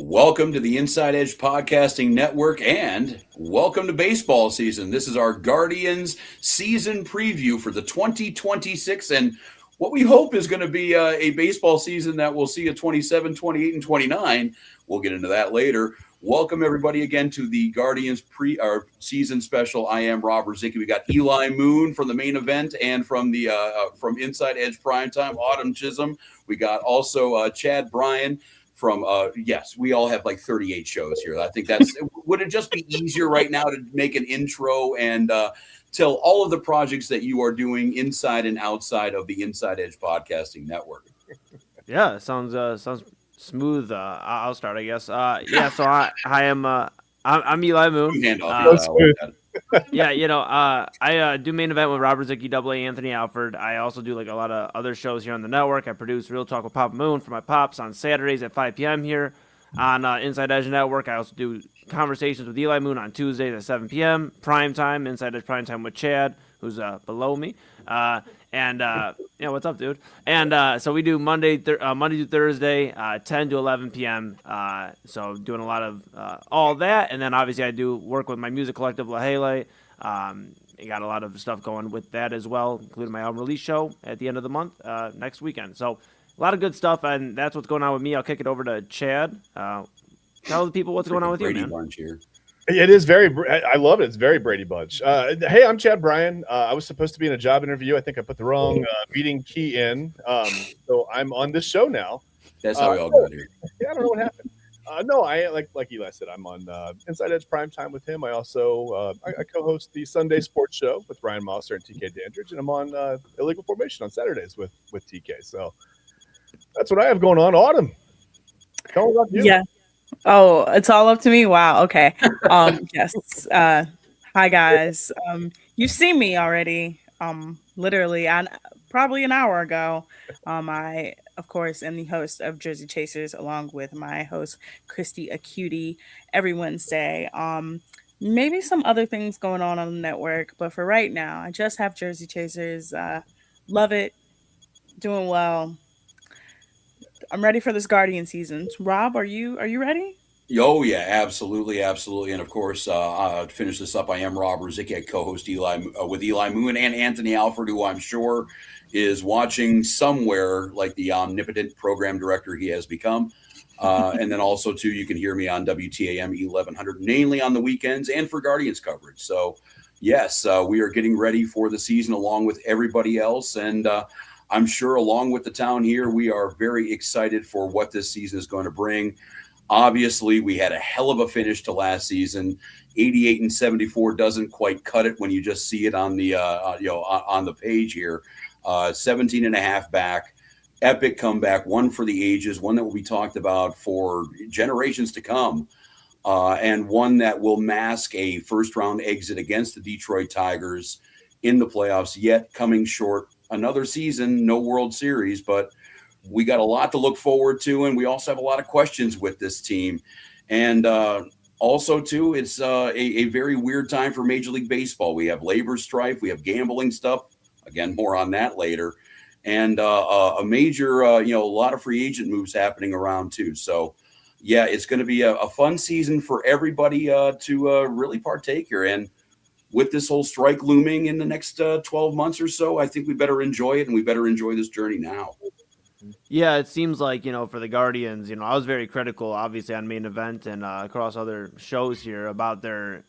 Welcome to the Inside Edge Podcasting Network and welcome to baseball season. This is our Guardians season preview for the 2026 and what we hope is going to be a baseball season that we'll see a 27, 28, and 29. We'll get into that later. Welcome everybody again to the Guardians season special. I am Rob Ruzicki. We got Eli Moon from the main event and from the from Inside Edge Primetime, Autumn Chisholm. We got also Chad Bryan. From yes, we all have like 38 shows here. I think would it just be easier right now to make an intro and tell all of the projects that you are doing inside and outside of the Inside Edge Podcasting Network? Yeah, sounds smooth. I'll start, I guess. So I'm Eli Moon. I do main event with Robert Zicki, AA Anthony Alford. I also do like a lot of other shows here on the network. I produce Real Talk with Papa Moon for my pops on Saturdays at 5 p.m. here on Inside Edge Network. I also do conversations with Eli Moon on Tuesdays at 7 p.m. Prime time, Inside Edge Prime time with Chad, who's below me. What's up, dude? And so we do Monday to Thursday, 10 to 11 p.m. So doing a lot of all that, and then obviously I do work with my music collective La Hele. I got a lot of stuff going with that as well, including my album release show at the end of the month next weekend. So a lot of good stuff, and that's what's going on with me. I'll kick it over to Chad. Tell the people what's going on with you, man. Bunch here. It is I love it. It's very Brady Bunch. Hey, I'm Chad Bryan. I was supposed to be in a job interview. I think I put the wrong meeting key in. So I'm on this show now. That's how we all got here. Yeah, I don't know what happened. No, I like Eli said, I'm on Inside Edge Prime Time with him. I also I co-host the Sunday Sports Show with Ryan Mosser and TK Dandridge, and I'm on Illegal Formation on Saturdays with TK. So that's what I have going on. Autumn, tell me about you. Yeah. Oh, it's all up to me. Wow. Okay. Yes. Hi guys. You've seen me already. Literally probably an hour ago. I of course am the host of Jersey Chasers along with my host Christy Acuity every Wednesday. Maybe some other things going on the network, but for right now, I just have Jersey Chasers. Love it. Doing well. I'm ready for this Guardian season. Rob, are you ready? Oh, yeah, absolutely. And, of course, to finish this up, I am Rob Ruzicki. I co-host with Eli Moon and Anthony Alford, who I'm sure is watching somewhere like the omnipotent program director he has become. And then also, too, you can hear me on WTAM 1100, mainly on the weekends and for Guardians coverage. So, yes, we are getting ready for the season along with everybody else. And I'm sure along with the town here, we are very excited for what this season is going to bring. Obviously, we had a hell of a finish to last season. 88 and 74 doesn't quite cut it when you just see it on the on the page here. 17 and a half back, epic comeback, one for the ages, one that will be talked about for generations to come, and one that will mask a first-round exit against the Detroit Tigers in the playoffs, yet coming short. Another season, no World Series, but we got a lot to look forward to, and we also have a lot of questions with this team. And also, too, it's a very weird time for Major League Baseball. We have labor strife. We have gambling stuff. Again, more on that later. And a major, a lot of free agent moves happening around, too. So, yeah, it's going to be a fun season for everybody to really partake here. And with this whole strike looming in the next 12 months or so, I think we better enjoy it, and we better enjoy this journey now. Yeah, it seems like, for the Guardians, I was very critical, obviously, on main event and across other shows here about their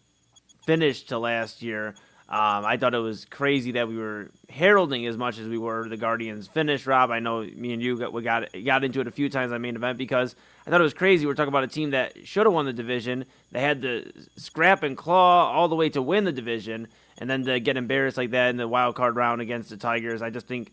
finish to last year. I thought it was crazy that we were heralding as much as we were the Guardians' finish, Rob. I know me and you got into it a few times on main event because I thought it was crazy. We're talking about a team that should have won the division. They had to scrap and claw all the way to win the division, and then to get embarrassed like that in the wild card round against the Tigers. I just think,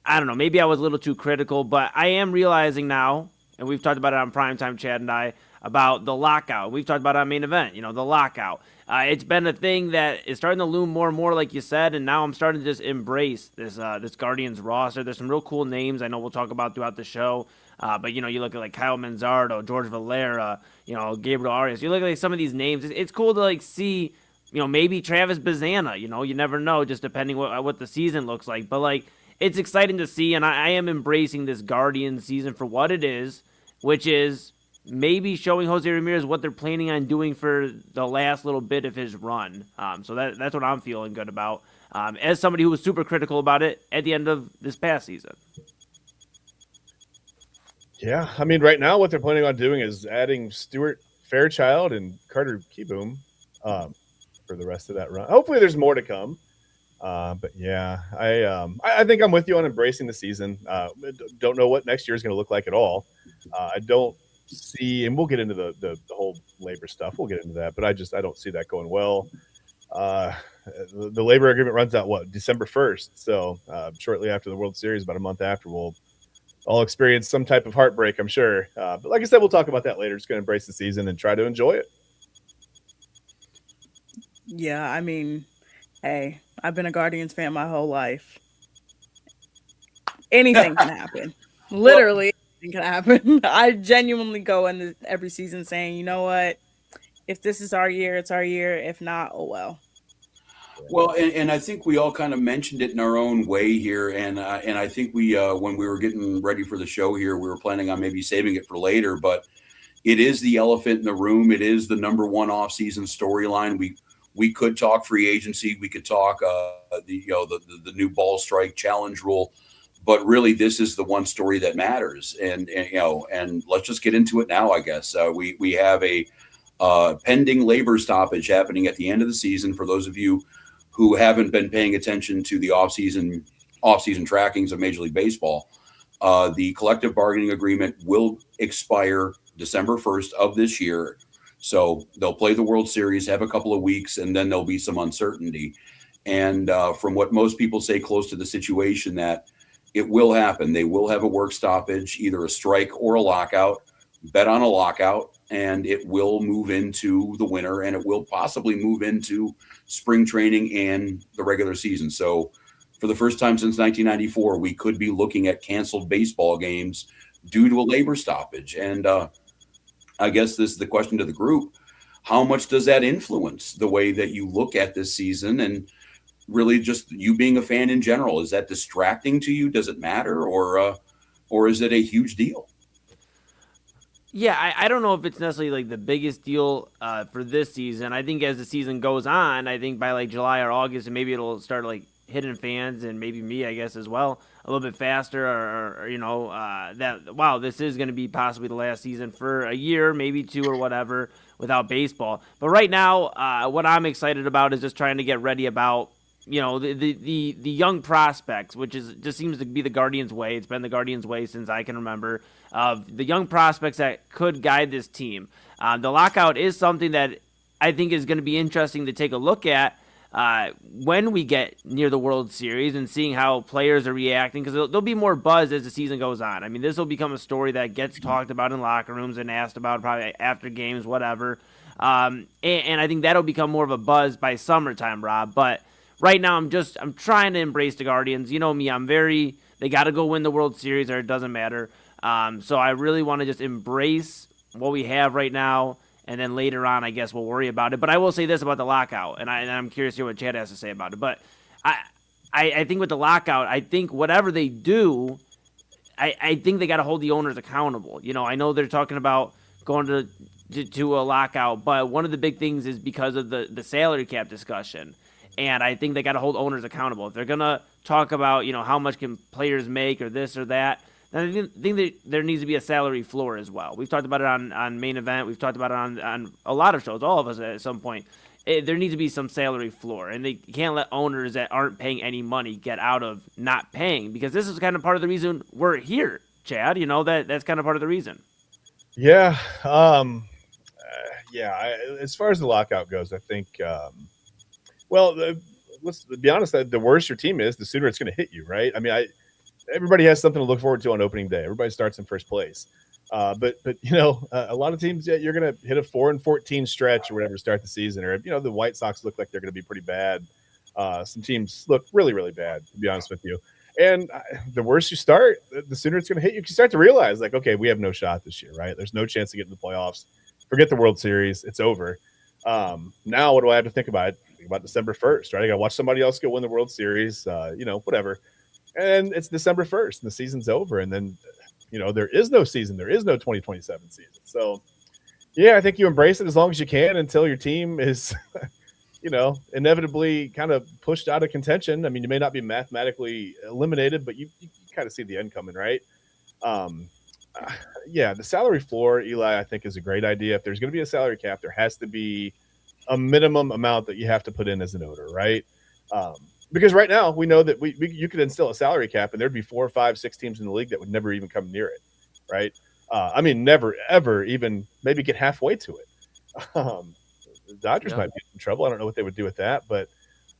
I don't know, maybe I was a little too critical, but I am realizing now, and we've talked about it on Primetime, Chad and I, about the lockout. We've talked about it on main event, the lockout. It's been a thing that is starting to loom more and more, like you said, and now I'm starting to just embrace this Guardians roster. There's some real cool names I know we'll talk about throughout the show, but, you look at, like, Kyle Manzardo, George Valera, Gabriel Arias. You look at, like, some of these names. It's cool to, like, see, maybe Travis Bazana, you never know, just depending what the season looks like. But, like, it's exciting to see, and I am embracing this Guardian season for what it is, which is maybe showing Jose Ramirez what they're planning on doing for the last little bit of his run. So that's what I'm feeling good about. As somebody who was super critical about it at the end of this past season. Yeah, I mean, right now what they're planning on doing is adding Stuart Fairchild and Carter Keyboom for the rest of that run. Hopefully, there's more to come. But yeah, I think I'm with you on embracing the season. Don't know what next year is going to look like at all. I don't see, and we'll get into the whole labor stuff. We'll get into that, but I don't see that going well. The labor agreement runs out December 1st. So shortly after the World Series, about a month after, we'll all experience some type of heartbreak, I'm sure. But like I said, we'll talk about that later. Just going to embrace the season and try to enjoy it. Yeah, I mean, hey, I've been a Guardians fan my whole life. Anything can happen. Literally, anything can happen. I genuinely go into every season saying, you know what? If this is our year, it's our year. If not, oh well. Well, and I think we all kind of mentioned it in our own way here, and I think we when we were getting ready for the show here, we were planning on maybe saving it for later, but it is the elephant in the room. It is the number one off-season storyline. We could talk free agency, we could talk the new ball strike challenge rule, but really this is the one story that matters, and let's just get into it now. I guess we have a pending labor stoppage happening at the end of the season. For those of you who haven't been paying attention to the off-season trackings of Major League Baseball, the collective bargaining agreement will expire December 1st of this year. So they'll play the World Series, have a couple of weeks, and then there'll be some uncertainty. And from what most people say close to the situation, that it will happen. They will have a work stoppage, either a strike or a lockout. Bet on a lockout, and it will move into the winter, and it will possibly move into spring training and the regular season. So for the first time since 1994, we could be looking at canceled baseball games due to a labor stoppage. And I guess this is the question to the group. How much does that influence the way that you look at this season, and really just you being a fan in general? Is that distracting to you? Does it matter, or is it a huge deal? Yeah, I don't know if it's necessarily like the biggest deal for this season. I think as the season goes on, I think by like July or August, and maybe it'll start like hitting fans and maybe me, I guess, as well, a little bit faster, or that, wow, this is going to be possibly the last season for a year, maybe two or whatever, without baseball. But right now, what I'm excited about is just trying to get ready about the young prospects, which just seems to be the Guardians' way. It's been the Guardians' way since I can remember, of the young prospects that could guide this team. The lockout is something that I think is going to be interesting to take a look at when we get near the World Series, and seeing how players are reacting, because there'll be more buzz as the season goes on. I mean, this will become a story that gets talked about in locker rooms and asked about probably after games, whatever. And I think that'll become more of a buzz by summertime, Rob. But right now, I'm trying to embrace the Guardians. You know me, they got to go win the World Series or it doesn't matter. So I really want to just embrace what we have right now, and then later on, I guess we'll worry about it. But I will say this about the lockout, and I'm curious to hear what Chad has to say about it. But I think with the lockout, I think whatever they do, I think they got to hold the owners accountable. I know they're talking about going to a lockout, but one of the big things is because of the salary cap discussion. And I think they got to hold owners accountable. If they're going to talk about, how much can players make or this or that, then I think that there needs to be a salary floor as well. We've talked about it on Main Event. We've talked about it on a lot of shows, all of us at some point. There needs to be some salary floor. And they can't let owners that aren't paying any money get out of not paying, because this is kind of part of the reason we're here, Chad. That's kind of part of the reason. Yeah. As far as the lockout goes, I think let's be honest. The worse your team is, the sooner it's going to hit you, right? I mean, everybody has something to look forward to on opening day. Everybody starts in first place, but a lot of teams, you're going to hit a 4-14 stretch or whatever to start the season, or the White Sox look like they're going to be pretty bad. Some teams look really, really bad, to be honest with you. And the worse you start, the sooner it's going to hit you. You start to realize, like, okay, we have no shot this year, right? There's no chance to get in the playoffs. Forget the World Series; it's over. Now, what do I have to think about? Think about December 1st, right? I got to watch somebody else go win the World Series, whatever. And it's December 1st, and the season's over. And then, there is no season. There is no 2027 season. So, yeah, I think you embrace it as long as you can until your team is, inevitably kind of pushed out of contention. I mean, you may not be mathematically eliminated, but you kind of see the end coming, right? The salary floor, Eli, I think is a great idea. If there's going to be a salary cap, there has to be a minimum amount that you have to put in as an owner, right? Because right now we know that you could instill a salary cap and there'd be 4, 5, 6 teams in the league that would never even come near it, right? Never, ever even maybe get halfway to it. The Dodgers might be in trouble. I don't know what they would do with that, but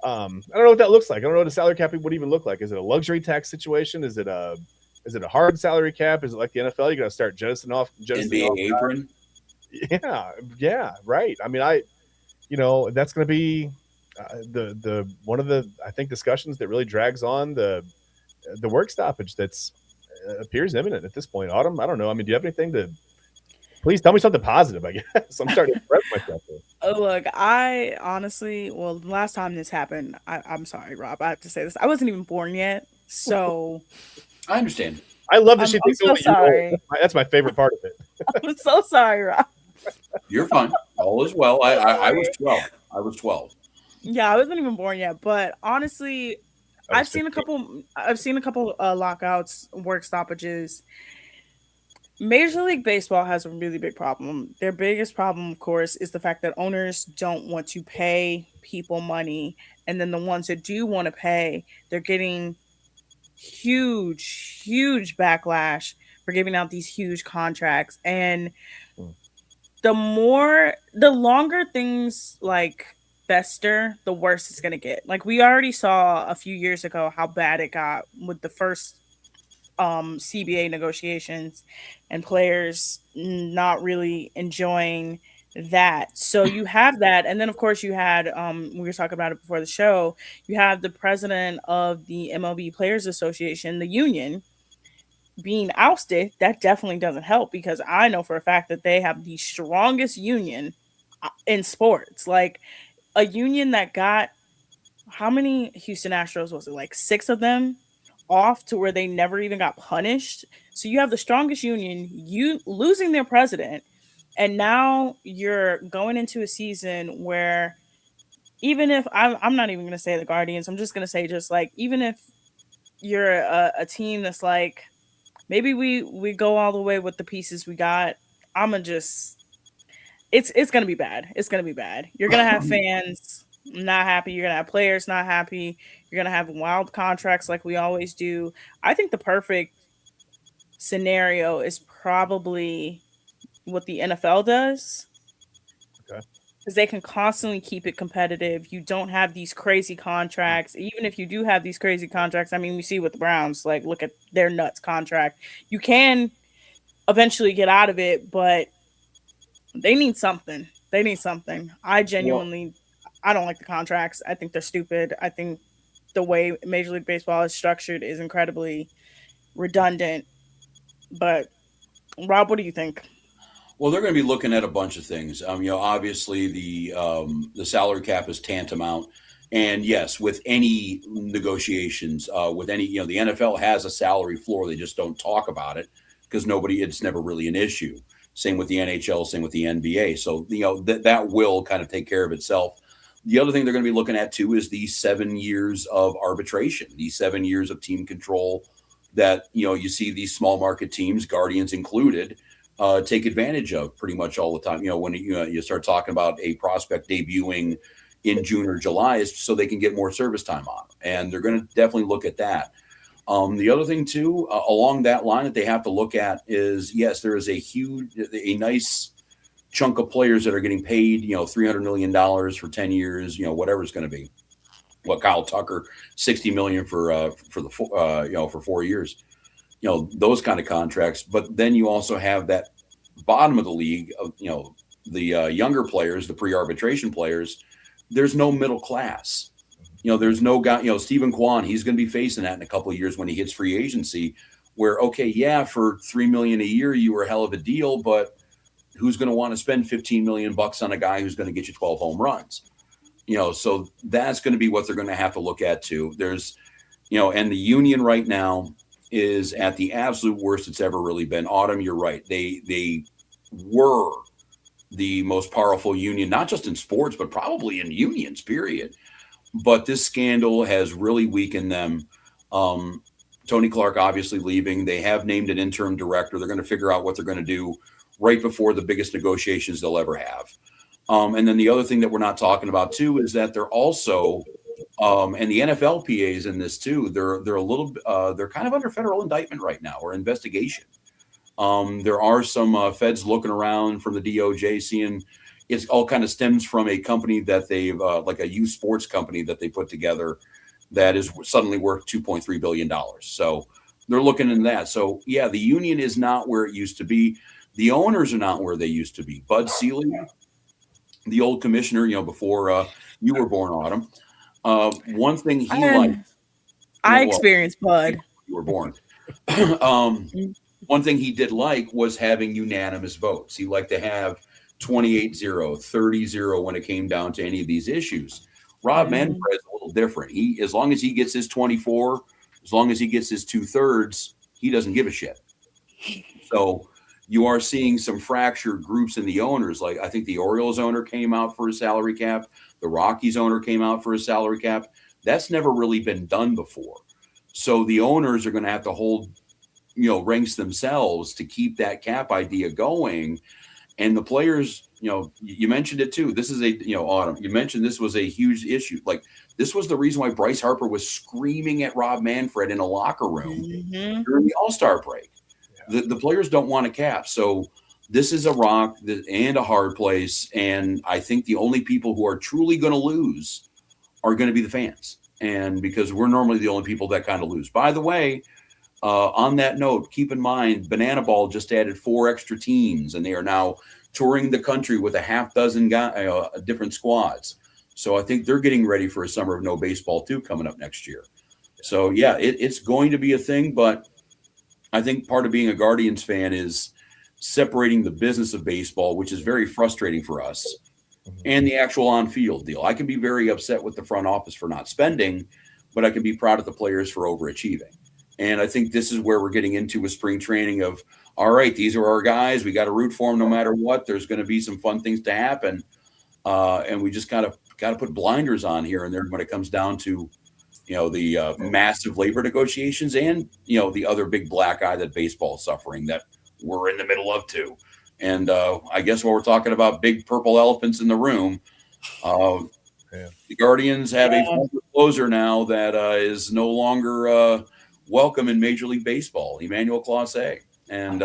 I don't know what that looks like. I don't know what a salary cap would even look like. Is it a luxury tax situation? Is it a hard salary cap? Is it like the NFL? You got to start jettisoning off NBA apron. Yeah, right. I mean, that's going to be the one of the I think discussions that really drags on the work stoppage that's appears imminent at this point. Autumn, I don't know. I mean, do you have anything to? Please tell me something positive, I guess. I'm starting to express myself here. Oh, look, I honestly, the last time this happened, I'm sorry, Rob, I have to say this. I wasn't even born yet, so. I understand. I love that she thinks so sorry. That's my favorite part of it. I'm so sorry, Rob. You're fine. All is well. I was 12. I was 12. Yeah, I wasn't even born yet, but honestly, I've seen a couple lockouts, work stoppages. Major League Baseball has a really big problem. Their biggest problem, of course, is the fact that owners don't want to pay people money. And then the ones that do want to pay, they're getting huge backlash for giving out these huge contracts. And the longer things like fester, the worse it's going to get. Like we already saw a few years ago how bad it got with the first CBA negotiations and players not really enjoying that. So you have that. And then of course you had, we were talking about it before the show, you have the president of the MLB Players Association, the union, being ousted. That definitely doesn't help because I know for a fact that they have the strongest union in sports. Like a union that got, how many Houston Astros was it? Like 6 of them off to where they never even got punished. So you have the strongest union, you losing their president, and now you're going into a season where even if I'm not even going to say the Guardians, I'm just going to say just like even if you're a team that's like maybe we go all the way with the pieces we got, it's going to be bad. It's going to be bad. You're going to have fans not happy. You're going to have players not happy. You're going to have wild contracts like we always do. I think the perfect scenario is probably what the NFL does. Okay. Because they can constantly keep it competitive. You don't have these crazy contracts. Even if you do have these crazy contracts, I mean, we see with the Browns, like look at their nuts contract. You can eventually get out of it, but they need something. I genuinely... I don't like the contracts. I think they're stupid. I think the way Major League Baseball is structured is incredibly redundant. But Rob, what do you think? Well, they're going to be looking at a bunch of things. Obviously the salary cap is tantamount, and yes, with any negotiations, with any, the NFL has a salary floor. They just don't talk about it because it's never really an issue. Same with the NHL, same with the NBA. So that will kind of take care of itself. The other thing they're going to be looking at, too, is these 7 years of arbitration, these 7 years of team control that, you see these small market teams, Guardians included, take advantage of pretty much all the time. When you start talking about a prospect debuting in June or July is so they can get more service time on. And they're going to definitely look at that. The other thing, too, along that line that they have to look at is, yes, there is a nice chunk of players that are getting paid, $300 million for 10 years, whatever it's going to be. What Kyle Tucker, $60 million for 4 years, those kind of contracts. But then you also have that bottom of the league of, the younger players, the pre-arbitration players. There's no middle class. There's no guy, Stephen Kwan, he's going to be facing that in a couple of years when he hits free agency where, okay, yeah, for $3 million a year, you were a hell of a deal, but who's going to want to spend $15 million on a guy who's going to get you 12 home runs? So that's going to be what they're going to have to look at too. There's, and the union right now is at the absolute worst it's ever really been. Autumn, you're right. They were the most powerful union, not just in sports, but probably in unions, period. But this scandal has really weakened them. Tony Clark obviously leaving. They have named an interim director. They're going to figure out what they're going to do right before the biggest negotiations they'll ever have. And then the other thing that we're not talking about too is that they're also, and the NFLPA is in this too. They're a little, they're kind of under federal indictment right now or investigation. There are some feds looking around from the DOJ, seeing it's all kind of stems from a company that they've like a youth sports company that they put together that is suddenly worth $2.3 billion. So they're looking into that. So yeah, the union is not where it used to be. The owners are not where they used to be. Bud Selig, the old commissioner, before you were born, Autumn. One thing he liked. I experienced Bud. You were born. One thing he did like was having unanimous votes. He liked to have 28-0, 30-0 when it came down to any of these issues. Rob Manfred is a little different. As long as he gets his 24, as long as he gets his 2/3, he doesn't give a shit. So you are seeing some fractured groups in the owners. Like I think the Orioles owner came out for a salary cap. The Rockies owner came out for a salary cap. That's never really been done before. So the owners are going to have to hold, ranks themselves to keep that cap idea going. And the players, you mentioned it too. This is Autumn, you mentioned this was a huge issue. Like this was the reason why Bryce Harper was screaming at Rob Manfred in a locker room during the All-Star break. The players don't want a cap. So this is a rock and a hard place. And I think the only people who are truly going to lose are going to be the fans. And because we're normally the only people that kind of lose. By the way, on that note, keep in mind, Banana Ball just added 4 extra teams, and they are now touring the country with a half dozen different squads. So I think they're getting ready for a summer of no baseball too coming up next year. So yeah, it's going to be a thing, but I think part of being a Guardians fan is separating the business of baseball, which is very frustrating for us, and the actual on-field deal. I can be very upset with the front office for not spending, but I can be proud of the players for overachieving. And I think this is where we're getting into with spring training of, all right, these are our guys. We got to root for them no matter what. There's going to be some fun things to happen. And we just got to put blinders on here and there when it comes down to, the massive labor negotiations and, the other big black eye that baseball is suffering that we're in the middle of too. And I guess while we're talking about big purple elephants in the room, the Guardians have a former closer now that is no longer welcome in Major League Baseball, Emmanuel Clase. And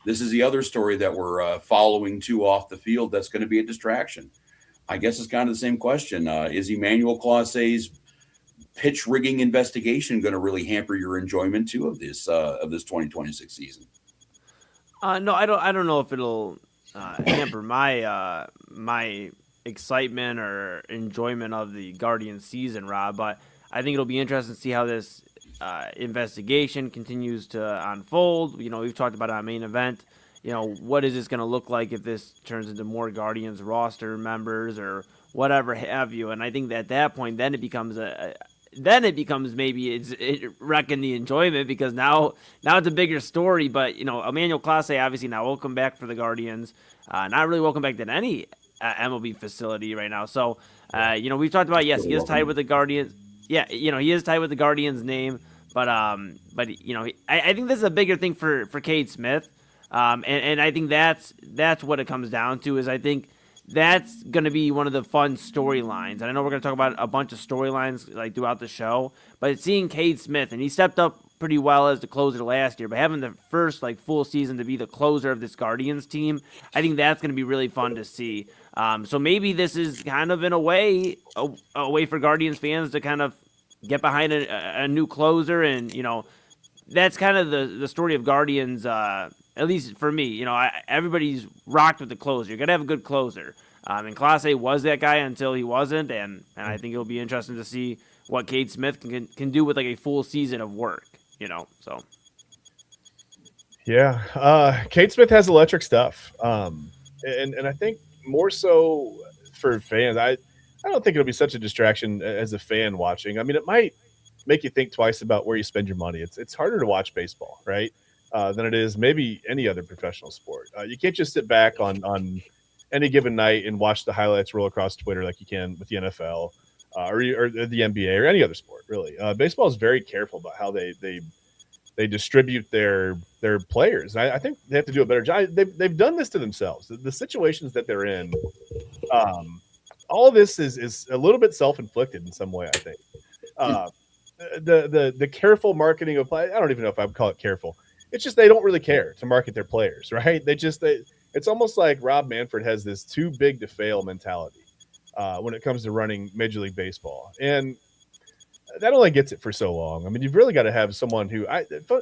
this is the other story that we're following too off the field that's going to be a distraction. I guess it's kind of the same question. Is Emmanuel Clase's pitch rigging investigation going to really hamper your enjoyment too of this 2026 season? No, I don't know if it'll hamper my my excitement or enjoyment of the Guardians season, Rob. But I think it'll be interesting to see how this investigation continues to unfold. We've talked about our main event. What is this going to look like if this turns into more Guardians roster members or whatever have you? And I think that at that point, then it becomes maybe it wrecking the enjoyment because now it's a bigger story. But Emmanuel Clase obviously now welcome back for the Guardians, not really welcome back to any MLB facility right now. So we've talked about, yes, he is tied with the Guardians. Yeah, he is tied with the Guardians name, but I think this is a bigger thing for Cade Smith, and I think that's what it comes down to. Is I think that's going to be one of the fun storylines. And I know we're going to talk about a bunch of storylines like throughout the show, but seeing Cade Smith, and he stepped up pretty well as the closer last year, but having the first full season to be the closer of this Guardians team, I think that's going to be really fun to see. So maybe this is kind of in a way a way for Guardians fans to kind of get behind a new closer, and that's kind of the story of Guardians. At least for me, everybody's rocked with the closer. You're gonna have a good closer, and Clase was that guy until he wasn't, and I think it'll be interesting to see what Cade Smith can do with a full season of work. So. Yeah, Cade Smith has electric stuff, and I think more so for fans. I don't think it'll be such a distraction as a fan watching. I mean, it might make you think twice about where you spend your money. It's harder to watch baseball, right, than it is maybe any other professional sport. You can't just sit back on any given night and watch the highlights roll across Twitter like you can with the NFL or the NBA or any other sport. Really, baseball is very careful about how they distribute their players. I think they have to do a better job. They've done this to themselves. The situations that they're in, all of this is a little bit self-inflicted in some way, I think. The careful marketing of play, I don't even know if I would call it careful. It's just they don't really care to market their players, right? It's almost like Rob Manfred has this too big to fail mentality when it comes to running Major League Baseball. And that only gets it for so long. I mean, you've really got to have someone who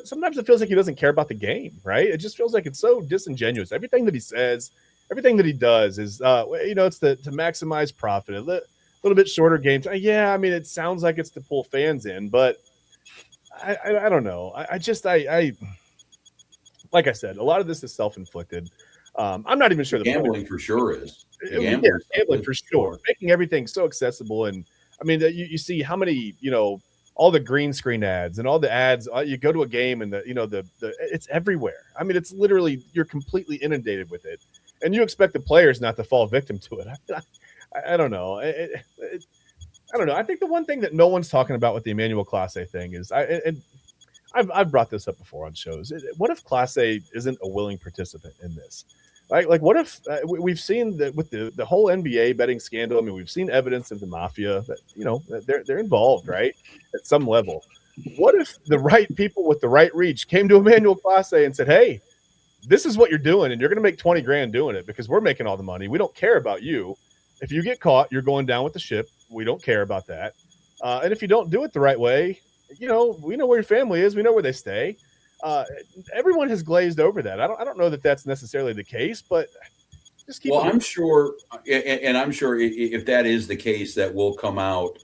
sometimes it feels like he doesn't care about the game, right? It just feels like it's so disingenuous. Everything that he says, everything that he does is, it's to maximize profit. A little bit shorter games. Yeah, I mean, it sounds like it's to pull fans in, but I don't know. Like I said, a lot of this is self-inflicted. I'm not even sure the gambling for sure is. Gambling for sure. Making everything so accessible. And I mean, you see how many, all the green screen ads and all the ads. You go to a game and it's everywhere. I mean, it's literally, you're completely inundated with it, and you expect the players not to fall victim to it. I don't know. I don't know. I think the one thing that no one's talking about with the Emmanuel Clase thing is, I've brought this up before on shows. What if Clase isn't a willing participant in this? Like what if we've seen that with the whole NBA betting scandal? I mean, we've seen evidence of the mafia that they're involved, right, at some level. What if the right people with the right reach came to Emmanuel Clase and said, "Hey, this is what you're doing, and you're going to make 20 grand doing it because we're making all the money. We don't care about you. If you get caught, you're going down with the ship. We don't care about that. And if you don't do it the right way, we know where your family is. We know where they stay." Everyone has glazed over that. I don't know that that's necessarily the case, but just keep. Well, I'm sure, and I'm sure if that is the case, that will come out.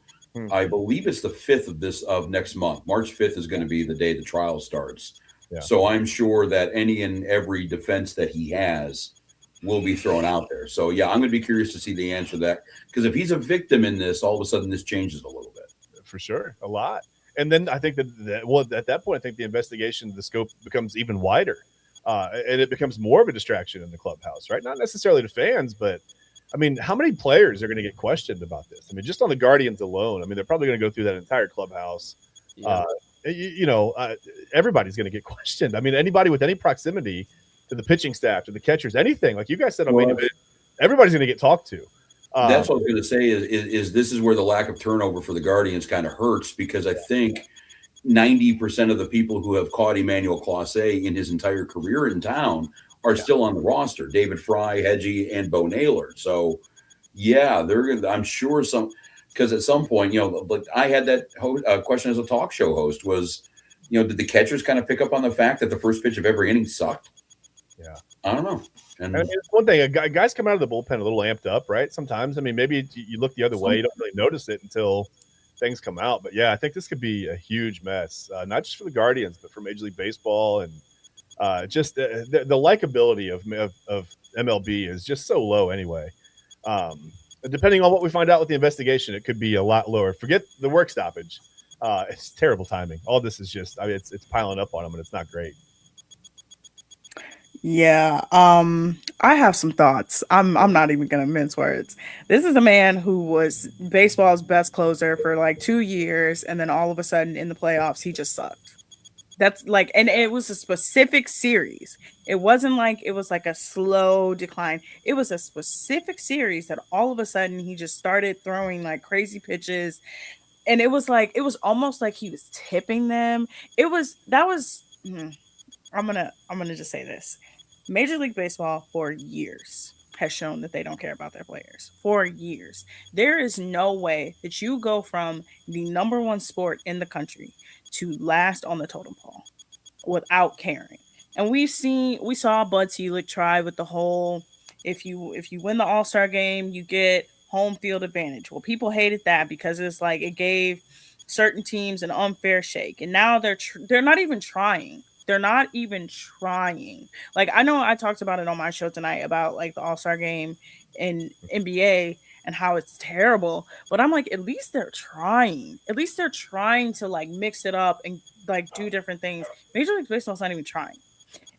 I believe it's the 5th of next month. March 5th is going to be the day the trial starts. Yeah. So I'm sure that any and every defense that he has will be thrown out there. So yeah, I'm going to be curious to see the answer to that, because if he's a victim in this, all of a sudden this changes a little bit. For sure, a lot. And then I think that at that point, I think the investigation, the scope becomes even wider, and it becomes more of a distraction in the clubhouse, right? Not necessarily to fans, but I mean, how many players are going to get questioned about this? I mean, just on the Guardians alone, I mean, they're probably going to go through that entire clubhouse. Yeah. Everybody's going to get questioned. I mean, anybody with any proximity to the pitching staff, to the catchers, anything like you guys said on main event, everybody's going to get talked to. That's what I was going to say is this is where the lack of turnover for the Guardians kind of hurts, because I think 90% of the people who have caught Emmanuel Clase in his entire career in town are still on the roster. David Fry, Hedgie, and Bo Naylor. So, yeah, I'm sure because at some point, like I had that question as a talk show host was, did the catchers kind of pick up on the fact that the first pitch of every inning sucked? Yeah. I don't know. And I mean, it's one thing, guys come out of the bullpen a little amped up, right? Sometimes, I mean, maybe you look the other way, you don't really notice it until things come out. But yeah, I think this could be a huge mess, not just for the Guardians, but for Major League Baseball, and just the likability of MLB is just so low anyway. Depending on what we find out with the investigation, it could be a lot lower. Forget the work stoppage; it's terrible timing. All this is just, I mean, it's piling up on them, and it's not great. Yeah, I have some thoughts. I'm not even gonna mince words. This is a man who was baseball's best closer for like 2 years, and then all of a sudden in the playoffs he just sucked. That's like, and it was a specific series. It wasn't like it was like a slow decline. It was a specific series that all of a sudden he just started throwing like crazy pitches, and it was almost like he was tipping them. I'm gonna just say this. Major League Baseball for years has shown that they don't care about their players. For years. There is no way that you go from the number one sport in the country to last on the totem pole without caring. And we saw Bud Selig try with the whole, if you win the All-Star game, you get home field advantage. Well, people hated that because it's like it gave certain teams an unfair shake. And now they're not even trying. They're not even trying. Like, I know I talked about it on my show tonight about like the All-Star game in NBA, and how it's terrible. But I'm like, at least they're trying. At least they're trying to like mix it up and like do different things. Major League Baseball's not even trying.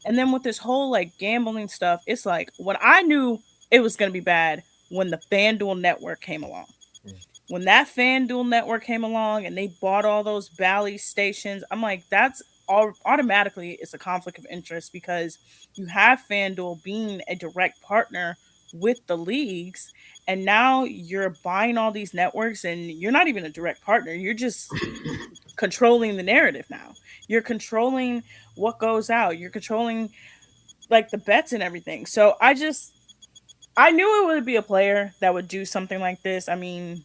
And then with this whole like gambling stuff, it's like when I knew it was going to be bad when the FanDuel network came along. When that FanDuel network came along and they bought all those Bally stations, I'm like, that's all automatically it's a conflict of interest because you have FanDuel being a direct partner with the leagues, and now you're buying all these networks and you're not even a direct partner. You're just controlling the narrative now. You're controlling what goes out. You're controlling like the bets and everything. So I knew it would be a player that would do something like this. I mean,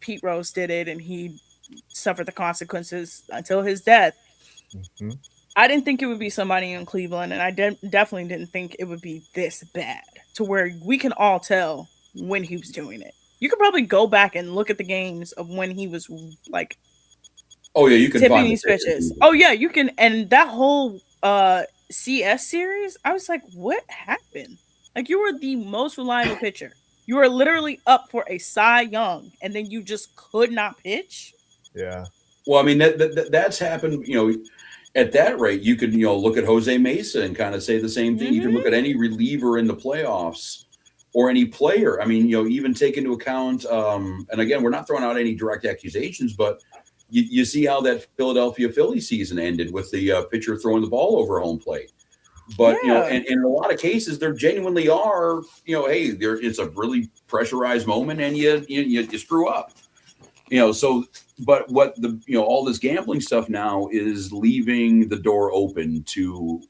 Pete Rose did it, and he suffered the consequences until his death. Mm-hmm. I didn't think it would be somebody in Cleveland, and I definitely didn't think it would be this bad to where we can all tell when he was doing it. You could probably go back and look at the games of when he was like, oh yeah, you can tipping find these pitches. Oh yeah, you can. And that whole CS series, I was like, what happened? Like you were the most reliable pitcher. You were literally up for a Cy Young, and then you just could not pitch. Yeah. Well, I mean that's happened. At that rate, you could look at Jose Mesa and kind of say the same thing. Mm-hmm. You can look at any reliever in the playoffs or any player. I mean, even take into account. And again, we're not throwing out any direct accusations, but you see how that Philadelphia Philly season ended with the pitcher throwing the ball over home plate. But and in a lot of cases, there genuinely are. Hey, it's a really pressurized moment, and you screw up. So. But what all this gambling stuff now is leaving the door open to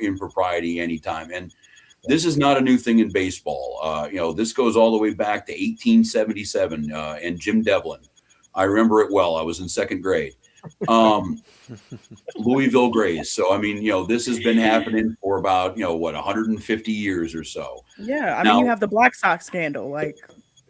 impropriety anytime, and this is not a new thing in baseball. This goes all the way back to 1877 and Jim Devlin. I remember it well. I was in second grade. Louisville Grays. So I mean, this has been happening for about 150 years or so. Yeah, I mean, you have the Black Sox scandal, like.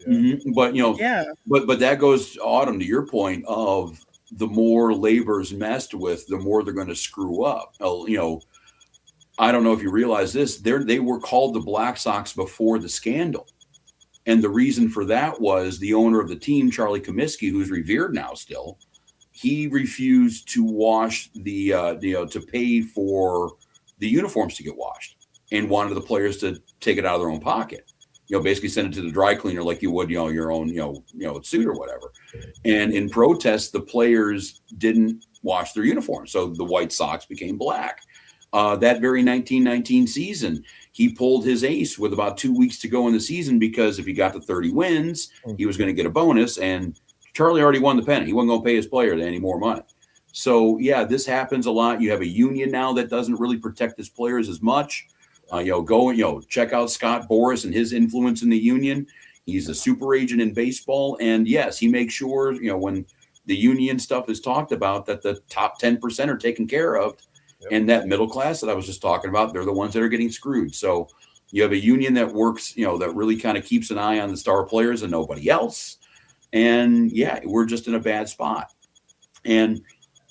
Mm-hmm. But but that goes, Autumn, to your point of the more labor's messed with, the more they're going to screw up. I don't know if you realize this. They were called the Black Sox before the scandal, and the reason for that was the owner of the team, Charlie Comiskey, who's revered now still. He refused to wash the to pay for the uniforms to get washed, and wanted the players to take it out of their own pocket. Basically send it to the dry cleaner like you would, your own, suit or whatever. And in protest, the players didn't wash their uniforms. So the White Sox became black. That very 1919 season, he pulled his ace with about 2 weeks to go in the season because if he got to 30 wins, he was going to get a bonus. And Charlie already won the pennant. He wasn't going to pay his player any more money. So, yeah, this happens a lot. You have a union now that doesn't really protect his players as much. Check out Scott Boras and his influence in the union. He's a super agent in baseball. And yes, he makes sure, when the union stuff is talked about, that the top 10% are taken care of. Yep. And that middle class that I was just talking about, they're the ones that are getting screwed. So you have a union that works, that really kind of keeps an eye on the star players and nobody else. And yeah, we're just in a bad spot. And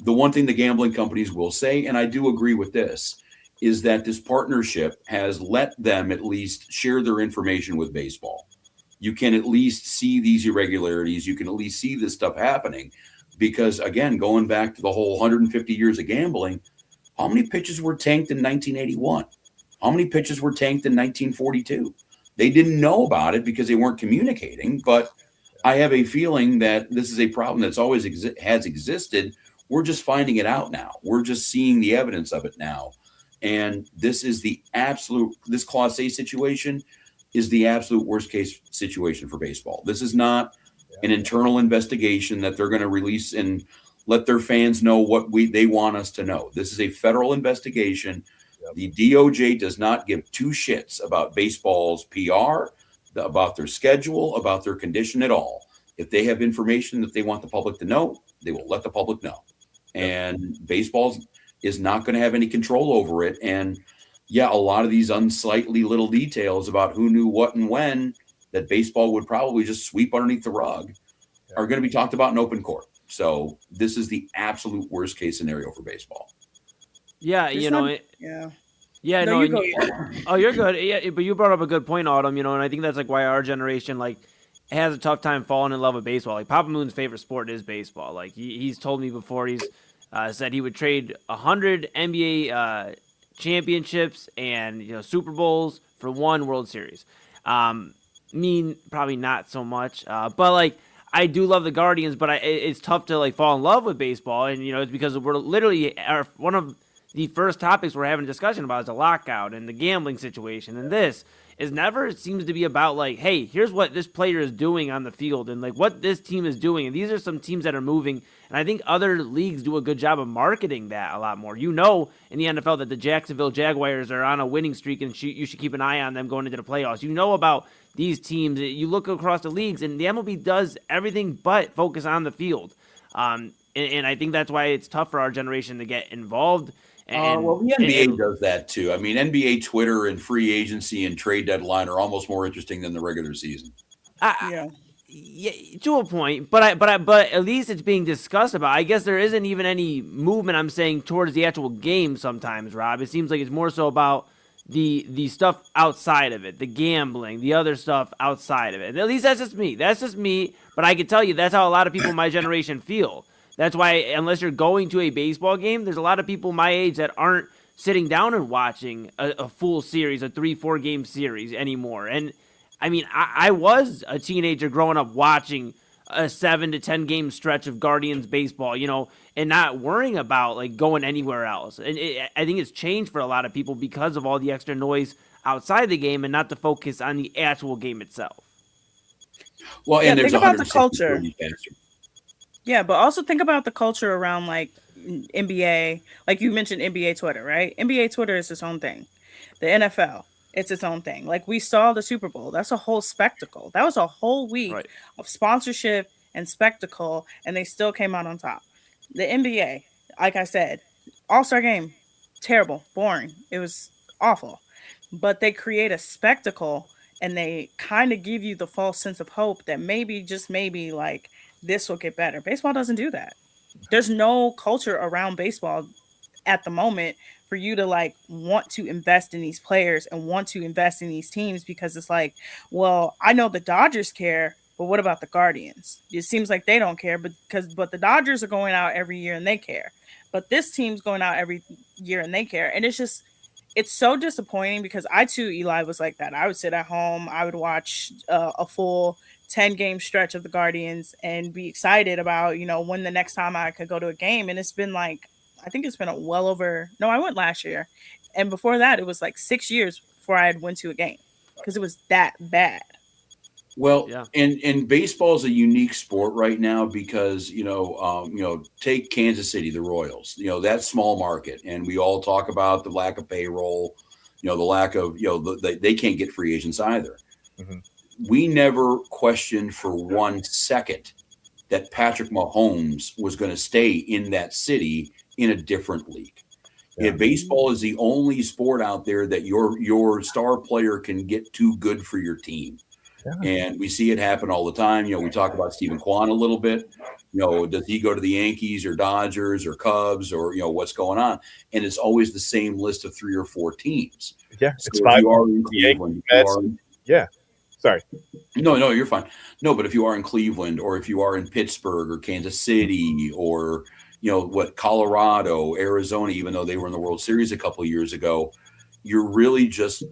the one thing the gambling companies will say, and I do agree with this, is that this partnership has let them at least share their information with baseball. You can at least see these irregularities. You can at least see this stuff happening because, again, going back to the whole 150 years of gambling, how many pitches were tanked in 1981? How many pitches were tanked in 1942? They didn't know about it because they weren't communicating, but I have a feeling that this is a problem that's always has existed. We're just finding it out now. We're just seeing the evidence of it now. And this is this Clase situation is the absolute worst case situation for baseball. This is not an internal investigation that they're going to release and let their fans know what they want us to know. This is a federal investigation. Yep. The DOJ does not give two shits about baseball's PR, about their schedule, about their condition at all. If they have information that they want the public to know, they will let the public know. Yep. And baseball is not going to have any control over it. And yeah, a lot of these unsightly little details about who knew what and when that baseball would probably just sweep underneath the rug are going to be talked about in open court. So this is the absolute worst case scenario for baseball. Yeah, Yeah, No, no, you and go. oh, you're good. Yeah, but you brought up a good point, Autumn. And I think that's like why our generation like has a tough time falling in love with baseball. Like Papa Moon's favorite sport is baseball. Like he's told me before, he's said he would trade 100 NBA championships and Super Bowls for one World Series. Probably not so much, but like I do love the Guardians, but it's tough to like fall in love with baseball, and it's because we're literally one of the first topics we're having a discussion about is the lockout and the gambling situation, and this is never it seems to be about like, hey, here's what this player is doing on the field and like what this team is doing, and these are some teams that are moving, and I think other leagues do a good job of marketing that a lot more. In the NFL that the Jacksonville Jaguars are on a winning streak, and you should keep an eye on them going into the playoffs. About these teams. You look across the leagues, and the MLB does everything but focus on the field. And I think that's why it's tough for our generation to get involved. Well, the NBA does that too. I mean, NBA Twitter and free agency and trade deadline are almost more interesting than the regular season. Yeah, to a point, but at least it's being discussed about. I guess there isn't even any movement, I'm saying, towards the actual game sometimes, Rob. It seems like it's more so about the stuff outside of it, the gambling, the other stuff outside of it. And at least that's just me. But I can tell you that's how a lot of people in my generation feel. That's why, unless you're going to a baseball game, there's a lot of people my age that aren't sitting down and watching a full series, a 3-4 game series anymore. And I mean, I was a teenager growing up watching a 7 to 10 game stretch of Guardians baseball, and not worrying about like going anywhere else. And I think it's changed for a lot of people because of all the extra noise outside the game and not to focus on the actual game itself. Well, and there's think about the culture. Faster. Yeah, but also think about the culture around like NBA. Like you mentioned NBA Twitter, right? NBA Twitter is its own thing. The NFL, it's its own thing. Like we saw the Super Bowl. That's a whole spectacle. That was a whole week of sponsorship and spectacle, and they still came out on top. The NBA, like I said, All-Star game, terrible, boring. It was awful. But they create a spectacle, and they kind of give you the false sense of hope that maybe, just maybe, like, this will get better. Baseball doesn't do that. There's no culture around baseball at the moment for you to like want to invest in these players and want to invest in these teams, because it's like, well, I know the Dodgers care, but what about the Guardians? It seems like they don't care, but the Dodgers are going out every year and they care. But this team's going out every year and they care. And it's so disappointing, because I too, Eli, was like that. I would sit at home, I would watch a full 10 game stretch of the Guardians and be excited about, when the next time I could go to a game. And it's been like, I think it's been I went last year. And before that, it was like 6 years before I had went to a game, because it was that bad. Well, yeah. and baseball is a unique sport right now because, take Kansas City, the Royals, that small market. And we all talk about the lack of payroll, the lack of, they can't get free agents either. Mm-hmm. We never questioned for 1 second that Patrick Mahomes was going to stay in that city in a different league. Yeah. Baseball is the only sport out there that your star player can get too good for your team. Yeah. And we see it happen all the time. We talk about Stephen Kwan a little bit. Does he go to the Yankees or Dodgers or Cubs or, what's going on? And it's always the same list of 3 or 4 teams. Yeah, so it's 5. Yeah. Sorry. No, you're fine. No, but if you are in Cleveland or if you are in Pittsburgh or Kansas City or, Colorado, Arizona, even though they were in the World Series a couple of years ago, you're really just,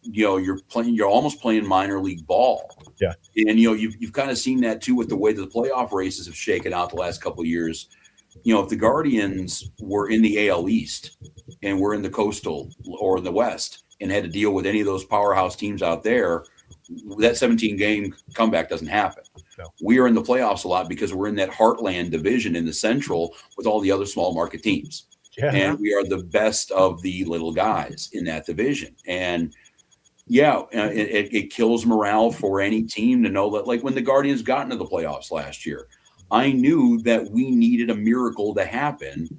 you're almost playing minor league ball. Yeah. And, you've kind of seen that too with the way that the playoff races have shaken out the last couple of years. If the Guardians were in the AL East and were in the Coastal or in the West and had to deal with any of those powerhouse teams out there, that 17 game comeback doesn't happen. No. We are in the playoffs a lot because we're in that heartland division in the Central with all the other small market teams. Yeah. And we are the best of the little guys in that division. And it kills morale for any team to know that, like when the Guardians got into the playoffs last year, I knew that we needed a miracle to happen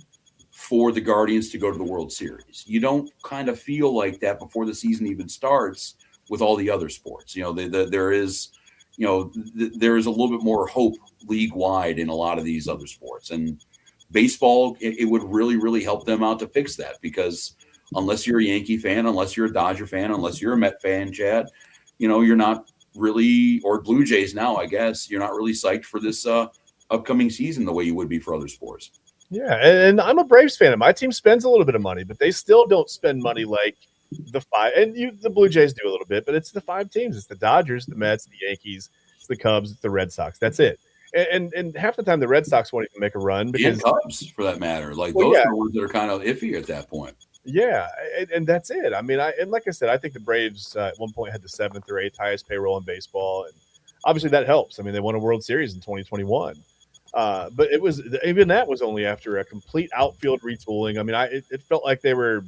for the Guardians to go to the World Series. You don't kind of feel like that before the season even starts with all the other sports. There is a little bit more hope league wide in a lot of these other sports, and baseball, it would really, really help them out to fix that, because unless you're a Yankee fan, unless you're a Dodger fan, unless you're a Met fan, Chad, you're not really, or Blue Jays now, I guess, you're not really psyched for this upcoming season the way you would be for other sports. Yeah, and I'm a Braves fan, and my team spends a little bit of money, but they still don't spend money like the five. And the Blue Jays do a little bit, but it's the five teams. It's the Dodgers, the Mets, the Yankees, it's the Cubs, it's the Red Sox. That's it. And half the time the Red Sox won't even make a run because Cubs, for that matter, those are the ones that are kind of iffy at that point. Yeah, and that's it. I mean, like I said, I think the Braves at one point had the 7th or 8th highest payroll in baseball, and obviously that helps. I mean, they won a World Series in 2021. But even that was only after a complete outfield retooling. I mean, it felt like they were.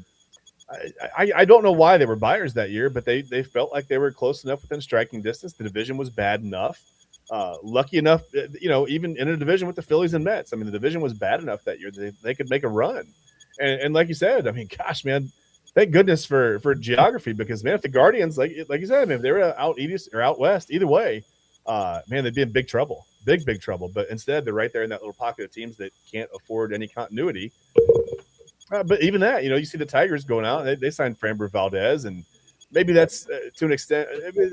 I don't know why they were buyers that year, but they felt like they were close enough within striking distance. The division was bad enough. Lucky enough, even in a division with the Phillies and Mets. I mean, the division was bad enough that year that they could make a run. And like you said, I mean, gosh, man, thank goodness for geography because, man, if the Guardians, like you said, man, if they were out east or out west, either way, man, they'd be in big trouble, big trouble. But instead, they're right there in that little pocket of teams that can't afford any continuity. But even that, you see the Tigers going out, and they signed Framber Valdez, and maybe that's to an extent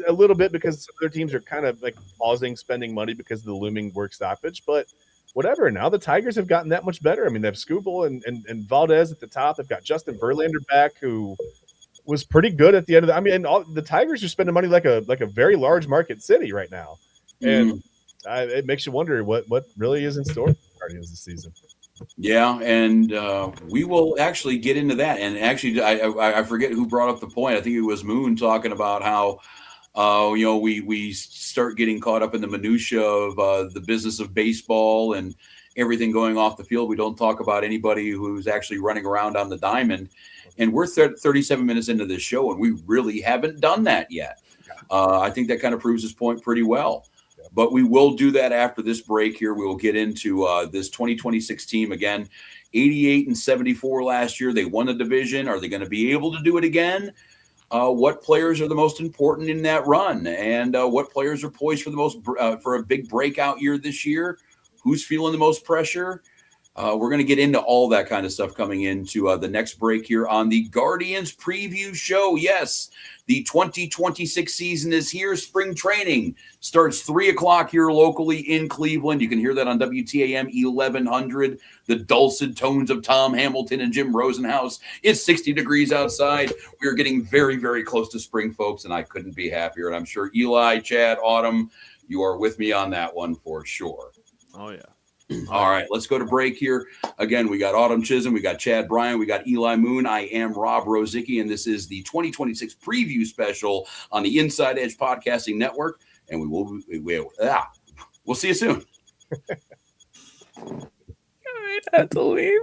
a little bit because their teams are kind of like pausing spending money because of the looming work stoppage. But whatever, now the Tigers have gotten that much better. I mean, they have Skubal and Valdez at the top. They've got Justin Verlander back, who was pretty good at the end of the. I mean, the Tigers are spending money like a very large market city right now, and it makes you wonder what really is in store for the Guardians this season. Yeah, and we will actually get into that. And actually, I forget who brought up the point. I think it was Moon talking about how we start getting caught up in the minutia of the business of baseball and everything going off the field. We don't talk about anybody who's actually running around on the diamond. And we're 37 minutes into this show, and we really haven't done that yet. I think that kind of proves his point pretty well. But we will do that after this break here. We will get into this 2026 team again. 88-74 last year. They won the division. Are they going to be able to do it again? What players are the most important in that run? And what players are poised for the most for a big breakout year this year? Who's feeling the most pressure? We're going to get into all that kind of stuff coming into the next break here on the Guardians preview show. Yes, the 2026 season is here. Spring training starts 3:00 here locally in Cleveland. You can hear that on WTAM 1100. The dulcet tones of Tom Hamilton and Jim Rosenhaus. It's 60 degrees outside. We are getting very, very close to spring, folks, and I couldn't be happier. And I'm sure Eli, Chad, Autumn, you are with me on that one for sure. Oh, yeah. All right, let's go to break here. Again, we got Autumn Chisholm, we got Chad Bryan, we got Eli Moon. I am Rob Rozicki, and this is the 2026 preview special on the Inside Edge Podcasting Network. And we'll see you soon. I have to leave.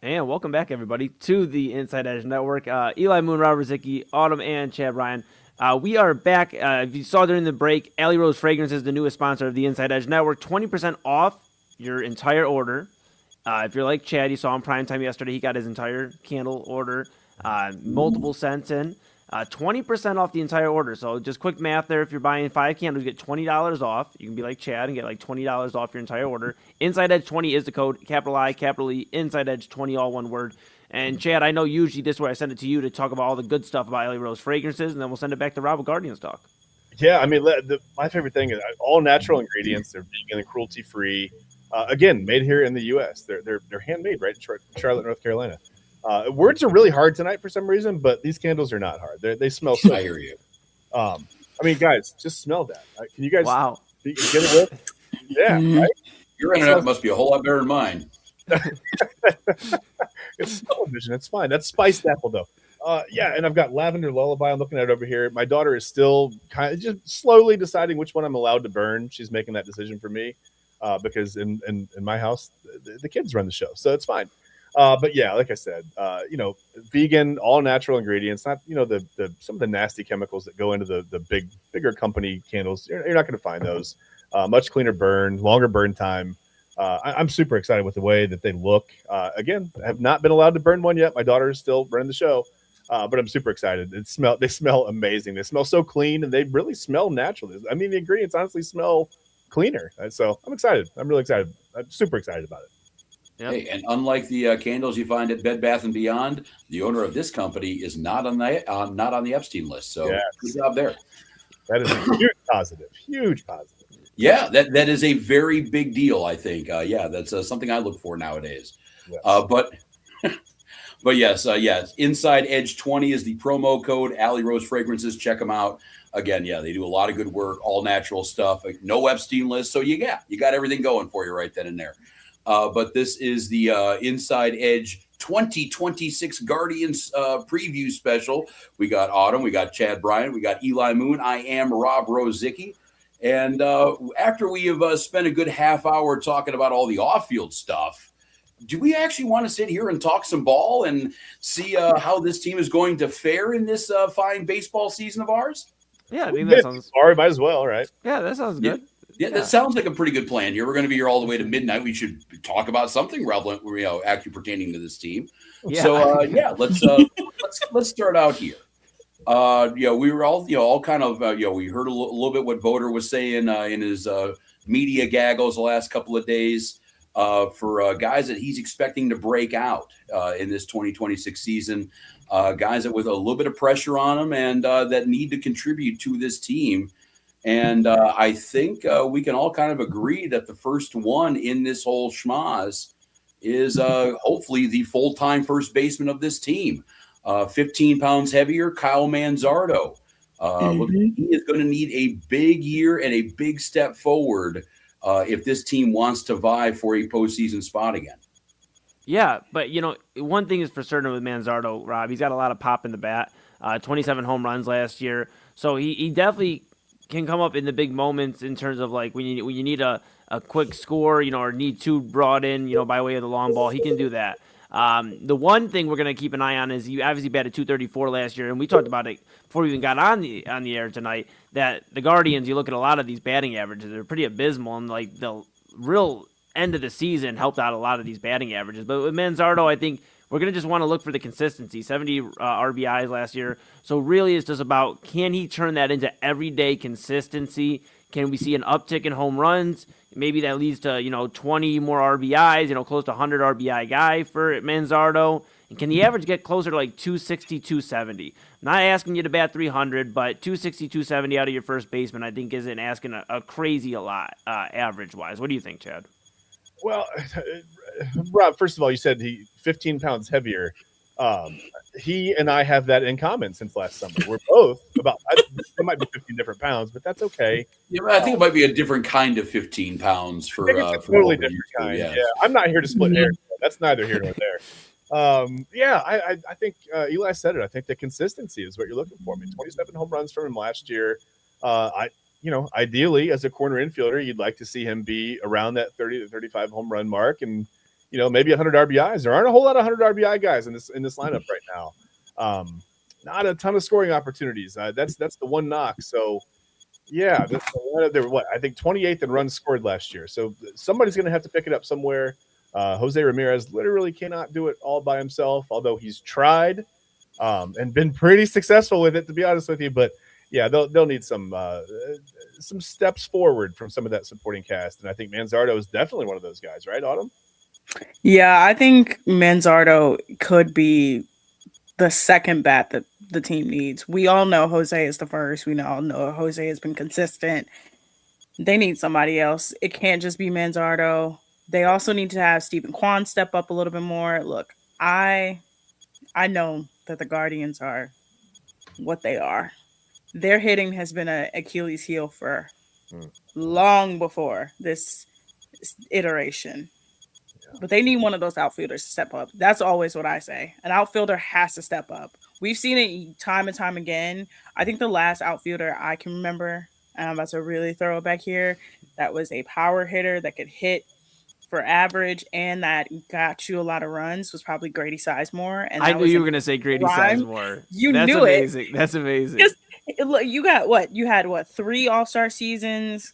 And welcome back, everybody, to the Inside Edge Network. Eli Moon, Robert Zicki, Autumn, and Chad Ryan. We are back. If you saw during the break, Alley Rose Fragrance is the newest sponsor of the Inside Edge Network. 20% off your entire order. If you're like Chad, you saw him prime time yesterday. He got his entire candle order, multiple scents in. 20% off the entire order. So just quick math there. If you're buying 5 candles, you get $20 off. You can be like Chad and get like $20 off your entire order. Inside Edge 20 is the code. Capital I, capital E, Inside Edge 20, all one word. And Chad, I know usually this is where I send it to you to talk about all the good stuff about Alley Rose Fragrances, and then we'll send it back to Rob with Guardians Talk. Yeah, I mean, my favorite thing is all natural ingredients. They're vegan and cruelty free. Again, made here in the U.S. They're handmade, right? Charlotte, North Carolina. Words are really hard tonight for some reason, but these candles are not hard. They smell so. I hear you. I mean, guys, just smell that. Can you guys? Wow. Get it with? Yeah, right. Your internet must be a whole lot better than mine. It's television. It's fine. That's spiced apple, though. Yeah, and I've got lavender lullaby. I'm looking at it over here. My daughter is still kind of just slowly deciding which one I'm allowed to burn. She's making that decision for me because in my house, the kids run the show, so it's fine. But yeah, like I said, vegan, all natural ingredients, not the some of the nasty chemicals that go into the bigger company candles. You're not going to find those. Much cleaner burn, longer burn time. I'm super excited with the way that they look. Again, I have not been allowed to burn one yet. My daughter is still running the show, but I'm super excited. They smell amazing. They smell so clean, and they really smell natural. I mean, the ingredients honestly smell cleaner. So I'm excited. I'm really excited. I'm super excited about it. Yep. Hey, and unlike the candles you find at Bed Bath & Beyond, the owner of this company is not on the Epstein list. So Good job there. That is a huge positive. Huge positive. Yeah, that is a very big deal, I think. That's something I look for nowadays. Yes. But yes, Inside Edge 20 is the promo code. Alley Rose Fragrances, check them out. Again, they do a lot of good work, all natural stuff. No Epstein list, so you got everything going for you right then and there. But this is the Inside Edge 2026 Guardians preview special. We got Autumn, we got Chad Bryant, we got Eli Moon. I am Rob Rozicki. And after we have spent a good half hour talking about all the off-field stuff, do we actually want to sit here and talk some ball and see how this team is going to fare in this fine baseball season of ours? Yeah, I mean, that sounds. Sorry, might as well, right? Yeah, that sounds good. Yeah, that sounds like a pretty good plan here. We're going to be here all the way to midnight. We should talk about something relevant, actually pertaining to this team. Yeah. So, let's start out here. We were all kind of, we heard a little bit what Voter was saying in his media gaggles the last couple of days for guys that he's expecting to break out in this 2026 season, guys that with a little bit of pressure on them and that need to contribute to this team. And I think we can all kind of agree that the first one in this whole schmaz is hopefully the full-time first baseman of this team. 15 pounds heavier, Kyle Manzardo. He is going to need a big year and a big step forward if this team wants to vie for a postseason spot again. Yeah, but, one thing is for certain with Manzardo, Rob, he's got a lot of pop in the bat, 27 home runs last year. So he definitely can come up in the big moments in terms of like when you need a quick score, or need two brought in, by way of the long ball. He can do that. The one thing we're going to keep an eye on is he obviously batted 234 last year, and we talked about it before we even got on the air tonight, that the Guardians, you look at a lot of these batting averages, they're pretty abysmal, and like the real end of the season helped out a lot of these batting averages. But with Manzardo, I think we're going to just want to look for the consistency, 70 RBIs last year. So really it's just about, can he turn that into everyday consistency? Can we see an uptick in home runs? Maybe that leads to, 20 more RBIs, close to 100 RBI guy for Manzardo. And can the average get closer to like 260, 270? Not asking you to bat 300, but 260, 270 out of your first baseman, I think isn't asking a crazy a lot average-wise. What do you think, Chad? Well, Rob, first of all, you said he 15 pounds heavier. He and I have that in common since last summer. We're both it might be 15 different pounds, but that's okay. Yeah, I think it might be a different kind of 15 pounds for a totally different kind. Yeah, I'm not here to split hairs. That's neither here nor there. I think Eli said it. I think the consistency is what you're looking for. 27 home runs from him last year. Ideally as a corner infielder, you'd like to see him be around that 30 to 35 home run mark. And, maybe 100 RBIs. There aren't a whole lot of 100 RBI guys in this lineup right now. Not a ton of scoring opportunities. That's the one knock. So yeah, they're I think 28th in runs scored last year. So somebody's going to have to pick it up somewhere. Jose Ramirez literally cannot do it all by himself, although he's tried and been pretty successful with it, to be honest with you. But yeah, they'll need some steps forward from some of that supporting cast, and I think Manzardo is definitely one of those guys, right, Autumn? Yeah, I think Manzardo could be the second bat that the team needs. We all know Jose is the first. We all know Jose has been consistent. They need somebody else. It can't just be Manzardo. They also need to have Stephen Kwan step up a little bit more. Look, I know that the Guardians are what they are. Their hitting has been an Achilles heel for long before this iteration. But they need one of those outfielders to step up. That's always what I say. An outfielder has to step up. We've seen it time and time again. I think the last outfielder I can remember, and I'm about to really throw it back here, that was a power hitter that could hit for average and that got you a lot of runs was probably Grady Sizemore. And I knew you were going to say Grady Sizemore. That's knew amazing. it. That's amazing. Look, you got what? You had what? 3 All-Star seasons,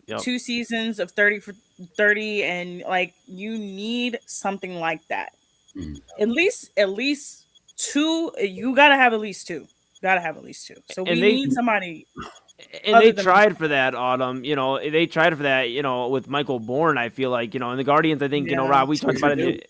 Yep. 2 seasons of 30 for 30, and like you need something like that. At least 2. You gotta have at least 2. So we need somebody. And they tried for that, Autumn. They tried for that. With Michael Bourne, I feel like and the Guardians. I think Rob. We talked about it.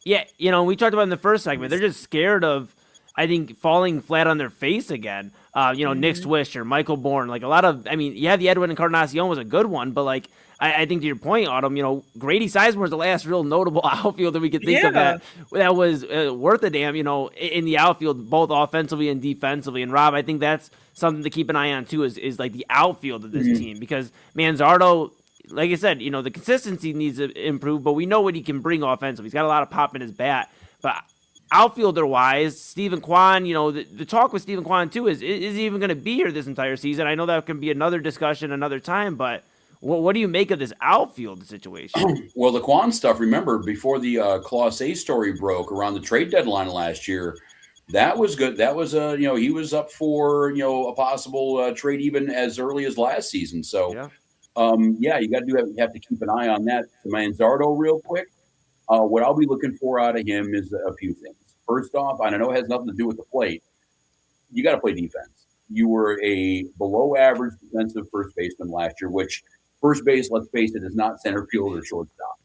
We talked about it in the first segment. They're just scared of, I think, falling flat on their face again. Nick Swisher, Michael Bourne, like a lot of. I mean, the Edwin Encarnacion was a good one, but like I think to your point, Autumn, Grady Sizemore is the last real notable outfielder we could think of that was worth a damn. In the outfield, both offensively and defensively. And Rob, I think that's something to keep an eye on too. Is like the outfield of this team, because Manzardo, like I said, the consistency needs to improve, but we know what he can bring offensively. He's got a lot of pop in his bat, but outfielder-wise, Stephen Kwan, the talk with Stephen Kwan, too, is he even going to be here this entire season? I know that can be another discussion another time, but what do you make of this outfield situation? Well, the Kwan stuff, remember, before the Clase story broke around the trade deadline last year, that was good. That was, he was up for, a possible trade even as early as last season. So, you have to keep an eye on that. Manzardo, real quick. What I'll be looking for out of him is a few things. First off, and I know it has nothing to do with the plate, you got to play defense. You were a below-average defensive first baseman last year, which first base, let's face it, is not center field or shortstop.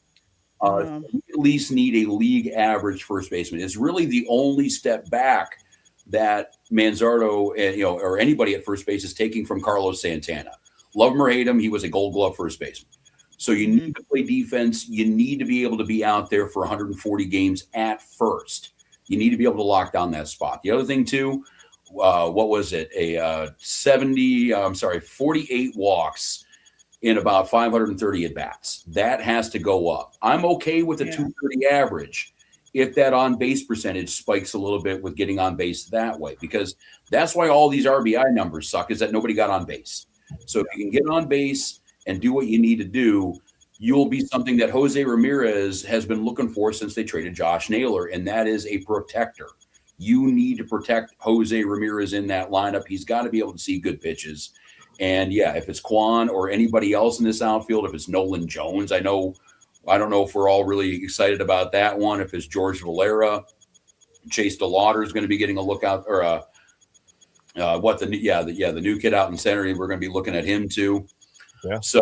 You at least need a league average first baseman. It's really the only step back that Manzardo, or anybody at first base is taking from Carlos Santana. Love him or hate him, he was a Gold Glove first baseman. So you need to play defense. You need to be able to be out there for 140 games at first. You need to be able to lock down that spot. The other thing, too, what was it? 48 walks in about 530 at-bats. That has to go up. I'm okay with a 230 average if that on-base percentage spikes a little bit with getting on base that way, because that's why all these RBI numbers suck, is that nobody got on base. So if you can get on base and do what you need to do, you'll be something that Jose Ramirez has been looking for since they traded Josh Naylor, and that is a protector. You need to protect Jose Ramirez in that lineup. He's got to be able to see good pitches. And, if it's Kwan or anybody else in this outfield, if it's Nolan Jones, I don't know if we're all really excited about that one. If it's George Valera, Chase DeLauder is going to be getting a look out, or the new kid out in center, we're going to be looking at him too. Yeah. So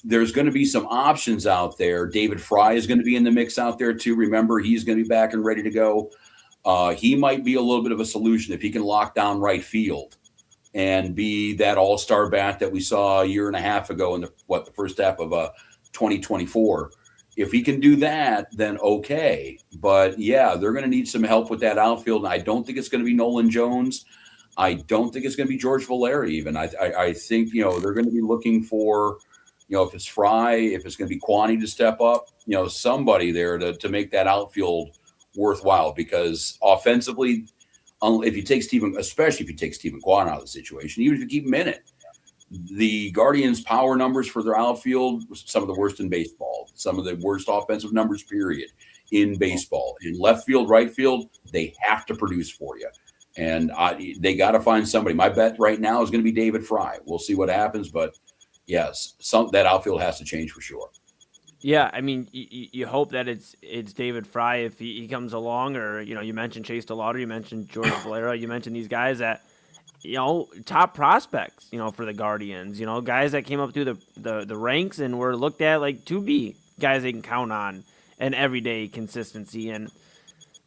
there's going to be some options out there. David Fry is going to be in the mix out there too. Remember, he's going to be back and ready to go. He might be a little bit of a solution if he can lock down right field and be that all-star bat that we saw a year and a half ago in the first half of 2024. If he can do that, then okay. But they're going to need some help with that outfield. And I don't think it's going to be Nolan Jones. I don't think it's going to be George Valera even. I think, they're going to be looking for, if it's Fry, if it's going to be Kwani to step up, somebody there to make that outfield worthwhile, because offensively, especially if you take Stephen Kwan out of the situation, even if you keep him in it, The Guardians' power numbers for their outfield, some of the worst in baseball, some of the worst offensive numbers, period, in baseball. In left field, right field, they have to produce for you. And they got to find somebody. My bet right now is going to be David Fry. We'll see what happens. But, yes, that outfield has to change for sure. Yeah, I mean, you hope that it's David Fry if he comes along, or you mentioned Chase DeLauder, you mentioned George Valera, you mentioned these guys that top prospects, for the Guardians, guys that came up through the ranks and were looked at like to be guys they can count on and everyday consistency. And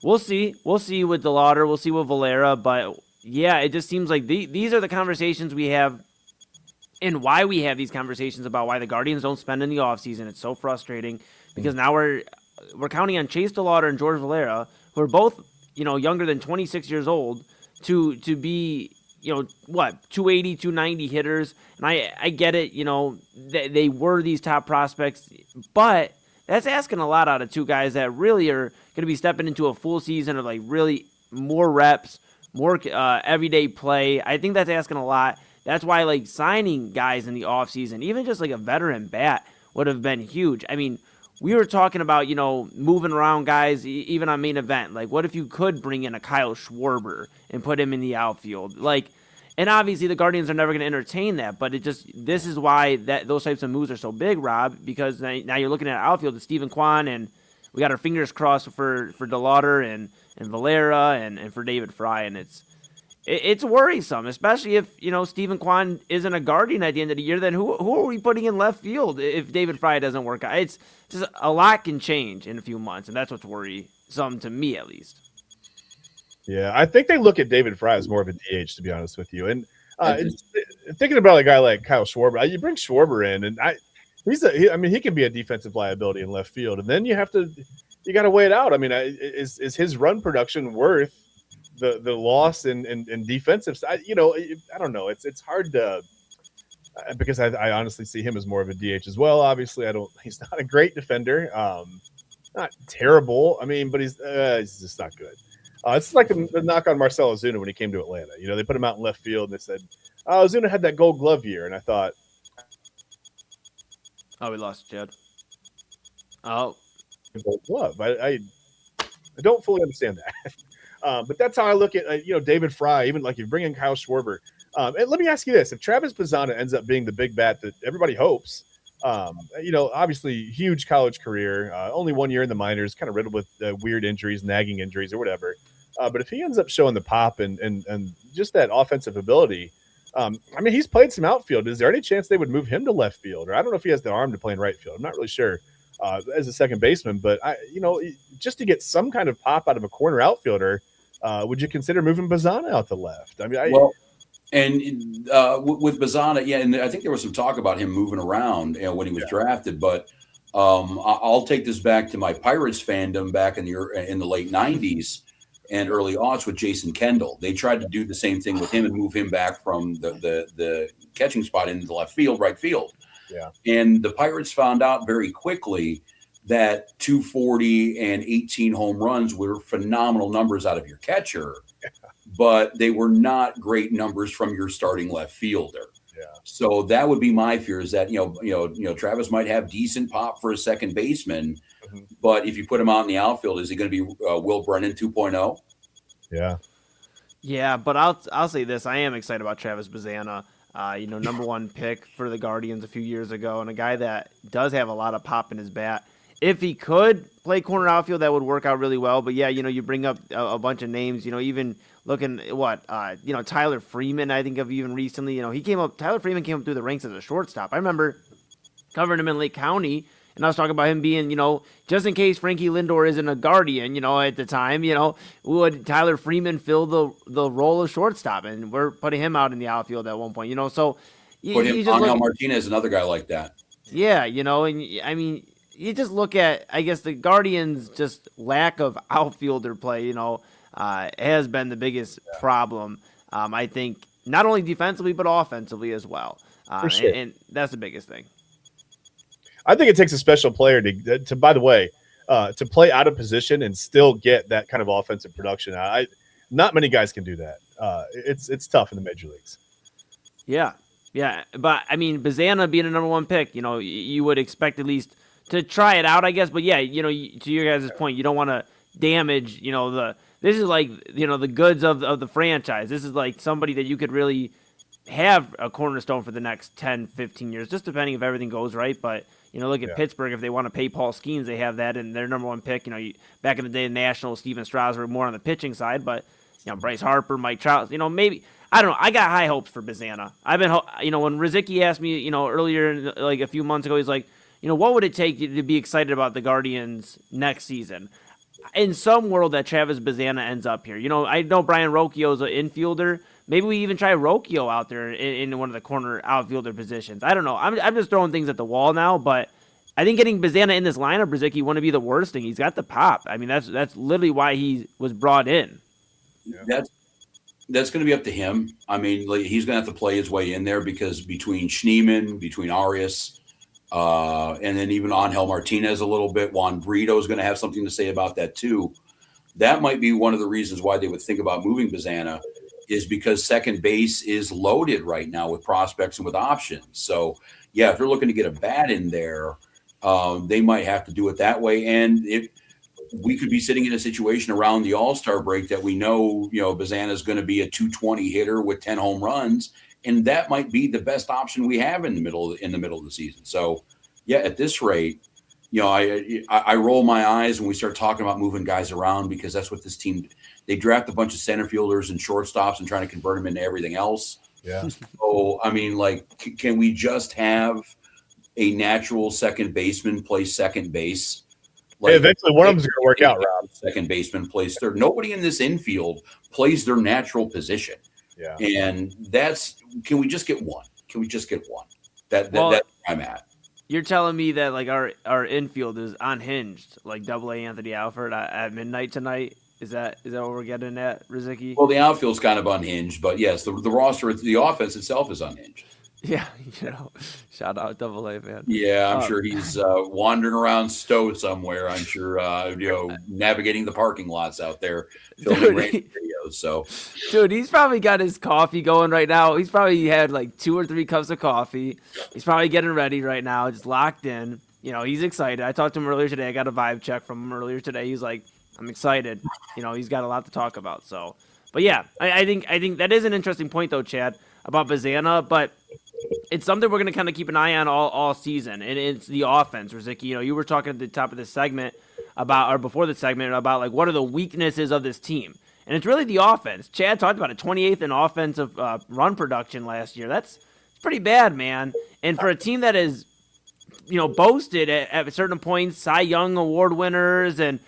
we'll see with DeLauder, we'll see with Valera, but yeah, it just seems like these are the conversations we have. And why we have these conversations about why the Guardians don't spend in the offseason. It's so frustrating because now we're counting on Chase DeLauder and George Valera, who are both, younger than 26 years old, to be, 280, 290 hitters. And I get it, they were these top prospects, but that's asking a lot out of two guys that really are going to be stepping into a full season of like really more reps, more everyday play. I think that's asking a lot. That's why, like, signing guys in the offseason, even just like a veteran bat, would have been huge. I mean, we were talking about, moving around guys, even on main event. Like, what if you could bring in a Kyle Schwarber and put him in the outfield? Like, and obviously the Guardians are never going to entertain that, but this is why those types of moves are so big, Rob, because now you're looking at outfield with Stephen Kwan, and we got our fingers crossed for DeLauder and Valera and for David Fry, and it's worrisome, especially if, Stephen Kwan isn't a Guardian at the end of the year. Then who are we putting in left field if David Fry doesn't work out? It's just a lot can change in a few months, and that's what's worrisome to me, at least. Yeah, I think they look at David Fry as more of a DH, to be honest with you. And thinking about a guy like Kyle Schwarber, you bring Schwarber in, and he can be a defensive liability in left field, and then you got to weigh it out. I mean, is his run production worth the loss in defensive side? I don't know. It's hard to because I honestly see him as more of a DH as well. Obviously, he's not a great defender. Not terrible. I mean, but he's just not good. It's like the knock on Marcell Ozuna when he came to Atlanta. They put him out in left field and they said, Ozuna had that Gold Glove year, and I thought, we lost Jed. Oh, Gold Glove. I don't fully understand that. But that's how I look at David Fry. Even like you bring in Kyle Schwarber. And let me ask you this: if Travis Bazzana ends up being the big bat that everybody hopes, obviously huge college career, only 1 year in the minors, kind of riddled with weird injuries, nagging injuries, or whatever. But if he ends up showing the pop and just that offensive ability, he's played some outfield. Is there any chance they would move him to left field? Or I don't know if he has the arm to play in right field. I'm not really sure as a second baseman, but just to get some kind of pop out of a corner outfielder, would you consider moving Bazzana out to left? And with Bazzana, yeah, and I think there was some talk about him moving around when he was drafted. But I'll take this back to my Pirates fandom back in the late 90s and early aughts with Jason Kendall. They tried to do the same thing with him and move him back from the catching spot into the left field, right field. Yeah. And the Pirates found out very quickly that 240 and 18 home runs were phenomenal numbers out of your catcher. But they were not great numbers from your starting left fielder. Yeah. So that would be my fear, is that Travis might have decent pop for a second baseman, but if you put him out in the outfield, is he going to be Will Brennan 2.0? Yeah. Yeah, but I'll say this: I am excited about Travis Bazzana. Number one pick for the Guardians a few years ago, and a guy that does have a lot of pop in his bat. If he could play corner outfield, that would work out really well. But yeah, you bring up a bunch of names. Even looking at Tyler Freeman. I think of even recently. Tyler Freeman came up through the ranks as a shortstop. I remember covering him in Lake County, and I was talking about him being, just in case Frankie Lindor isn't a Guardian, at the time, would Tyler Freeman fill the role of shortstop? And we're putting him out in the outfield at one point. So put him Angel Martinez, another guy like that. Yeah, and you just look at, I guess, the Guardians' just lack of outfielder play, has been the biggest problem, I think, not only defensively, but offensively as well. For sure. And that's the biggest thing. I think it takes a special player to by the way, to play out of position and still get that kind of offensive production. Not many guys can do that. It's tough in the major leagues. Yeah. Yeah, but I mean, Bazana being a number one pick, you would expect at least to try it out, I guess. But yeah, to your guys' point, you don't want to damage, this is like, the goods of the franchise. This is like somebody that you could really have a cornerstone for the next 10, 15 years, just depending if everything goes right. But, look at Pittsburgh. If they want to pay Paul Skeens, they have that in their number one pick. Back in the day, the Nationals, Steven Strasburg more on the pitching side, but, Bryce Harper, Mike Trout, maybe. I don't know. I got high hopes for Bazana. I've been, when Rizicki asked me, earlier, like a few months ago, he's like, what would it take to be excited about the Guardians next season? In some world that Travis Bazana ends up here. I know Brian Rocchio's an infielder. Maybe we even try Rocchio out there in one of the corner outfielder positions. I don't know. I'm just throwing things at the wall now, but I think getting Bazana in this lineup, Rizicki, wouldn't be the worst thing. He's got the pop. I mean, that's literally why he was brought in. Yeah. That's going to be up to him. I mean, he's going to have to play his way in there because between Schneemann, between Arias, and then even Angel Martinez a little bit, Juan Brito is going to have something to say about that too. That might be one of the reasons why they would think about moving Bazana, is because second base is loaded right now with prospects and with options. So, yeah, if they're looking to get a bat in there, they might have to do it that way. And we could be sitting in a situation around the All-Star break that we know, Bazana is going to be a 220 hitter with 10 home runs, and that might be the best option we have in the middle of the season. So, yeah, at this rate, I roll my eyes when we start talking about moving guys around, because that's what this team, they draft a bunch of center fielders and shortstops and trying to convert them into everything else. Yeah. So, I mean, can we just have a natural second baseman play second base? Eventually, one of them's going to work out, Rob. Second baseman plays third. Nobody in this infield plays their natural position. Yeah. And can we just get one? Can we just get one? That's where I'm at. You're telling me that our infield is unhinged, like Double A Anthony Alford at midnight tonight? Is that what we're getting at, Rizicki? Well, the outfield's kind of unhinged, but yes, the roster, the offense itself is unhinged. Yeah, shout out Double A, man. Yeah, I'm sure he's wandering around Stowe somewhere. I'm sure, navigating the parking lots out there, filming random videos. So, dude, he's probably got his coffee going right now. He's probably had like 2 or 3 cups of coffee. He's probably getting ready right now, just locked in. He's excited. I talked to him earlier today. I got a vibe check from him earlier today. He's like, I'm excited. He's got a lot to talk about. So, but yeah, I think that is an interesting point though, Chad, about Bazana, but it's something we're going to kind of keep an eye on all season, and it's the offense, Rizicki. You were talking at the top of this segment before the segment about like what are the weaknesses of this team, and it's really the offense. Chad talked about it, 28th in offensive run production last year. That's pretty bad, man. And for a team that is, boasted at certain points, Cy Young Award winners and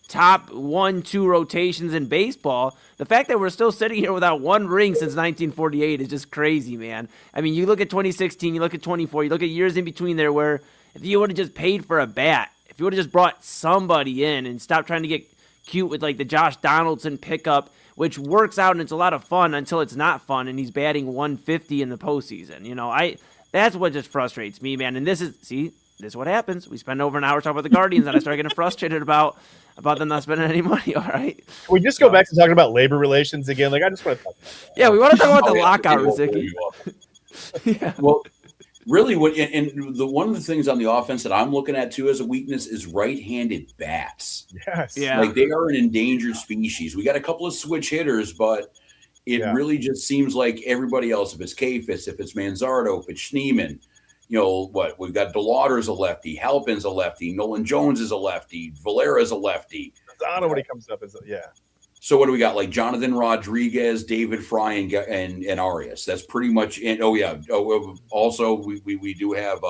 top 1-2 rotations in baseball, the fact that we're still sitting here without one ring since 1948 is just crazy, man. I mean, you look at 2016, you look at 24, you look at years in between there where if you would have just paid for a bat, if you would have just brought somebody in and stopped trying to get cute with like the Josh Donaldson pickup, which works out and it's a lot of fun until it's not fun and he's batting 150 in the postseason. That's what just frustrates me, man. And this is what happens. We spend over an hour talking about the Guardians and I start getting frustrated about them not spending any money, all right? Can we just go back to talking about labor relations again? I just want to talk about that. Yeah, we want to talk about the lockout, Rizicki. Yeah. Well, really, one of the things on the offense that I'm looking at, too, as a weakness is right-handed bats. Yes. Yeah. Like, they are an endangered species. We got a couple of switch hitters, but it really just seems like everybody else, if it's Kafis, if it's Manzardo, if it's Schneemann, we've got DeLauder's a lefty, Halpin's a lefty, Nolan Jones is a lefty, Valera's a lefty. I don't know what he comes up as. So what do we got? Like Jonathan Rodriguez, David Fry, and Arias. That's pretty much it. Oh yeah. Also we do have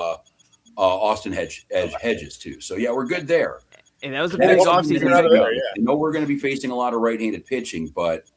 Austin Hedges too. So yeah, we're good there. And that was a big offseason. I know we're going to be facing a lot of right-handed pitching, but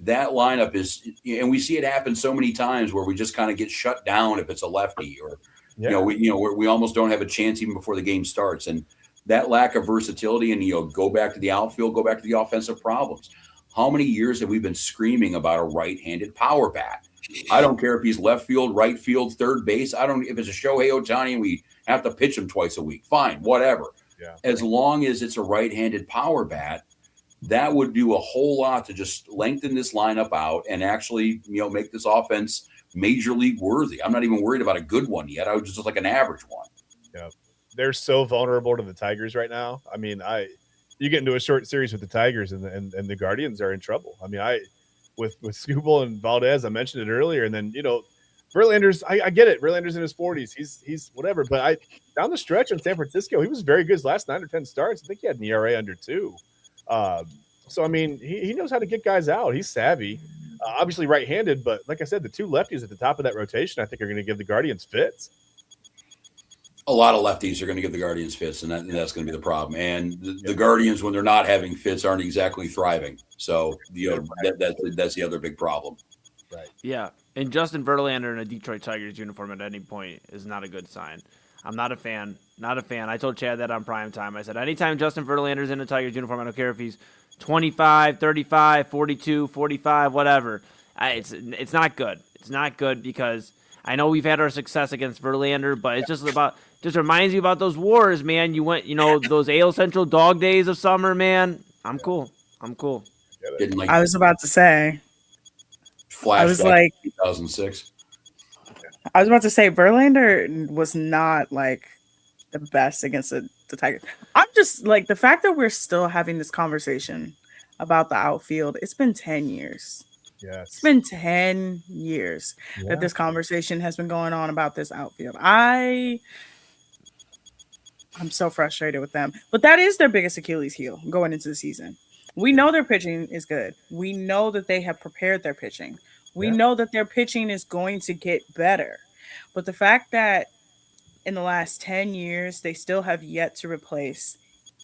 that lineup is, and we see it happen so many times where we just kind of get shut down if it's a lefty, or we almost don't have a chance even before the game starts. And that lack of versatility, and go back to the outfield, go back to the offensive problems. How many years have we been screaming about a right-handed power bat? I don't care if he's left field, right field, third base. If it's a Shohei Ohtani and we have to pitch him twice a week, fine, whatever. Yeah. As long as it's a right-handed power bat, that would do a whole lot to just lengthen this lineup out and actually, make this offense major league worthy. I'm not even worried about a good one yet. I was just like an average one. Yeah, they're so vulnerable to the Tigers right now. I mean, you get into a short series with the Tigers and the Guardians are in trouble. I mean, with Skubal and Valdez, I mentioned it earlier, and then Verlander's. I get it. Verlander's in his 40s. He's whatever. But down the stretch in San Francisco, he was very good his last 9 or 10 starts. I think he had an ERA under 2. So I mean, he knows how to get guys out. He's savvy. Obviously right-handed, but like I said, the 2 lefties at the top of that rotation, I think, are going to give the Guardians fits. A lot of lefties are going to give the Guardians fits, and that's going to be the problem. And the Guardians, when they're not having fits, aren't exactly thriving. So that's the other big problem. Right. Yeah, and Justin Verlander in a Detroit Tigers uniform at any point is not a good sign. I'm not a fan. Not a fan. I told Chad that on prime time. I said, anytime Justin Verlander's in a Tigers uniform, I don't care if he's 25, 35, 42, 45, whatever. It's not good. It's not good because I know we've had our success against Verlander, but it's just reminds you about those wars, man. You went, those AL Central dog days of summer, man. I'm cool. I was about to say. Flashback I was like 2006. I was about to say Verlander was not like the best against the Tigers. I'm just like the fact that we're still having this conversation about the outfield. It's been 10 years. Yes. It's been 10 years that this conversation has been going on about this outfield. I'm so frustrated with them. But that is their biggest Achilles heel going into the season. We know their pitching is good. We know that they have prepared their pitching. We know that their pitching is going to get better. But the fact that in the last 10 years, they still have yet to replace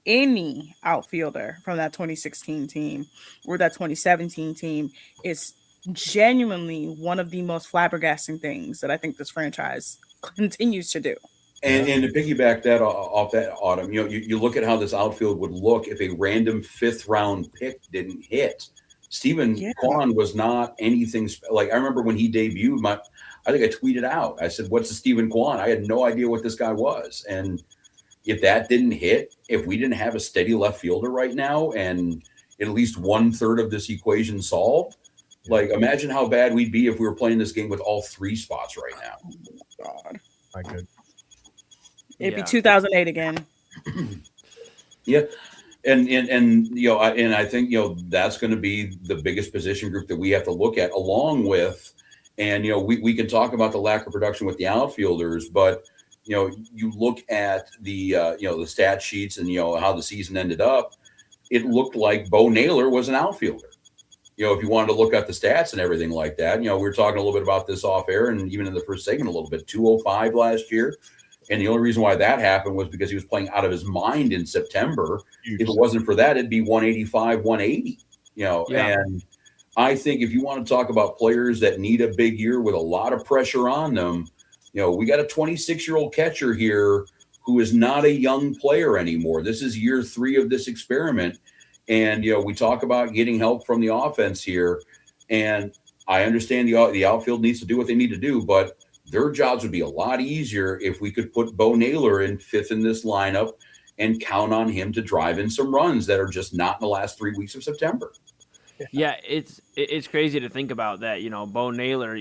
any outfielder from that 2016 team or that 2017 team is genuinely one of the most flabbergasting things that I think this franchise continues to do. And to piggyback that off that, Autumn, you look at how this outfield would look if a random 5th round pick didn't hit. Stephen Kwan was not anything like I remember when he debuted. I think I tweeted out. I said, "What's a Stephen Kwan?" I had no idea what this guy was, and if that didn't hit, if we didn't have a steady left fielder right now, and at least 1/3 of this equation solved, like imagine how bad we'd be if we were playing this game with all 3 spots right now. Oh God, I could. It'd be 2008 again. Yeah. And I think, that's going to be the biggest position group that we have to look at along with, and, we can talk about the lack of production with the outfielders, but, you look at the stat sheets and, how the season ended up, it looked like Bo Naylor was an outfielder. If you wanted to look at the stats and everything like that, we were talking a little bit about this off air and even in the first segment a little bit, 205 last year. And the only reason why that happened was because he was playing out of his mind in September. If it wasn't for that, it'd be 185, 180, And I think if you want to talk about players that need a big year with a lot of pressure on them, we got a 26-year-old catcher here who is not a young player anymore. This is year 3 of this experiment. And, we talk about getting help from the offense here. And I understand the outfield needs to do what they need to do, but their jobs would be a lot easier if we could put Bo Naylor in 5th in this lineup and count on him to drive in some runs that are just not in the last 3 weeks of September. Yeah, it's crazy to think about that. Bo Naylor.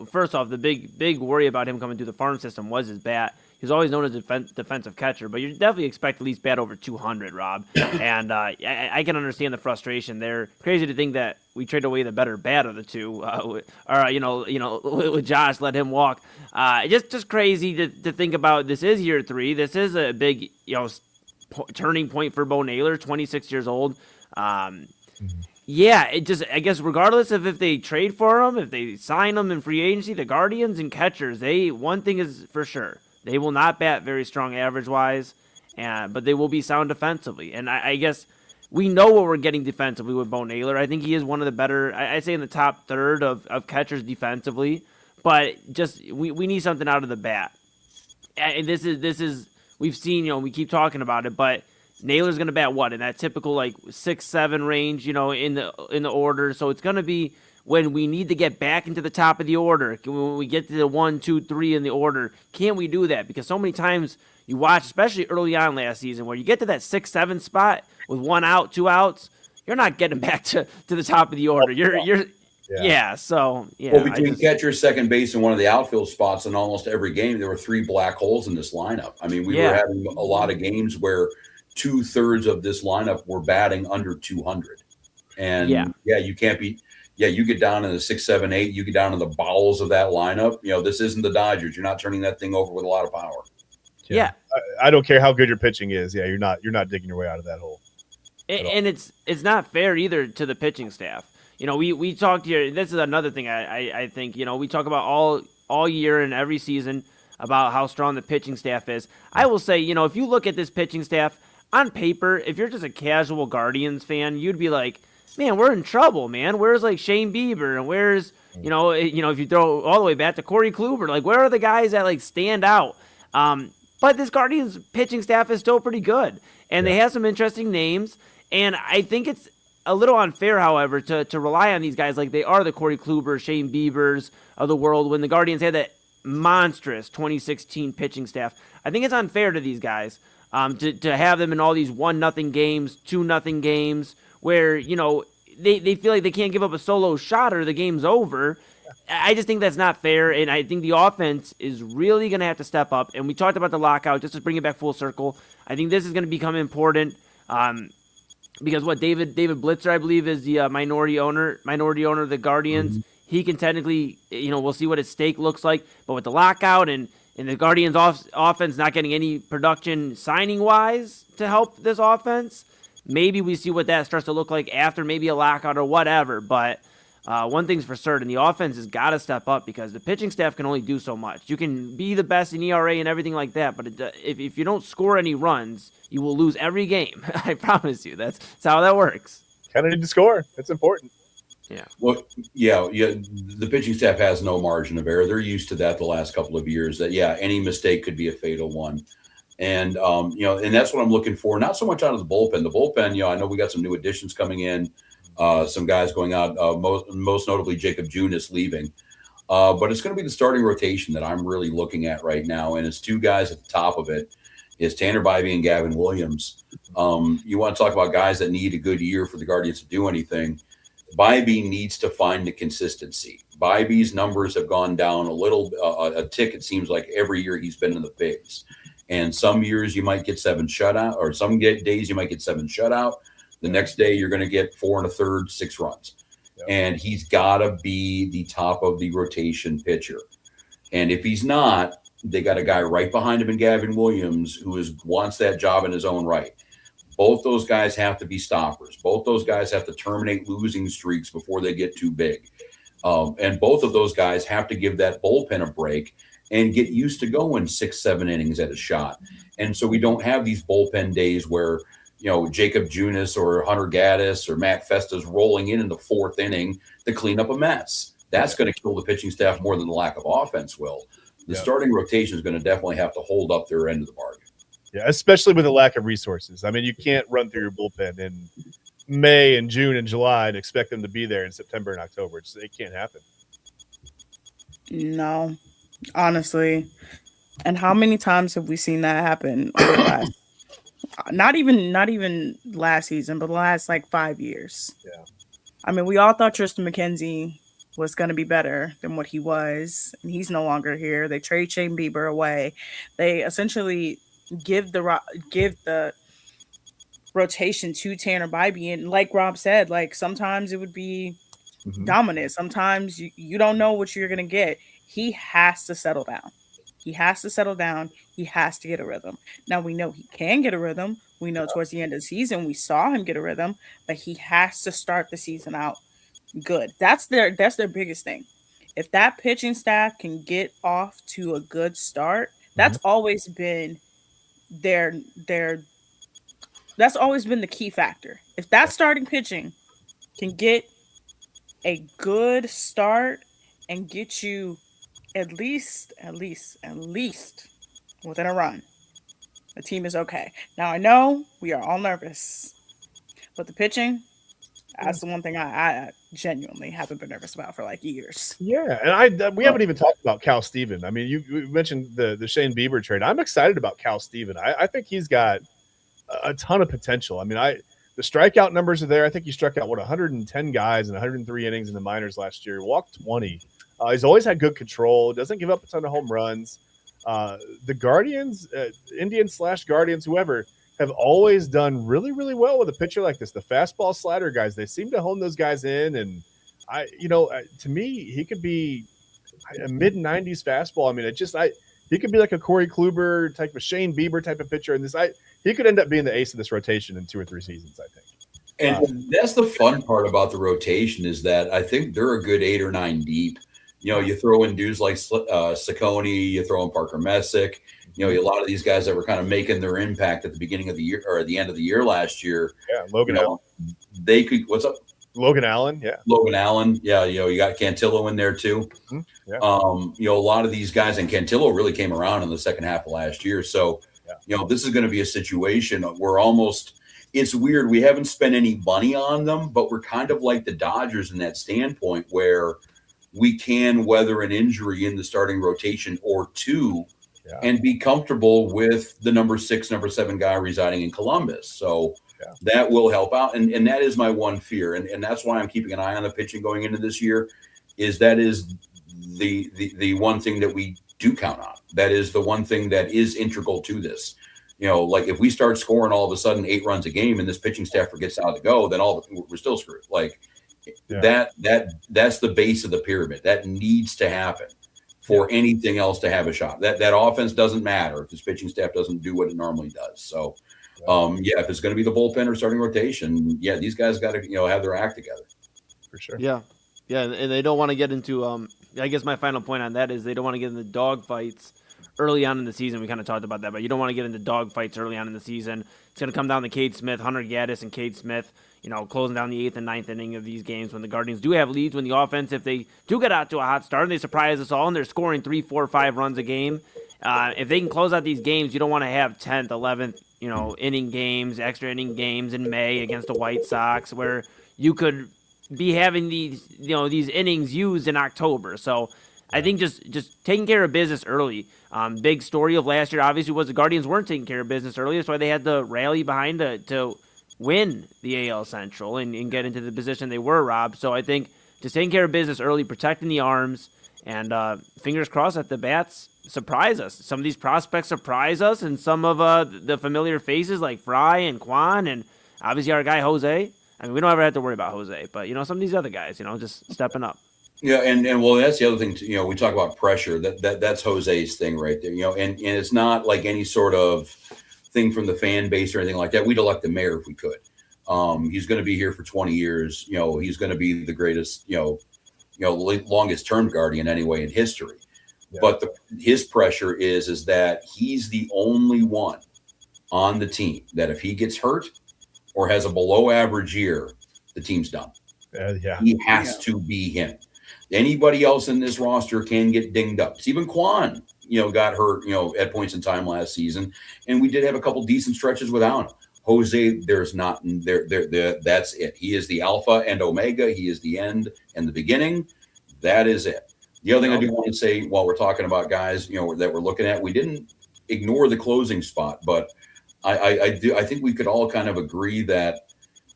First off, the big worry about him coming through the farm system was his bat. He's always known as a defensive catcher, but you definitely expect at least bat over 200, Rob. And I can understand the frustration there. Crazy to think that we trade away the better bat of the two, with Josh, let him walk. Just crazy to think about. This is year 3. This is a big turning point for Bo Naylor, 26 years old. Yeah, I guess regardless of if they trade for him, if they sign him in free agency, the Guardians and catchers, one thing is for sure. They will not bat very strong average-wise, but they will be sound defensively. And I guess we know what we're getting defensively with Bo Naylor. I think he is one of the better, I'd say in the top third of catchers defensively. But just we need something out of the bat. And this is we've seen, we keep talking about it, but Naylor's going to bat what in that typical 6-7 range, in the order. So it's going to be when we need to get back into the top of the order, when we get to the 1, 2, 3 in the order. Can we do that? Because so many times you watch, especially early on last season, where you get to that 6-7 spot with 1 out, 2 outs, you're not getting back to the top of the order. So Well, between catcher, second base, and one of the outfield spots in almost every game, there were 3 black holes in this lineup. I mean, we were having a lot of games where 2/3 of this lineup were batting under 200. And you can't be. Yeah, you get down in the 6, 7, 8. You get down in the bowels of that lineup. This isn't the Dodgers. You're not turning that thing over with a lot of power. Yeah. I don't care how good your pitching is. Yeah, you're not digging your way out of that hole. And it's not fair either to the pitching staff. We talked here. This is another thing I think. We talk about all year and every season about how strong the pitching staff is. I will say, if you look at this pitching staff on paper, if you're just a casual Guardians fan, you'd be like, man, we're in trouble, man. Where's like Shane Bieber and where's if you throw all the way back to Corey Kluber, like where are the guys that like stand out? But this Guardians pitching staff is still pretty good, and they have some interesting names. And I think it's a little unfair, however, to rely on these guys like they are the Corey Kluber, Shane Biebers of the world when the Guardians had that monstrous 2016 pitching staff. I think it's unfair to these guys to have them in all these 1-0 games, 2-0 games where, they feel like they can't give up a solo shot or the game's over. I just think that's not fair, and I think the offense is really going to have to step up. And we talked about the lockout, just to bring it back full circle. I think this is going to become important. Because David Blitzer, I believe, is the minority owner of the Guardians. Mm-hmm. He can technically, we'll see what his stake looks like. But with the lockout and the Guardians offense not getting any production signing-wise to help this offense, maybe we see what that starts to look like after maybe a lockout or whatever. But one thing's for certain, the offense has got to step up because the pitching staff can only do so much. You can be the best in ERA and everything like that, but if you don't score any runs, you will lose every game. I promise you. That's how that works. Kind of need to score. It's important. Yeah. Well, yeah. The pitching staff has no margin of error. They're used to that the last couple of years. That any mistake could be a fatal one, and and that's what I'm looking for. Not so much out of the bullpen. The bullpen, I know we got some new additions coming in, some guys going out. Most notably, Jacob Junis leaving. But it's going to be the starting rotation that I'm really looking at right now, and it's 2 guys at the top of it. Is Tanner Bybee and Gavin Williams. You want to talk about guys that need a good year for the Guardians to do anything. Bybee needs to find the consistency. Bybee's numbers have gone down a tick, it seems like, every year he's been in the bigs. And some years you might get 7 shutout, or some days you might get 7 shutout. The next day you're going to get 4 1/3, 6 runs. Yep. And he's got to be the top of the rotation pitcher. And if he's not, they got a guy right behind him in Gavin Williams who wants that job in his own right. Both those guys have to be stoppers. Both those guys have to terminate losing streaks before they get too big. And both of those guys have to give that bullpen a break and get used to going 6, 7 innings at a shot. And so we don't have these bullpen days where, Jacob Junis or Hunter Gaddis or Matt Festa's rolling in the 4th inning to clean up a mess. That's going to kill the pitching staff more than the lack of offense will. The starting rotation is going to definitely have to hold up their end of the bargain. Yeah, especially with the lack of resources. I mean, you can't run through your bullpen in May and June and July and expect them to be there in September and October. It can't happen. No, honestly. And how many times have we seen that happen over the last, not even last season, but the last 5 years? Yeah. I mean, we all thought Tristan McKenzie was going to be better than what he was, and he's no longer here. They trade Shane Bieber away. They essentially give the rotation to Tanner Bybee, and like Rob said, sometimes it would be dominant. Sometimes you don't know what you're going to get. He has to settle down. He has to get a rhythm. Now, we know he can get a rhythm. We know towards the end of the season we saw him get a rhythm, but he has to start the season out good. That's their biggest thing. If that pitching staff can get off to a good start, that's always been that's always been the key factor. If that starting pitching can get a good start and get you at least within a run, the team is okay. Now, I know we are all nervous, but the pitching, that's the one thing I genuinely haven't been nervous about for years. Yeah, and we haven't even talked about Cal Steven. I mean, you mentioned the Shane Bieber trade. I'm excited about Cal Steven. I think he's got a ton of potential. I mean, The strikeout numbers are there. I think he struck out 110 guys in 103 innings in the minors last year. Walked 20. He's always had good control. Doesn't give up a ton of home runs. The Guardians, Indians/Guardians, whoever, have always done really, really well with a pitcher like this. The fastball slider guys, they seem to hone those guys in. And to me, he could be a mid 90s fastball. I mean, he could be like a Corey Kluber type of Shane Bieber type of pitcher. And he could end up being the ace of this rotation in 2 or 3 seasons, I think. And that's the fun part about the rotation is that I think they're a good 8 or 9 deep. You throw in dudes like Saccone, you throw in Parker Messick, a lot of these guys that were kind of making their impact at the beginning of the year or at the end of the year last year. Yeah, Logan Allen. They could, what's up? Logan Allen, yeah. Logan Allen, yeah, you got Cantillo in there too. Mm-hmm. Yeah. A lot of these guys, and Cantillo really came around in the second half of last year. So, this is going to be a situation where it's weird. We haven't spent any money on them, but we're kind of like the Dodgers in that standpoint where we can weather an injury in the starting rotation or two and be comfortable with the number 6, number 7 guy residing in Columbus. So that will help out. And that is my one fear. And that's why I'm keeping an eye on the pitching going into this year is the one thing that we do count on. That is the one thing that is integral to this. Like if we start scoring all of a sudden 8 runs a game and this pitching staff forgets how to go, then we're still screwed. Like that's the base of the pyramid. That needs to happen for anything else to have a shot. That offense doesn't matter if this pitching staff doesn't do what it normally does. So, if it's going to be the bullpen or starting rotation, these guys got to have their act together. For sure. Yeah, and they don't want to get into. I guess my final point on that is they don't want to get into dog fights early on in the season. We kind of talked about that, but you don't want to get into dog fights early on in the season. It's going to come down to Cade Smith, Hunter Gaddis, and Cade Smith. Closing down the 8th and 9th inning of these games when the Guardians do have leads, when the offense, if they do get out to a hot start and they surprise us all and they're scoring 3, 4, 5 runs a game, if they can close out these games, you don't want to have 10th, 11th, inning games, extra inning games in May against the White Sox where you could be having these, these innings used in October. So I think just taking care of business early. Big story of last year, obviously, was the Guardians weren't taking care of business early. That's why they had to rally behind to win the AL Central and get into the position they were, Rob. So I think just taking care of business early, protecting the arms, and fingers crossed that the bats surprise us. Some of these prospects surprise us, and some of the familiar faces like Fry and Kwan, and obviously our guy Jose. I mean, we don't ever have to worry about Jose, but some of these other guys, just stepping up. Yeah, and that's the other thing. We talk about pressure. That's Jose's thing right there. And it's not like any sort of thing from the fan base or anything like that. We'd elect the mayor if we could. He's going to be here for 20 years. He's going to be the greatest, longest term Guardian anyway in history. Yeah. But his pressure is that he's the only one on the team that if he gets hurt or has a below average year, the team's done. He has to be him. Anybody else in this roster can get dinged up. Stephen Kwan, got hurt, at points in time last season, and we did have a couple decent stretches without him. Jose, there's not there. That's it. He is the alpha and omega. He is the end and the beginning. That is it. The other thing I do want to say while we're talking about guys, that we're looking at, we didn't ignore the closing spot, but I think we could all kind of agree that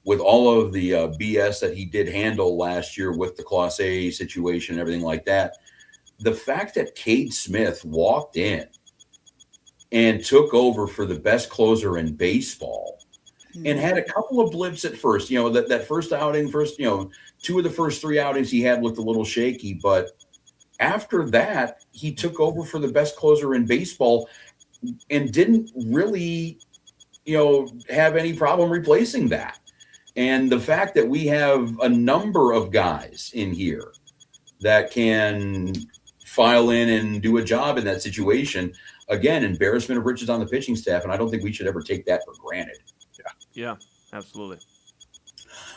with all of the BS that he did handle last year with the Clase situation and everything like that, the fact that Cade Smith walked in and took over for the best closer in baseball and had a couple of blips at first, that first outing, 2 of the first 3 outings he had looked a little shaky, but after that, he took over for the best closer in baseball and didn't really, have any problem replacing that. And the fact that we have a number of guys in here that can file in and do a job in that situation, again, embarrassment of riches on the pitching staff. And I don't think we should ever take that for granted. Yeah, absolutely.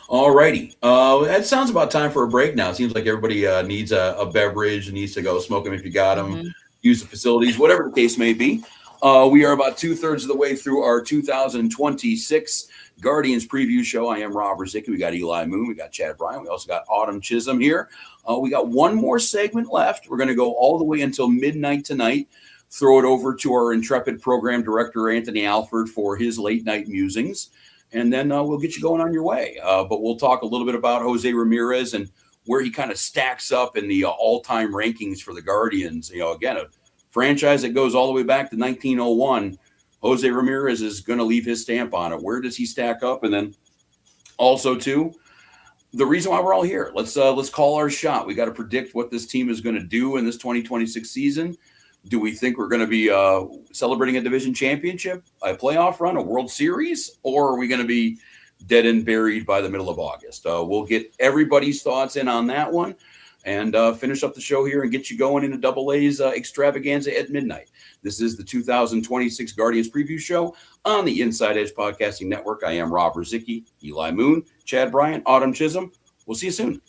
All righty. That sounds about time for a break now. It seems like everybody needs a beverage, needs to go smoke them if you got them, use the facilities, whatever the case may be. We are about 2/3 of the way through our 2026 Guardians preview show. I am Rob Ruzicki. We got Eli Moon. We got Chad Bryan. We also got Autumn Chisholm here. We got one more segment left. We're going to go all the way until midnight tonight. Throw it over to our intrepid program director, Anthony Alford, for his late night musings. and then we'll get you going on your way. But we'll talk a little bit about Jose Ramirez and where he kind of stacks up in the all-time rankings for the Guardians. Again, a franchise that goes all the way back to 1901. Jose Ramirez is going to leave his stamp on it. Where does he stack up? And then also, too, the reason why we're all here. Let's call our shot. We got to predict what this team is going to do in this 2026 season. Do we think we're going to be celebrating a division championship, a playoff run, a World Series, or are we going to be dead and buried by the middle of August? We'll get everybody's thoughts in on that one and finish up the show here and get you going into Double A's extravaganza at midnight. This is the 2026 Guardians Preview Show on the Inside Edge Podcasting Network. I am Rob Ruzicki, Eli Moon, Chad Bryant, Autumn Chisholm. We'll see you soon.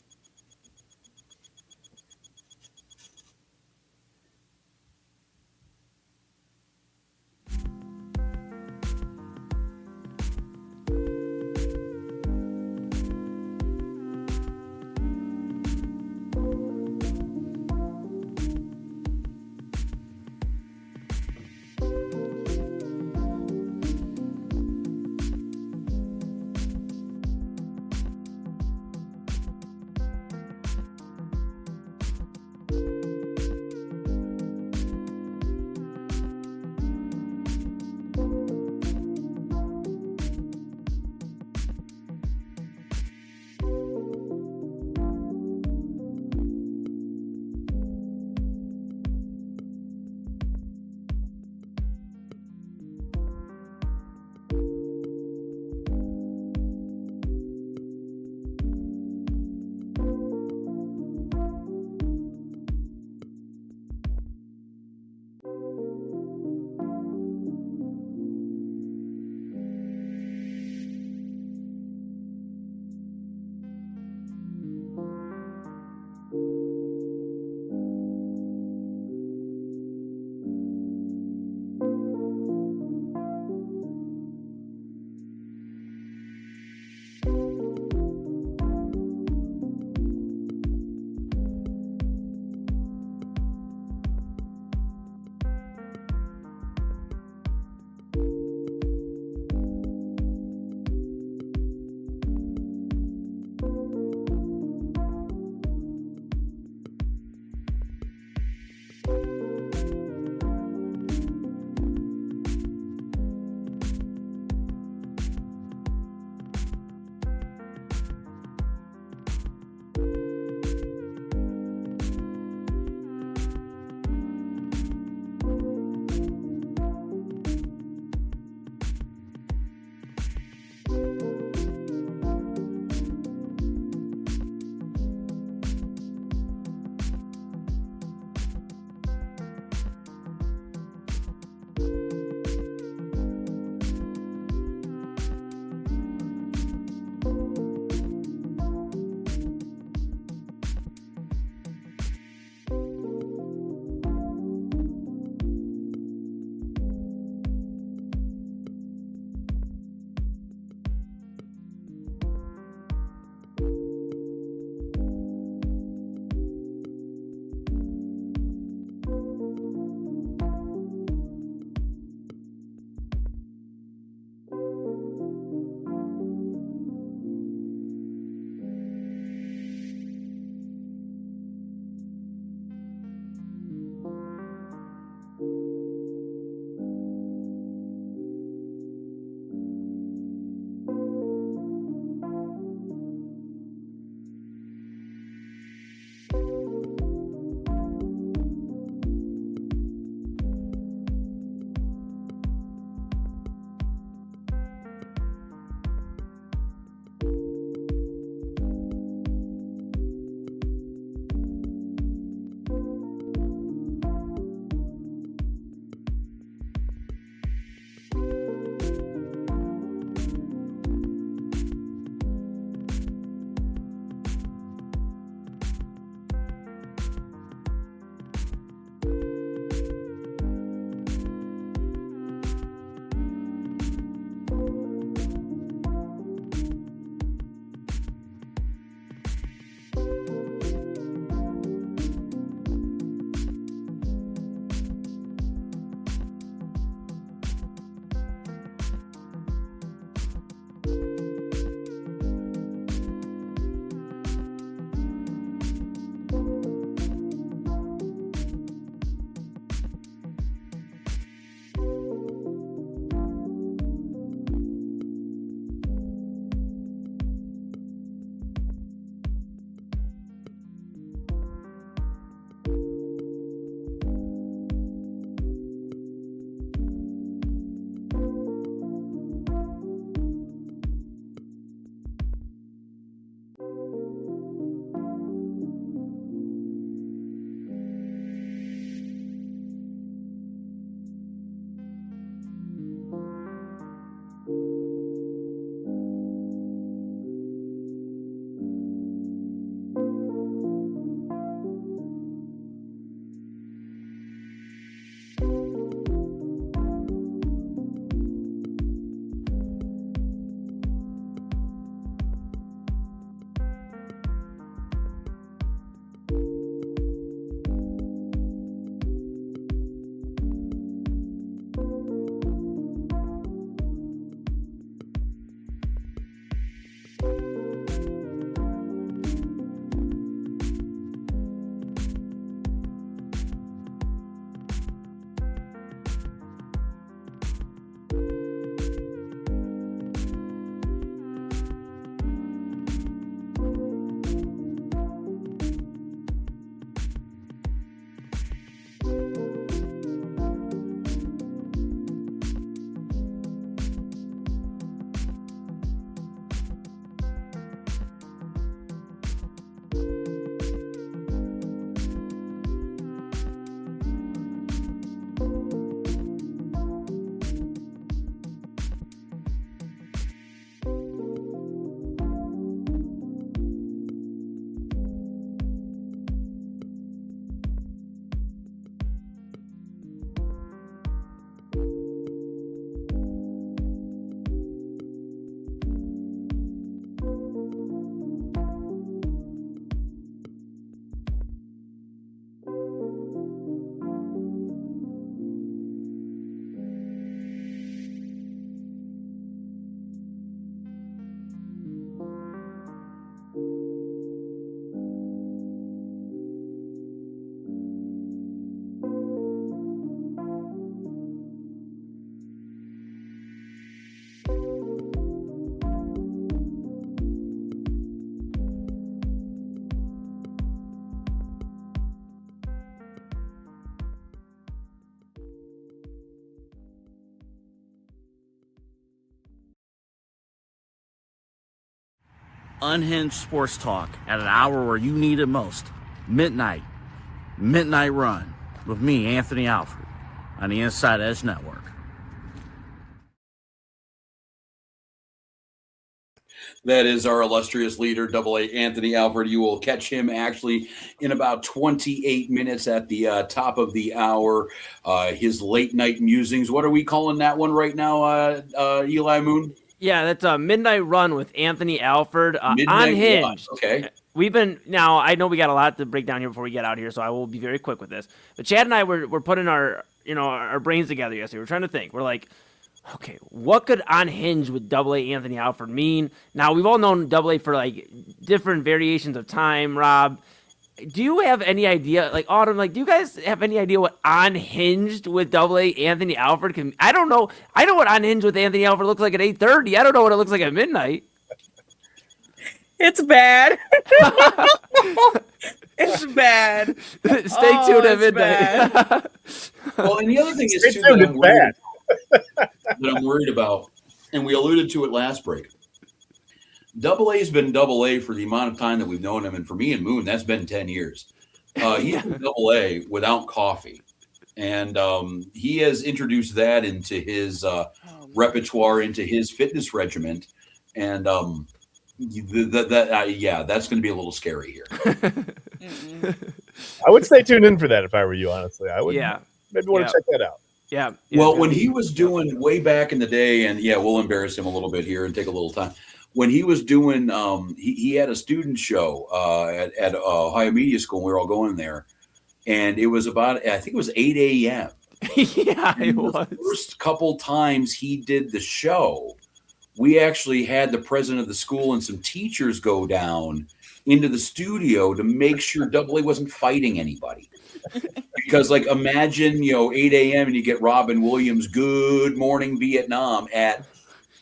unhinged sports talk at an hour where you need it most. Midnight Run with me, Anthony Alford, on the Inside Edge Network. That is our illustrious leader, AA Anthony Alford. You will catch him actually in about 28 minutes at the top of the hour. His late night musings. What are we calling that one right now, Eli Moon? Yeah, that's a Midnight Run with Anthony Alford. Midnight Unhinged. Run. Okay. Now I know we got a lot to break down here before we get out here, so I will be very quick with this. But Chad and I were putting our brains together yesterday. We're trying to think. We're like, okay, what could Unhinged with AA Anthony Alford mean? Now we've all known AA for like different variations of time. Rob, do you have any idea? Like Autumn, do you guys have any idea what Unhinged with AA Anthony Alford can? I don't know. I know what Unhinged with Anthony Alford looks like at 8:30. I don't know what it looks like at midnight. It's bad. It's bad. Stay tuned at midnight. Well, and the other thing is too that I'm worried about, and we alluded to it last break. Double A's been Double A for the amount of time that we've known him, and for me and Moon, that's been 10 years. He's been Double A without coffee, and he has introduced that into his repertoire, into his fitness regimen, and that's going to be a little scary here. I would stay tuned in for that if I were you, honestly. I would maybe want to check that out. Yeah. Well, when he was doing way back in the day, and we'll embarrass him a little bit here and take a little time. When he was doing, he had a student show at Ohio Media School. And we were all going there, and it was about, I think it was 8 a.m. Yeah, it was. The first couple times he did the show, we actually had the president of the school and some teachers go down into the studio to make sure AA wasn't fighting anybody. Because, imagine, 8 a.m. and you get Robin Williams' Good Morning Vietnam at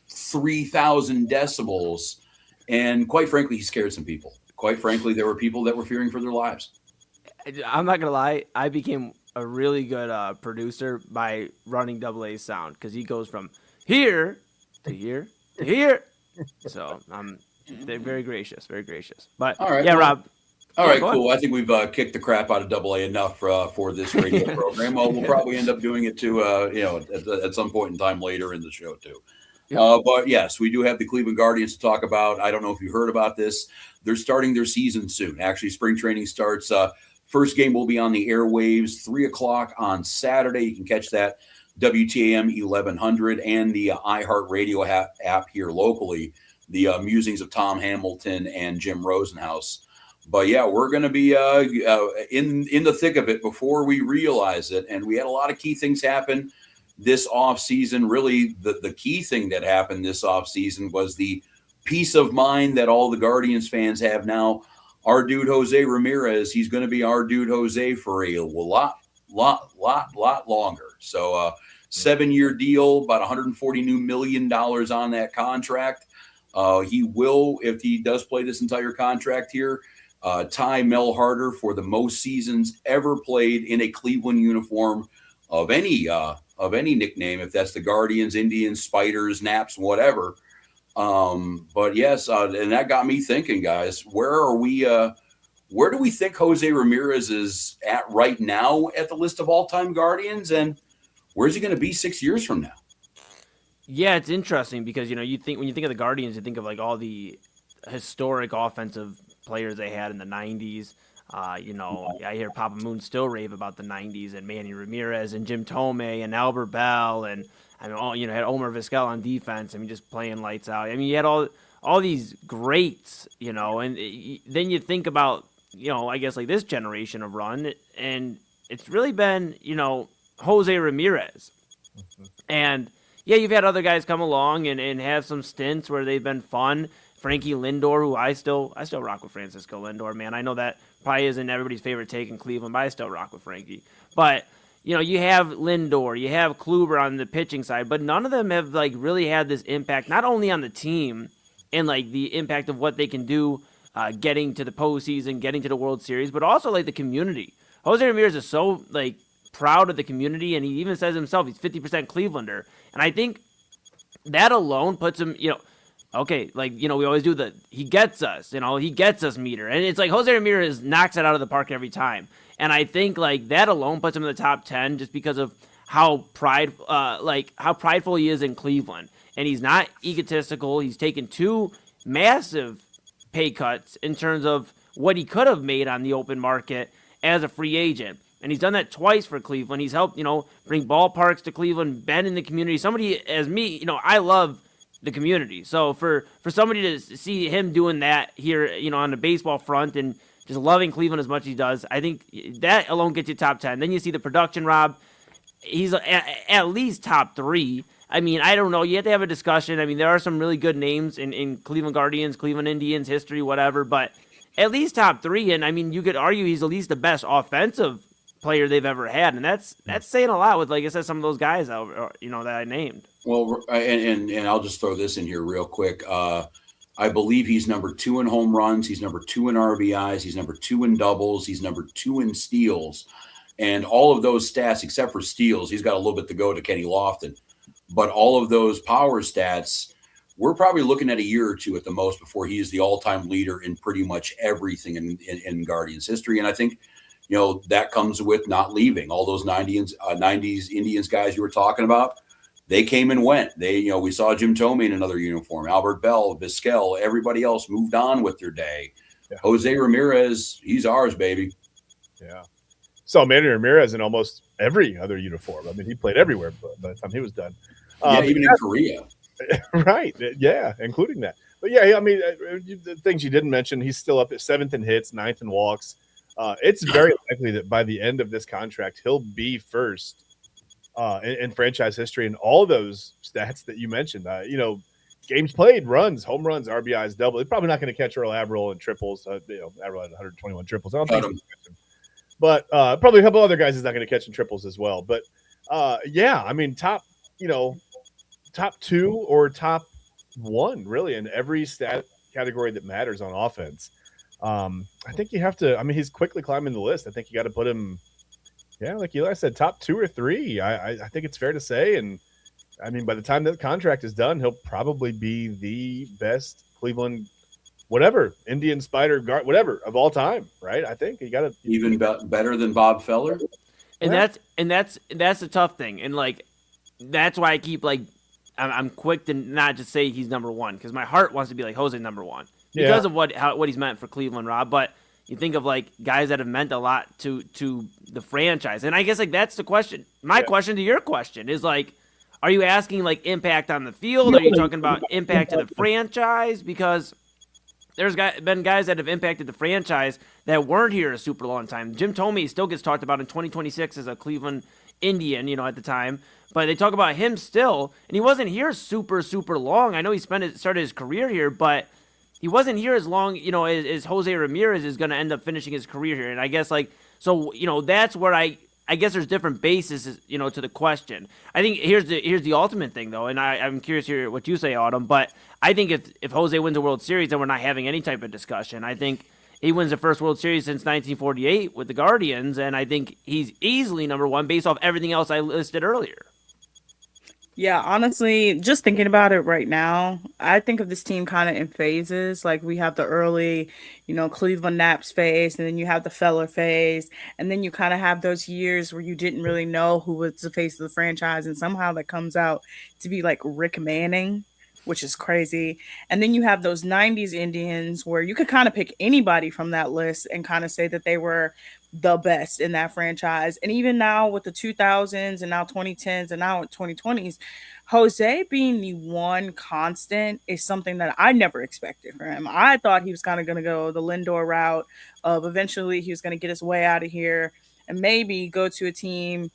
3,000 decibels. And quite frankly, he scared some people. Quite frankly, there were people that were fearing for their lives. I'm not going to lie. I became a really good producer by running AA's sound, because he goes from here to here to here. So they're very gracious, very gracious. But all right, Rob. All right, cool. I think we've kicked the crap out of AA enough for this radio program. Well, we'll probably end up doing it too, at some point in time later in the show too. Yep. But yes, we do have the Cleveland Guardians to talk about. I don't know if you heard about this. They're starting their season soon. Actually, spring training starts. First game will be on the airwaves, 3:00 on Saturday. You can catch that WTAM 1100 and the iHeartRadio app here locally. The musings of Tom Hamilton and Jim Rosenhaus. But we're going to be in the thick of it before we realize it. And we had a lot of key things happen this offseason. Really, the key thing that happened this offseason was the peace of mind that all the Guardians fans have now. Our dude Jose Ramirez, he's going to be our dude Jose for a lot longer. So 7-year deal, about $140 million on that contract. He will, if he does play this entire contract here, tie Mel Harder for the most seasons ever played in a Cleveland uniform of any nickname, if that's the Guardians, Indians, Spiders, Naps, whatever. But yes, and that got me thinking, guys, where do we think Jose Ramirez is at right now at the list of all-time Guardians, and where's he going to be 6 years from now? Yeah, it's interesting because, when you think of the Guardians, you think of all the historic offensive players they had in the 90s. I hear Papa Moon still rave about the 90s and Manny Ramirez and Jim Tomei and Albert Bell and had Omar Vizquel on defense. Just playing lights out. You had all these greats, and then you think about, I guess this generation of run, and it's really been, Jose Ramirez. Mm-hmm. And you've had other guys come along and have some stints where they've been fun. Frankie Lindor, who I still rock with Francisco Lindor, man. I know that probably isn't everybody's favorite take in Cleveland, but I still rock with Frankie. But, you have Lindor, you have Kluber on the pitching side, but none of them have, really had this impact, not only on the team and, the impact of what they can do getting to the postseason, getting to the World Series, but also, the community. Jose Ramirez is so, proud of the community, and he even says himself he's 50% Clevelander. And I think that alone puts him, okay, like, we always do he gets us, he gets us meter. And it's like Jose Ramirez knocks it out of the park every time. And I think like that alone puts him in the top 10 just because of how how prideful he is in Cleveland. And he's not egotistical. He's taken 2 massive pay cuts in terms of what he could have made on the open market as a free agent. And he's done that twice for Cleveland. He's helped, bring ballparks to Cleveland, been in the community. Somebody as me, I love the community. So for somebody to see him doing that here, on the baseball front and just loving Cleveland as much as he does, I think that alone gets you top 10. Then you see the production, Rob. He's at least top 3. I mean, I don't know. You have to have a discussion. I mean, there are some really good names in Cleveland Guardians, Cleveland Indians history, whatever, but at least top 3. And I mean, you could argue he's at least the best offensive player they've ever had. And that's saying a lot with, like I said, some of those guys that I named. Well, and I'll just throw this in here real quick. I believe he's number 2 in home runs. He's number 2 in RBIs. He's number 2 in doubles. He's number 2 in steals. And all of those stats, except for steals, he's got a little bit to go to Kenny Lofton. But all of those power stats, we're probably looking at a year or 2 at the most before he is the all-time leader in pretty much everything in Guardians history. And I think, that comes with not leaving. All those 90s Indians guys you were talking about, they came and went. We saw Jim Thome in another uniform, Albert Bell, Vizquel, everybody else moved on with their day. Yeah. Jose Ramirez, he's ours, baby. Yeah. Saw Manny Ramirez in almost every other uniform. I mean, he played everywhere by the time he was done. Even in Korea. Right. Yeah, including that. But yeah, I mean, the things you didn't mention, he's still up at 7th in hits, 9th in walks. It's very likely that by the end of this contract, he'll be first in franchise history in all those stats that you mentioned. Games played, runs, home runs, RBIs, double. He's probably not going to catch Earl Averill in triples. Averill had 121 triples. I don't think he's catch him. But probably a couple other guys he's not going to catch in triples as well. But yeah, I mean, top 2 or top 1 really in every stat category that matters on offense. I think you have to. I mean, he's quickly climbing the list. I think you got to put him. Yeah, like Eli said, top 2 or 3. I think it's fair to say. And I mean, by the time that contract is done, he'll probably be the best Cleveland, whatever, Indian, Spider, Guard, whatever of all time, right? I think you got to even better than Bob Feller. And that's a tough thing. And like, that's why I keep like, I'm quick to not just say he's number 1 because my heart wants to be like Jose number 1 because of what he's meant for Cleveland, Rob. But you think of like guys that have meant a lot to the franchise, and I guess like that's the question. My question to your question is like, are you asking like impact on the field? Are you talking about impact to the franchise? Because there's been guys that have impacted the franchise that weren't here a super long time. Jim Thome still gets talked about in 2026 as a Cleveland Indian, at the time. But they talk about him still, and he wasn't here super, super long. I know he started his career here, but he wasn't here as long, as Jose Ramirez is going to end up finishing his career here. And I guess, that's where I guess there's different bases, to the question. I think here's the ultimate thing, though, and I'm curious to hear what you say, Autumn. But I think if Jose wins a World Series, then we're not having any type of discussion. I think he wins the first World Series since 1948 with the Guardians, and I think he's easily number 1 based off everything else I listed earlier. Yeah, honestly, just thinking about it right now, I think of this team kind of in phases. Like we have the early, Cleveland Naps phase, and then you have the Feller phase, and then you kind of have those years where you didn't really know who was the face of the franchise, and somehow that comes out to be like Rick Manning, which is crazy. And then you have those 90s Indians where you could kind of pick anybody from that list and kind of say that they were the best in that franchise. And even now with the 2000s and now 2010s and now 2020s, Jose being the one constant is something that I never expected for him. I thought he was kind of going to go the Lindor route of eventually he was going to get his way out of here and maybe go to a team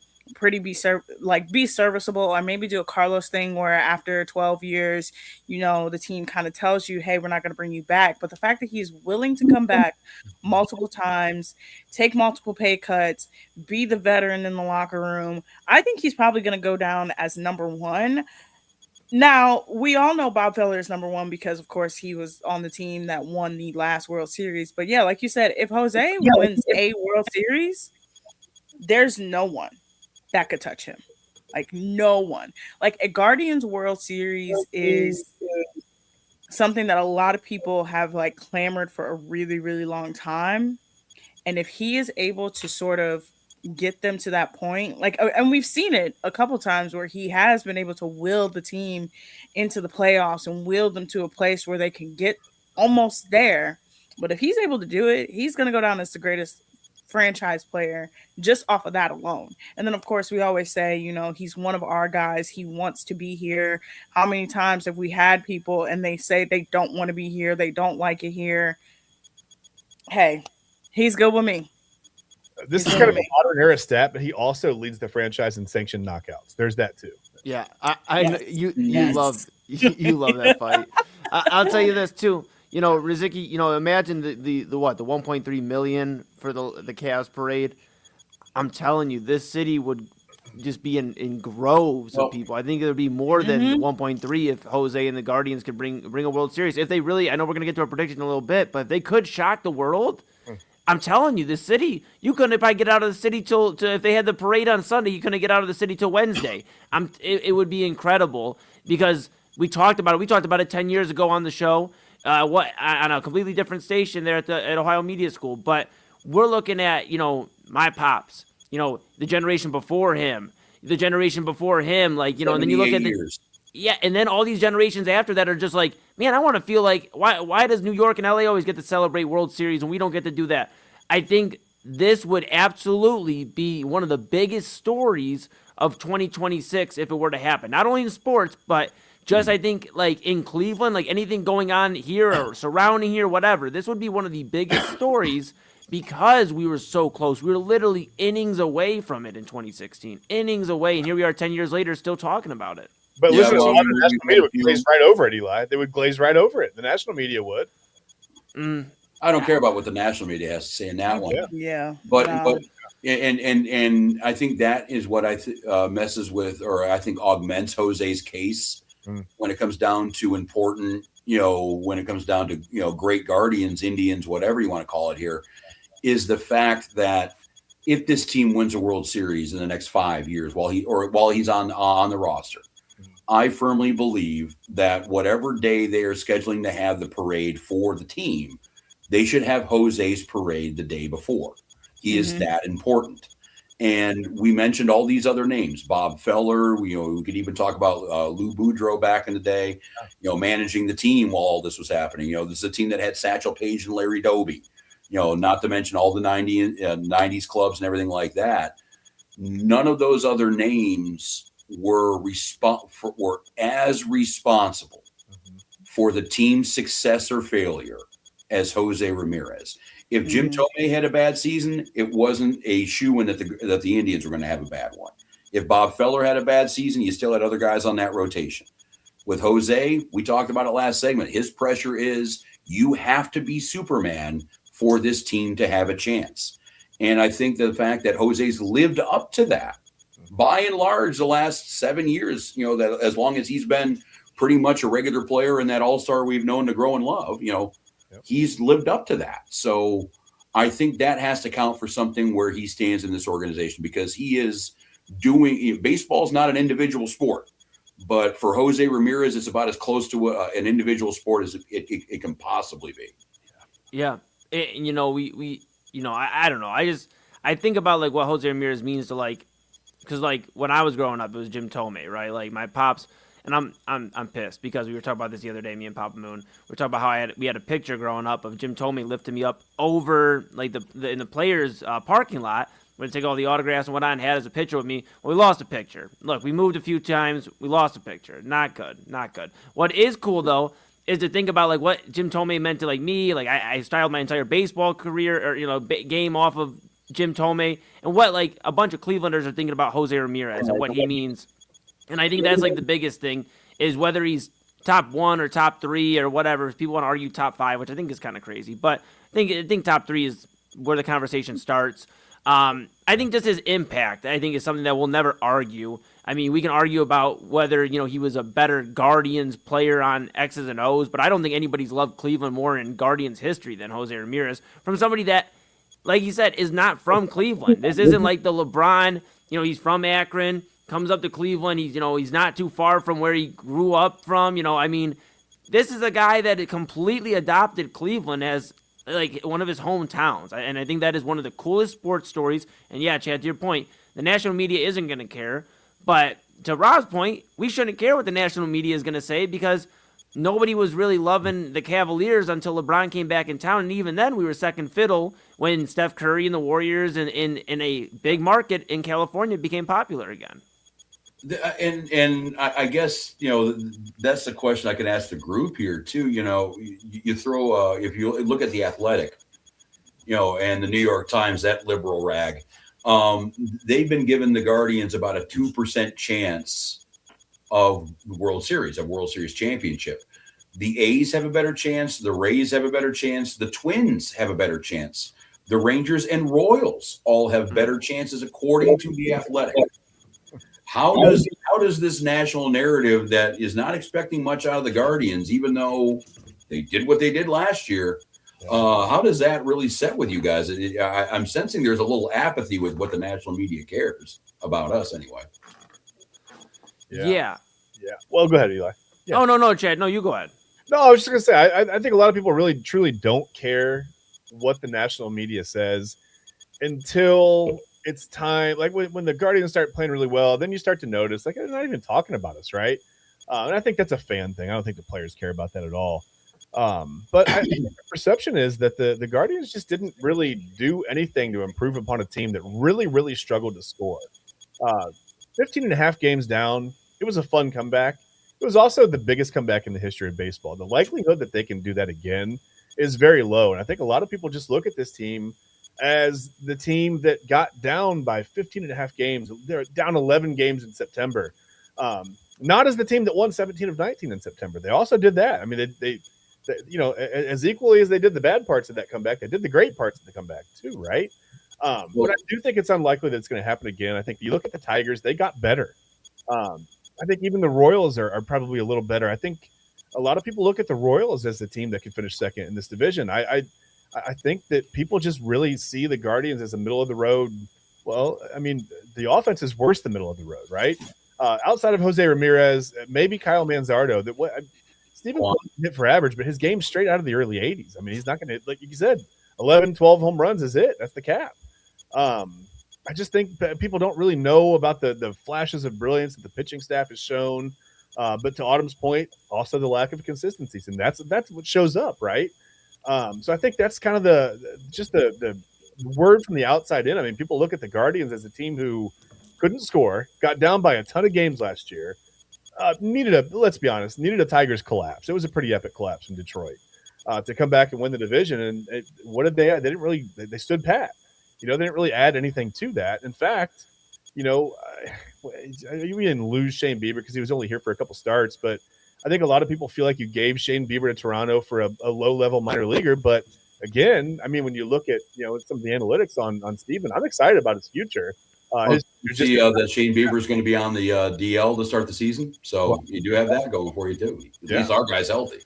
be serviceable, or maybe do a Carlos thing where after 12 years, the team kind of tells you, hey, we're not going to bring you back. But the fact that he's willing to come back multiple times, take multiple pay cuts, be the veteran in the locker room, I think he's probably going to go down as number 1. Now, we all know Bob Feller is number 1 because, of course, he was on the team that won the last World Series. But yeah, like you said, if Jose wins a World Series, there's no one that could touch him. Like no one. Like a Guardians World Series is something that a lot of people have like clamored for a really, really long time. And if he is able to sort of get them to that point, like, and we've seen it a couple times where he has been able to will the team into the playoffs and will them to a place where they can get almost there. But if he's able to do it, he's going to go down as the greatest franchise player just off of that alone. And then, of course, we always say, you know, he's one of our guys. He wants to be here. How many times have we had people and they say they don't want to be here? They don't like it here. Hey, he's good with me. This is kind of a modern era stat, but he also leads the franchise in sanctioned knockouts. There's that too. Yeah, I know you Yes. love you love that fight. I'll tell you this too. You know, Riziki, you know, imagine the 1.3 million for the Chaos Parade. I'm telling you, this city would just be in groves of people. I think there would be more than 1.3 if Jose and the Guardians could bring a World Series. If they really, I know we're gonna get to our prediction in a little bit, but if they could shock the world, I'm telling you, this city, you couldn't probably get out of the city till if they had the parade on Sunday, you couldn't get out of the city till Wednesday. It would be incredible because we talked about it. We talked about it 10 years ago on the show. On a completely different station there at Ohio Media School. But we're looking at, you know, my pops, you know, the generation before him, like, you know, and then you look at and then all these generations after that are just like, man, I want to feel like, why does New York and LA always get to celebrate World Series and we don't get to do that? I think this would absolutely be one of the biggest stories of 2026 if it were to happen. Not only in sports, but just, I think, like, in Cleveland, like, anything going on here or surrounding here, whatever, this would be one of the biggest stories because we were so close. We were literally innings away from it in 2016. Innings away, and here we are 10 years later still talking about it. But Yeah, listen, well, a lot of the national media would glaze right over it, Eli. They would glaze right over it. The national media would. I don't care about what the national media has to say in that one. Yeah. But No. but and I think that is what messes with, or I think augments Jose's case when it comes down to important, you know, when it comes down to, you know, great Guardians, Indians, whatever you want to call it here, is the fact that if this team wins a World Series in the next 5 years while he's on the roster, I firmly believe that whatever day they are scheduling to have the parade for the team, they should have Jose's parade the day before. He is that important. And we mentioned all these other names, Bob Feller. We could even talk about Lou Boudreau back in the day, you know, managing the team while all this was happening. You know, this is a team that had Satchel Paige and Larry Doby, you know, not to mention all the 90s clubs and everything like that. None of those other names were as responsible for the team's success or failure as Jose Ramirez. If Jim Tomei had a bad season, it wasn't a shoo-in that the Indians were going to have a bad one. If Bob Feller had a bad season, you still had other guys on that rotation. With Jose, we talked about it last segment. His pressure is you have to be Superman for this team to have a chance. And I think the fact that Jose's lived up to that, by and large, the last 7 years, you know, that as long as he's been pretty much a regular player and that all-star we've known to grow and love, you know, he's lived up to that. So I think that has to count for something where he stands in this organization, because he is doing, baseball is not an individual sport, but for Jose Ramirez, it's about as close to an individual sport as it can possibly be. Yeah. You know, I don't know. I think about like what Jose Ramirez means to, like, because like when I was growing up, it was Jim Tomei, right? Like my pops, and I'm pissed because we were talking about this the other day, me and Papa Moon. We were talking about how we had a picture growing up of Jim Tomei lifting me up over like in the players' parking lot. We'd take all the autographs and whatnot and had as a picture with me. Well, we lost a picture. Look, we moved a few times. We lost a picture. Not good. What is cool though is to think about like what Jim Tomei meant to like me. Like I styled my entire baseball career or, you know, game off of Jim Tomei, and what like a bunch of Clevelanders are thinking about Jose Ramirez and what he means. And I think that's like the biggest thing is whether he's top 1 or top 3 or whatever. If people want to argue top 5, which I think is kind of crazy, but I think top 3 is where the conversation starts. I think just his impact, I think, is something that we'll never argue. I mean, we can argue about whether, you know, he was a better Guardians player on X's and O's, but I don't think anybody's loved Cleveland more in Guardians history than Jose Ramirez, from somebody that, like you said, is not from Cleveland. This isn't like the LeBron, you know, he's from Akron, comes up to Cleveland. He's, you know, he's not too far from where he grew up from. You know, I mean, this is a guy that completely adopted Cleveland as like one of his hometowns. And I think that is one of the coolest sports stories. And yeah, Chad, to your point, the national media isn't going to care. But to Rob's point, we shouldn't care what the national media is going to say because nobody was really loving the Cavaliers until LeBron came back in town. And even then, we were second fiddle when Steph Curry and the Warriors in a big market in California became popular again. And I guess, that's the question I can ask the group here too. You throw, if you look at the Athletic, and the New York Times, that liberal rag, they've been giving the Guardians about a 2% chance of the World Series, a World Series championship. The A's have a better chance. The Rays have a better chance. The Twins have a better chance. The Rangers and Royals all have better chances according to the Athletic. How does this national narrative that is not expecting much out of the Guardians, even though they did what they did last year, how does that really set with you guys? I'm sensing there's a little apathy with what the national media cares about us anyway. Yeah. Well, go ahead, Eli. Yeah. Oh, no, Chad. No, you go ahead. No, I was just going to say, I think a lot of people really, truly don't care what the national media says until it's time. Like when the Guardians start playing really well, then you start to notice, like, they're not even talking about us, right? And I think that's a fan thing. I don't think the players care about that at all. But I think the perception is that the Guardians just didn't really do anything to improve upon a team that really, really struggled to score. 15 and a half games down. It was a fun comeback. It was also the biggest comeback in the history of baseball. The likelihood that they can do that again is very low. And I think a lot of people just look at this team as the team that got down by 15 and a half games. They're down 11 games in September. Not as the team that won 17 of 19 in September. They also did that. I mean, they as equally as they did the bad parts of that comeback, they did the great parts of the comeback too, right? But I do think it's unlikely that it's going to happen again. I think you look at the Tigers, they got better. I think even the Royals are probably a little better. I think a lot of people look at the Royals as the team that could finish second in this division. I think that people just really see the Guardians as a middle of the road. Well, I mean, the offense is worse than middle of the road, right? Outside of Jose Ramirez, maybe Kyle Manzardo. Stephen hit for average, but his game's straight out of the early 80s. I mean, he's not going to, like you said, 11, 12 home runs is it. That's the cap. I just think that people don't really know about the flashes of brilliance that the pitching staff has shown. But to Autumn's point, also the lack of consistencies, and that's what shows up, right? So I think that's kind of the word from the outside in. I mean, people look at the Guardians as a team who couldn't score, got down by a ton of games last year, needed a Tigers collapse. It was a pretty epic collapse from Detroit to come back and win the division. And what did they add? They stood pat. They didn't really add anything to that. In fact, we didn't lose Shane Bieber because he was only here for a couple starts, but I think a lot of people feel like you gave Shane Bieber to Toronto for a low-level minor leaguer. But again, I mean, when you look at some of the analytics on Steven, I'm excited about his future. You see that Shane Bieber is going to be on the DL to start the season, so you do have that going for you too. At least our guy's healthy.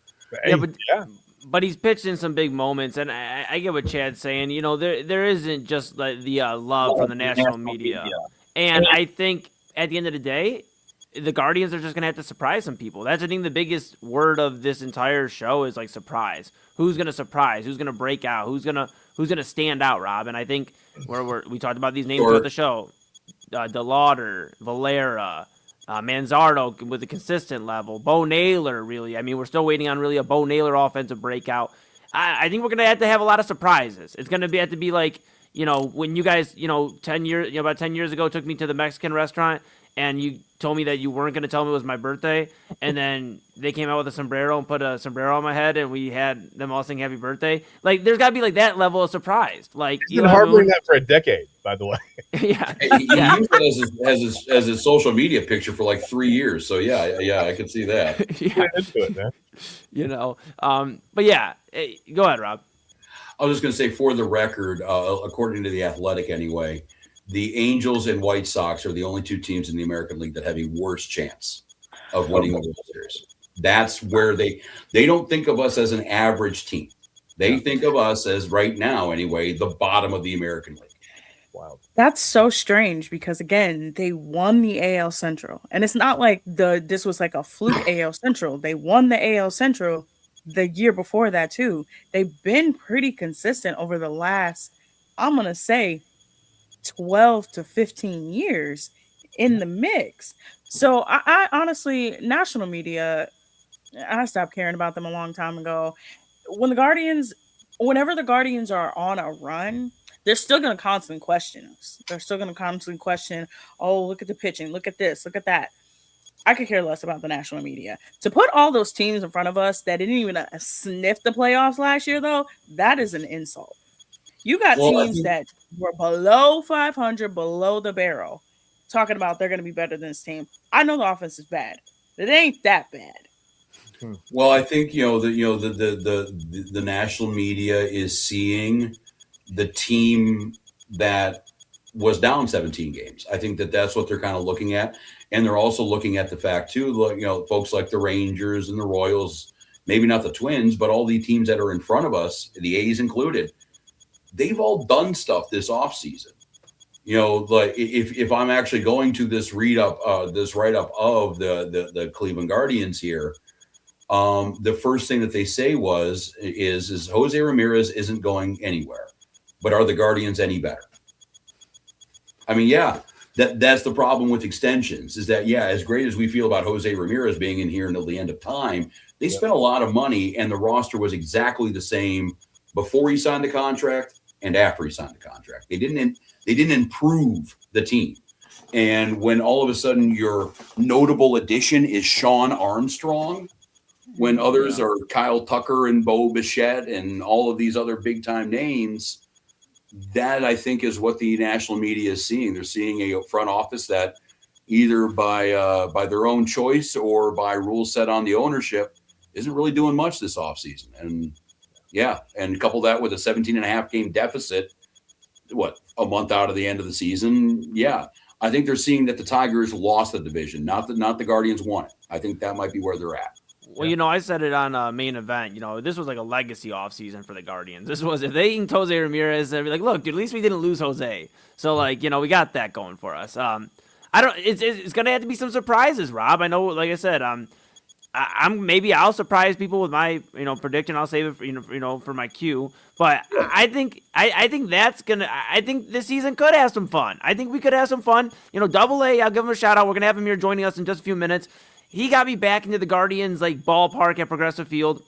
But he's pitched in some big moments, and I get what Chad's saying. There isn't just the love from the national media, and I think at the end of the day, the Guardians are just going to have to surprise some people. That's, I think, the biggest word of this entire show is like surprise. Who's going to surprise? Who's going to break out? Who's going to stand out, Rob? And I think we talked about these names throughout the show. DeLauder, Valera, Manzardo with a consistent level. Bo Naylor, really. I mean, we're still waiting on really a Bo Naylor offensive breakout. I think we're going to have a lot of surprises. It's going to have to be like, when you guys, about 10 years ago took me to the Mexican restaurant and you told me that you weren't going to tell me it was my birthday, and then they came out with a sombrero and put a sombrero on my head, and we had them all sing happy birthday. Like, there's got to be like that level of surprise. Like, he's been harboring that for a decade, by the way. Yeah. He used it as his social media picture for like 3 years. So yeah, I could see that. Yeah. Into it, man. But yeah, go ahead, Rob. I was just going to say, for the record, according to the Athletic anyway, the Angels and White Sox are the only two teams in the American League that have a worse chance of winning the World Series. That's where they don't think of us as an average team. They think of us as, right now anyway, the bottom of the American League. wild. That's so strange because again, they won the AL Central. And it's not like this was like a fluke AL Central. They won the AL Central the year before that too. They've been pretty consistent over the last, I'm gonna say, 12 to 15 years in the mix. So I honestly, national media, I stopped caring about them a long time ago. When the Guardians, whenever the Guardians are on a run, they're still going to constantly question us. They're still going to constantly question, oh, look at the pitching, look at this, look at that. I could care less about the national media. To put all those teams in front of us that didn't even sniff the playoffs last year, though, that is an insult. You got teams that were below 500, below the barrel, talking about they're going to be better than this team. I know the offense is bad, but it ain't that bad. Well, I think the national media is seeing the team that was down 17 games. I think that's what they're kind of looking at, and they're also looking at the fact too. Folks like the Rangers and the Royals, maybe not the Twins, but all the teams that are in front of us, the A's included, they've all done stuff this offseason. Like if I'm actually going to this write up of the Cleveland Guardians here. The first thing that they say is Jose Ramirez isn't going anywhere, but are the Guardians any better? I mean, yeah, that's the problem with extensions is that, yeah, as great as we feel about Jose Ramirez being in here until the end of time, they spent a lot of money and the roster was exactly the same before he signed the contract and after he signed the contract. They didn't improve the team. And when all of a sudden your notable addition is Sean Armstrong, when others are Kyle Tucker and Bo Bichette and all of these other big time names, that I think is what the national media is seeing. They're seeing a front office that either by their own choice or by rules set on the ownership isn't really doing much this offseason. And and couple that with a 17.5 game deficit, a month out of the end of the season. Yeah, I think they're seeing that the Tigers lost the division, not the Guardians won it. I think that might be where they're at. Well, I said it on Main Event. This was like a legacy offseason for the Guardians. This was, if they inked Jose Ramirez, they'd be like, look, dude, at least we didn't lose Jose. So, we got that going for us. It's going to have to be some surprises, Rob. I know, like I said, I'll surprise people with my, prediction. I'll save it, for my cue. But I think I think this season could have some fun. I think we could have some fun. Double A, I'll give him a shout out. We're going to have him here joining us in just a few minutes. He got me back into the Guardians ballpark at Progressive Field.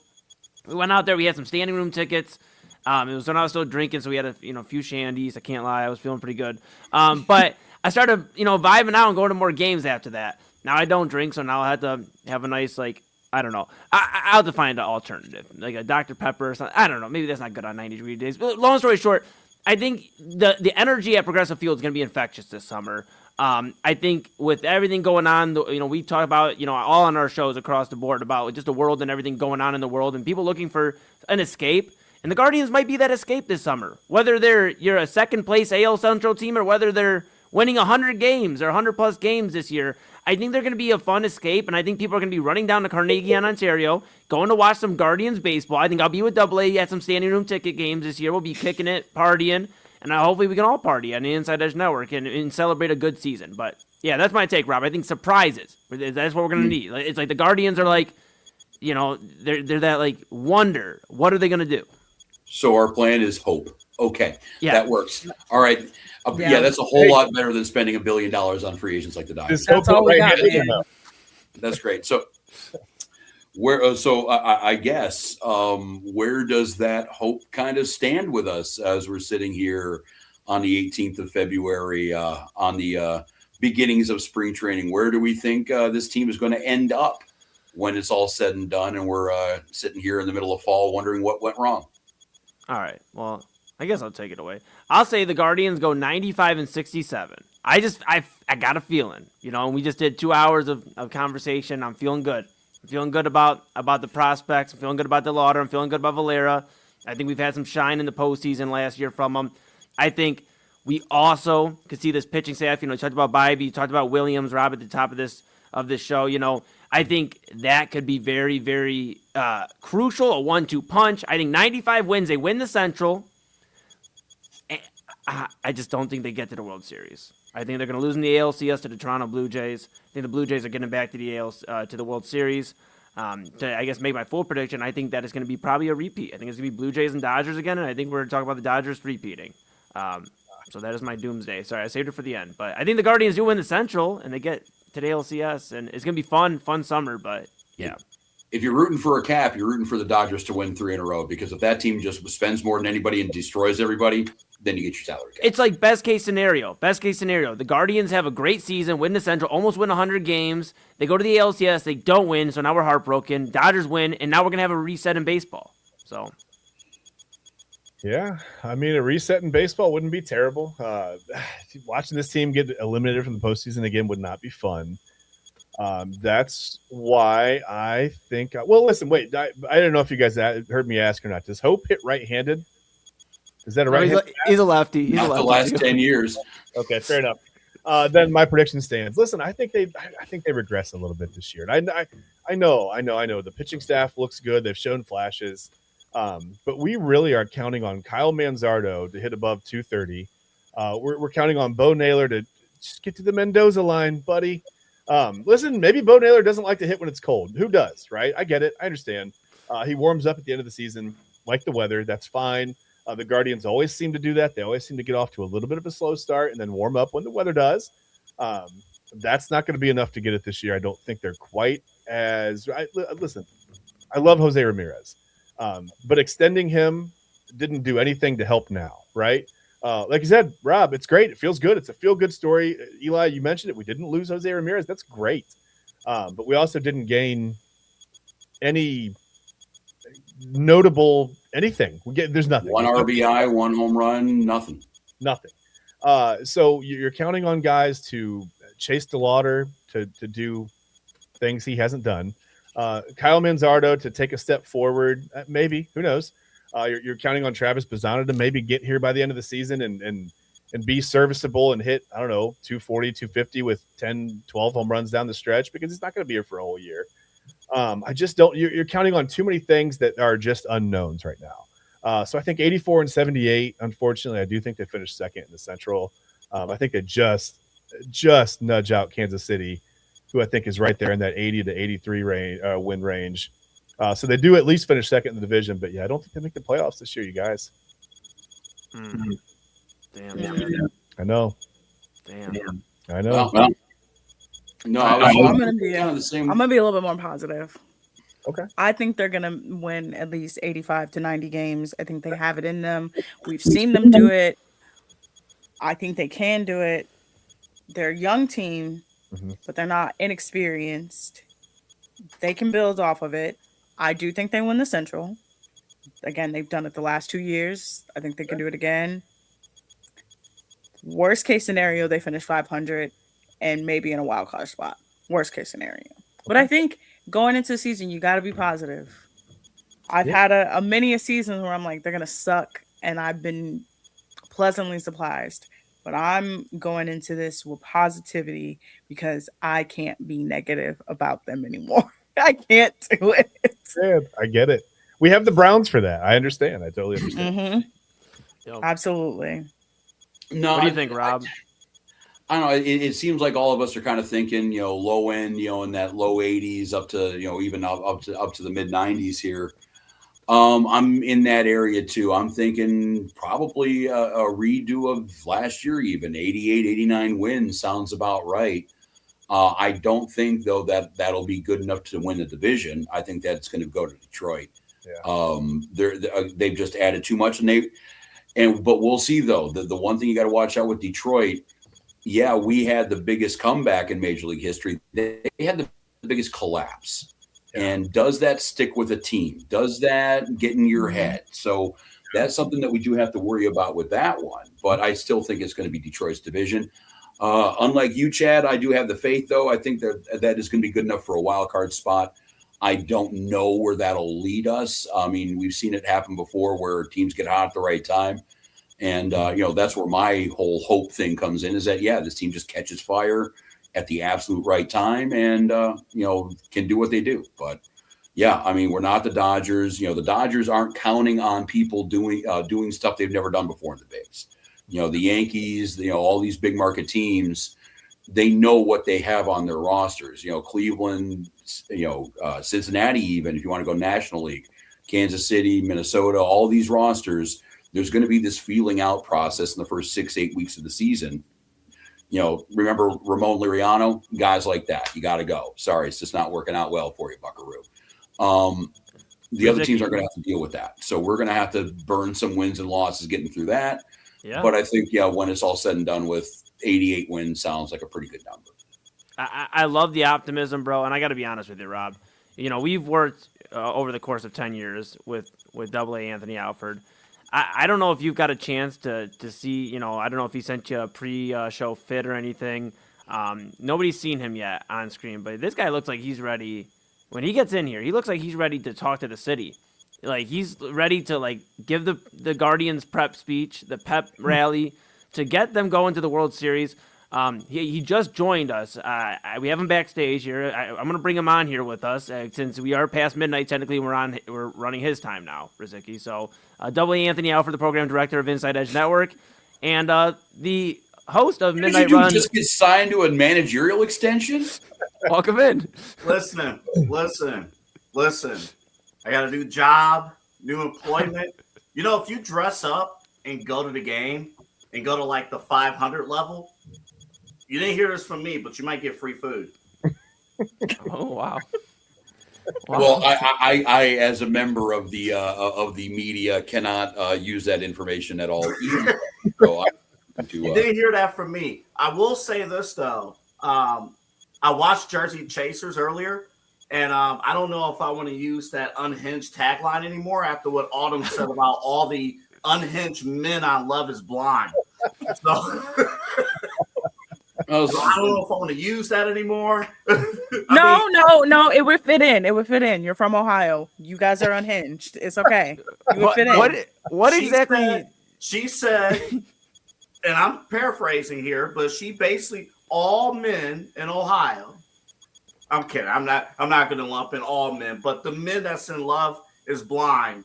We went out there. We had some standing room tickets. It was when I was still drinking, so we had a few shandies. I can't lie, I was feeling pretty good. But I started vibing out and going to more games after that. Now I don't drink, so now I have to have a nice I don't know. I'll have to find an alternative, like a Dr. Pepper or something. I don't know. Maybe that's not good on 90-degree days. But long story short, I think the energy at Progressive Field is going to be infectious this summer. I think with everything going on, we talk about, all on our shows across the board about just the world and everything going on in the world and people looking for an escape. And the Guardians might be that escape this summer, whether you're a second place AL Central team or whether they're winning 100 games or 100 plus games this year. I think they're going to be a fun escape. And I think people are going to be running down to Carnegie in Ontario, going to watch some Guardians baseball. I think I'll be with Double A at some standing room ticket games this year. We'll be kicking it, partying. And hopefully we can all party on the Inside Edge Network and celebrate a good season. But, yeah, that's my take, Rob. I think surprises. That's what we're going to need. It's like the Guardians are they're that, wonder. What are they going to do? So our plan is hope. Okay, that works. All right. Yeah. That's a whole lot better than spending $1 billion on free agents like the Dodgers. That's all we got, man. That's great. So I guess where does that hope kind of stand with us as we're sitting here on the 18th of February on the beginnings of spring training? Where do we think this team is going to end up when it's all said and done and we're sitting here in the middle of fall wondering what went wrong? All right. Well, I guess I'll take it away. I'll say the Guardians go 95-67. I got a feeling, and we just did 2 hours of conversation. I'm feeling good. I'm feeling good about the prospects. I'm feeling good about DeLauder. I'm feeling good about Valera. I think we've had some shine in the postseason last year from them. I think we also could see this pitching staff. You talked about Bybee, you talked about Williams, Rob, at the top of this show. I think that could be very, very crucial, a 1-2 punch. I think 95 wins. They win the Central. I just don't think they get to the World Series. I think they're going to lose in the ALCS to the Toronto Blue Jays. I think the Blue Jays are getting back to to the World Series. To, I guess, make my full prediction, I think that it's going to be probably a repeat. I think it's going to be Blue Jays and Dodgers again, and I think we're talking about the Dodgers repeating. So that is my doomsday. Sorry, I saved it for the end. But I think the Guardians do win the Central, and they get to the ALCS, and it's going to be fun summer, but yeah. If you're rooting for a cap, you're rooting for the Dodgers to win 3 in a row, because if that team just spends more than anybody and destroys everybody, then you get your salary cap. It's like best case scenario. Best case scenario. The Guardians have a great season, win the Central, almost win 100 games. They go to the ALCS, they don't win, so now we're heartbroken. Dodgers win, and now we're going to have a reset in baseball. So, yeah, I mean, a reset in baseball wouldn't be terrible. Watching this team get eliminated from the postseason again would not be fun. That's why I think. Well, listen, wait. I don't know if you guys heard me ask or not. Does Hope hit right-handed? Is that a right-handed? He's a lefty. He's Not a lefty. the last 10 years. Okay, fair enough. Then my prediction stands. Listen, I think they regress a little bit this year. And I know. The pitching staff looks good. They've shown flashes, but we really are counting on Kyle Manzardo to hit above 230. We're counting on Bo Naylor to just get to the Mendoza line, buddy. Listen, maybe Bo Naylor doesn't like to hit when it's cold. Who does, right? I get it. I understand. He warms up at the end of the season, like the weather. That's fine. The Guardians always seem to do that. They always seem to get off to a little bit of a slow start and then warm up when the weather does. That's not going to be enough to get it this year. I don't think they're quite as listen, I love Jose Ramirez, but extending him didn't do anything to help now, right? Like you said, Rob, it's great. It feels good. It's a feel-good story. Eli, you mentioned it. We didn't lose Jose Ramirez. That's great. But we also didn't gain any notable anything. There's nothing. 1 RBI, 1 home run, nothing. Nothing. So you're counting on guys to chase DeLauder to do things he hasn't done. Kyle Manzardo to take a step forward, maybe. Who knows? You're counting on Travis Bazzana to maybe get here by the end of the season and be serviceable and hit, I don't know, 240, 250 with 10, 12 home runs down the stretch, because he's not going to be here for a whole year. I just don't – you're counting on too many things that are just unknowns right now. So I think 84 and 78, unfortunately, I do think they finished second in the Central. I think they just nudge out Kansas City, who I think is right there in that 80 to 83 win range. So they do at least finish second in the division. But, yeah, I don't think they make the playoffs this year, you guys. Damn. I know. Damn. I know. Well, no, I'm I'm gonna be kind of the same. I'm gonna be a little bit more positive. Okay. I think they're gonna win at least 85 to 90 games. I think they have it in them. We've seen them do it. I think they can do it. They're a young team, but they're not inexperienced. They can build off of it. I do think they win the Central. Again, they've done it the last 2 years. I think they can do it again. Worst case scenario, they finish 500 and maybe in a wild card spot. Worst case scenario. But I think going into the season, you got to be positive. I've had a many a season where I'm like, they're going to suck, and I've been pleasantly surprised. But I'm going into this with positivity because I can't be negative about them anymore. I can't do it. Yeah, I get it. We have the Browns for that. I understand. I totally understand. Absolutely. No, What do you think, Rob? I don't know. It seems like all of us are kind of thinking, low end, in that low 80s up to, even up to the mid 90s here. I'm in that area too. I'm thinking probably a redo of last year, even 88, 89 wins sounds about right. I don't think though that'll be good enough to win the division. I think that's going to go to Detroit. Yeah. They've just added too much, but we'll see though. The one thing you got to watch out with Detroit. Yeah, we had the biggest comeback in Major League history. They had the biggest collapse. And does that stick with a team? Does that get in your head? So that's something that we do have to worry about with that one. But I still think it's going to be Detroit's division. Unlike you, Chad, I do have the faith, though. I think that is going to be good enough for a wild card spot. I don't know where that'll lead us. I mean, we've seen it happen before where teams get hot at the right time. And, that's where my whole hope thing comes in is that, this team just catches fire at the absolute right time and, can do what they do. But, I mean, we're not the Dodgers. The Dodgers aren't counting on people doing stuff they've never done before in the bigs. The Yankees, all these big market teams, they know what they have on their rosters. Cleveland, Cincinnati, even if you want to go National League, Kansas City, Minnesota, all these rosters, there's going to be this feeling out process in the first 6-8 weeks of the season. Remember Ramon Liriano, guys like that. You got to go. Sorry, it's just not working out well for you, Buckaroo. The other teams aren't going to have to deal with that. So we're going to have to burn some wins and losses getting through that. Yeah. But I think, when it's all said and done with, 88 wins sounds like a pretty good number. I love the optimism, bro. And I got to be honest with you, Rob. We've worked over the course of 10 years with AA Anthony Alford. I don't know if you've got a chance to see, I don't know if he sent you a pre-show fit or anything. Nobody's seen him yet on screen, but this guy looks like he's ready. When he gets in here, he looks like he's ready to talk to the city. Like, he's ready to, give the Guardians prep speech, the pep rally, to get them going to the World Series. He just joined us. We have him backstage here. I'm going to bring him on here with us since we are past midnight. Technically, we're running his time now, Rizicki. So, AA Anthony Alford, the program director of Inside Edge Network, and the host of Midnight Run. Just get signed to a managerial extension? Welcome in. Listen. I got a new job, new employment. If you dress up and go to the game and go to the 500 level, you didn't hear this from me, but you might get free food. Oh, wow. Well, I as a member of the media cannot use that information at all. So you didn't hear that from me. I will say this though. I watched Jersey Chasers earlier, and I don't know if I want to use that unhinged tagline anymore after what Autumn said about all the unhinged men on Love Is Blind. So I don't know if I want to use that anymore. No, it would fit in. It would fit in. You're from Ohio. You guys are unhinged. It's okay. You would fit in. What exactly? She said, and I'm paraphrasing here, but she basically all men in Ohio. I'm kidding. I'm not going to lump in all men, but the men that's in Love Is Blind.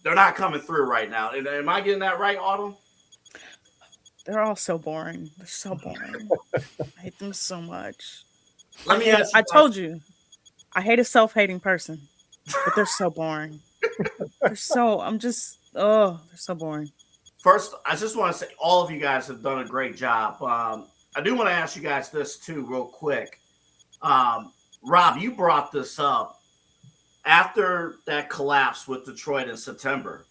They're not coming through right now. Am I getting that right, Autumn? They're all so boring. They're so boring. I hate them so much. Let me ask you. I told you, I hate a self-hating person, but they're so boring. They're so boring. First, I just want to say all of you guys have done a great job. I do want to ask you guys this too, real quick. Rob, you brought this up after that collapse with Detroit in September.